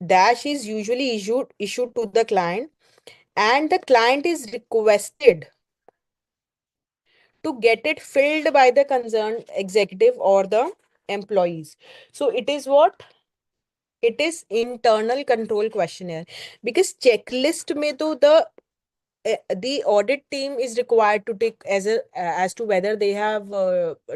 dash is usually issued to the client, and the client is requested to get it filled by the concerned executive or the employees. So it is what? It is internal control questionnaire, because checklist में तो the audit team is required to take as to whether they have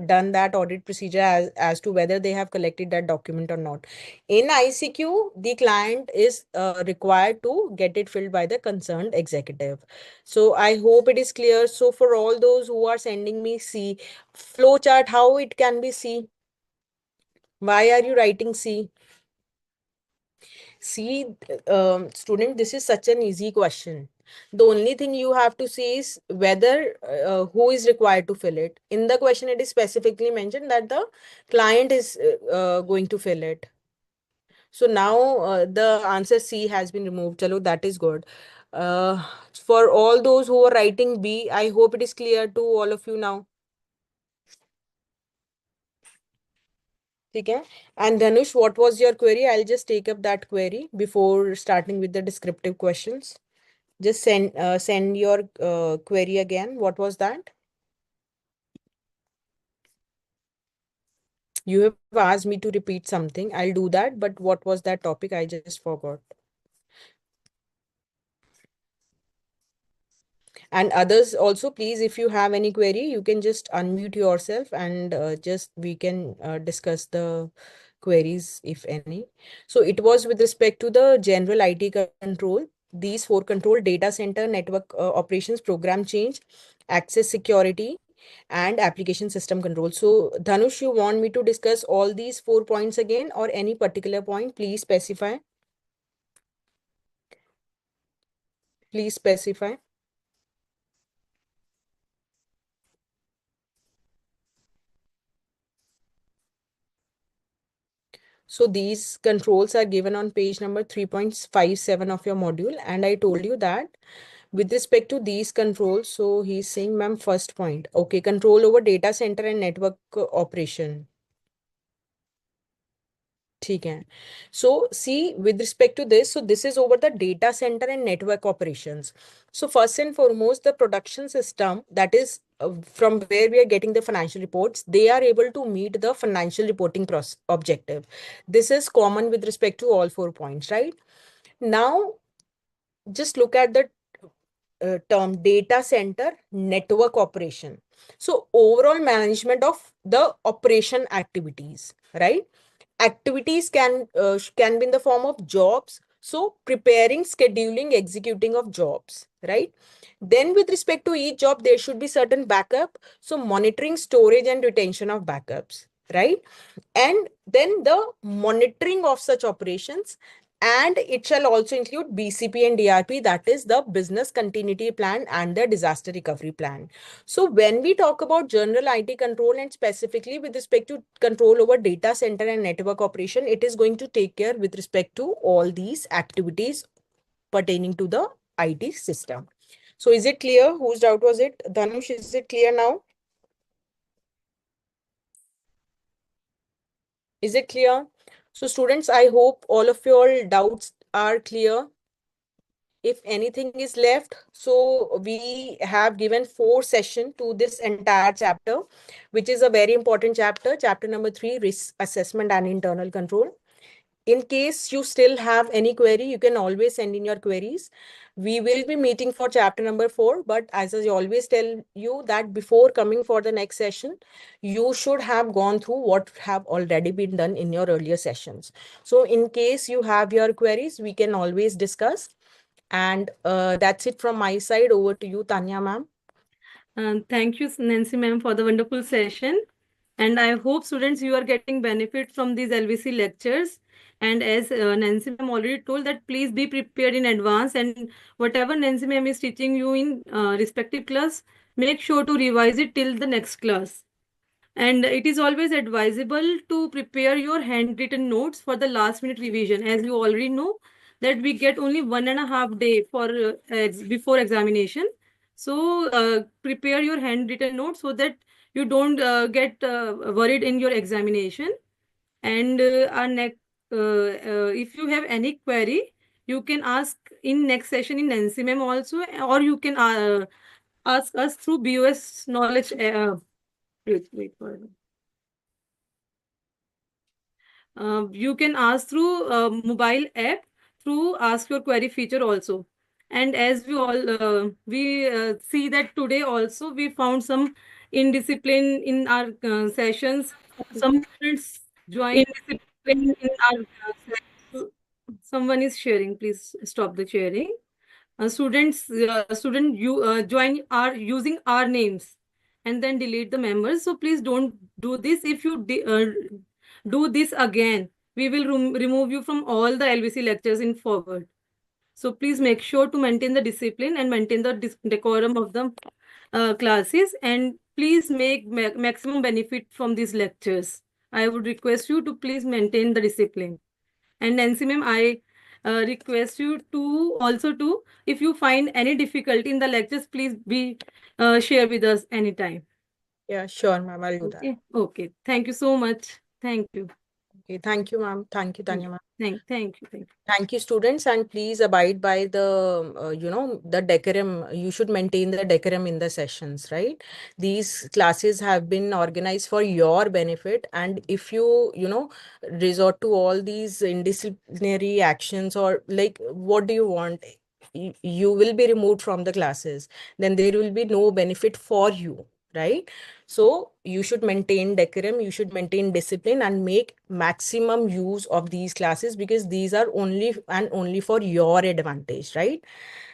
done that audit procedure, as to whether they have collected that document or not. In ICQ, the client is required to get it filled by the concerned executive. So I hope it is clear. So for all those who are sending me C flow chart, how it can be C? Why are you writing C? See, student, this is such an easy question. The only thing you have to see is whether who is required to fill it. In the question, it is specifically mentioned that the client is going to fill it. So now the answer C has been removed. Chalo, that is good. Uh, for all those who are writing B, I hope it is clear to all of you now. Okay. And Dhanush, what was your query? I'll just take up that query before starting with the descriptive questions. Just send your query again. What was that? You have asked me to repeat something. I'll do that. But what was that topic? I just forgot. And others also, please, if you have any query, you can just unmute yourself and just we can discuss the queries, if any. So it was with respect to the general IT control. These four control: data center, network operations, program change, access security, and application system control. So Dhanush, you want me to discuss all these 4 points again or any particular point? Please specify. Please specify. So these controls are given on page number 3.57 of your module. And I told you that with respect to these controls, so he's saying, ma'am, first point. Okay, control over data center and network operation. ठीक है. So see, with respect to this, so this is over the data center and network operations. So first and foremost, the production system, that is from where we are getting the financial reports, they are able to meet the financial reporting objective. This is common with respect to all 4 points, right? Now, just look at the term data center network operation. So overall management of the operation activities, right? Activities can be in the form of jobs. So preparing, scheduling, executing of jobs, right? Then with respect to each job, there should be certain backup. So monitoring, storage, and retention of backups, right? And then the monitoring of such operations, and it shall also include BCP and DRP, that is the business continuity plan and the disaster recovery plan. So when we talk about general IT control and specifically with respect to control over data center and network operation, it is going to take care with respect to all these activities pertaining to the IT system. So is it clear? Whose doubt was it? Dhanush, is it clear now? Is it clear? So students, I hope all of your doubts are clear. If anything is left, so we have given 4 sessions to this entire chapter, which is a very important chapter, chapter number 3, risk assessment and internal control. In case you still have any query, you can always send in your queries. We will be meeting for chapter number 4, but as I always tell you that before coming for the next session, you should have gone through what have already been done in your earlier sessions. So in case you have your queries, we can always discuss. And that's it from my side. Over to you, Tanya ma'am. Thank you, Nancy ma'am, for the wonderful session. And I hope students you are getting benefit from these LVC lectures. And as Nancy ma'am already told that please be prepared in advance, and whatever Nancy ma'am is teaching you in respective class, make sure to revise it till the next class. And it is always advisable to prepare your handwritten notes for the last minute revision. As you already know, that we get only 1.5 day for before examination. So prepare your handwritten notes so that you don't get worried in your examination. And our next, if you have any query, you can ask in next session in Nancy ma'am also, or you can ask us through BOS knowledge. Wait for it. You can ask through mobile app through ask your query feature also. And as we see that today also we found some indiscipline in our sessions. Some students join Indiscipline in our someone is sharing, please stop the sharing. Student you join are using our names and then delete the members, so please don't do this. If you do this again, we will remove you from all the LVC lectures in forward. So please make sure to maintain the discipline and maintain the decorum of the classes, and please make maximum benefit from these lectures. I would request you to please maintain the discipline. And Nancy ma'am, I request you to also to, if you find any difficulty in the lectures, please be share with us anytime. Yeah, sure, ma'am. I'll do that. Okay. Okay. Thank you so much. Thank you. Okay, thank you, ma'am. Thank you, Tanya, ma'am. Thank you. Thank you. Thank you, students, and please abide by the, the decorum. You should maintain the decorum in the sessions, right? These classes have been organized for your benefit, and if you resort to all these indisciplinary actions or like, what do you want? You will be removed from the classes. Then there will be no benefit for you, right? So you should maintain decorum, you should maintain discipline and make maximum use of these classes, because these are only and only for your advantage, right?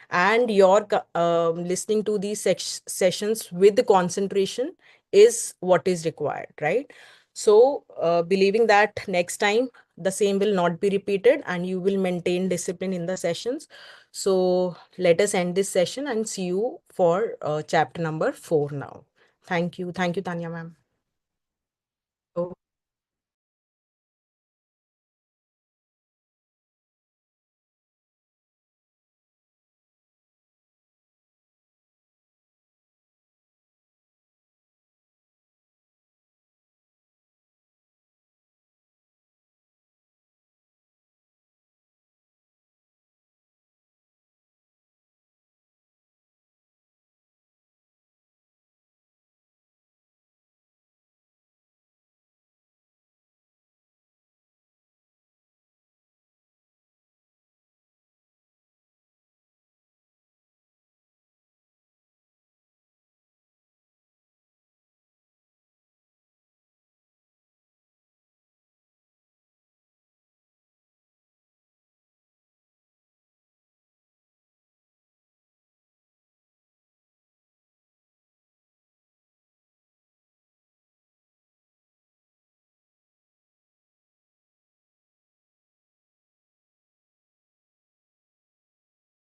And your listening to these sessions with the concentration is what is required, right? So believing that next time the same will not be repeated and you will maintain discipline in the sessions. So let us end this session and see you for chapter number 4 now. Thank you, Tanya ma'am.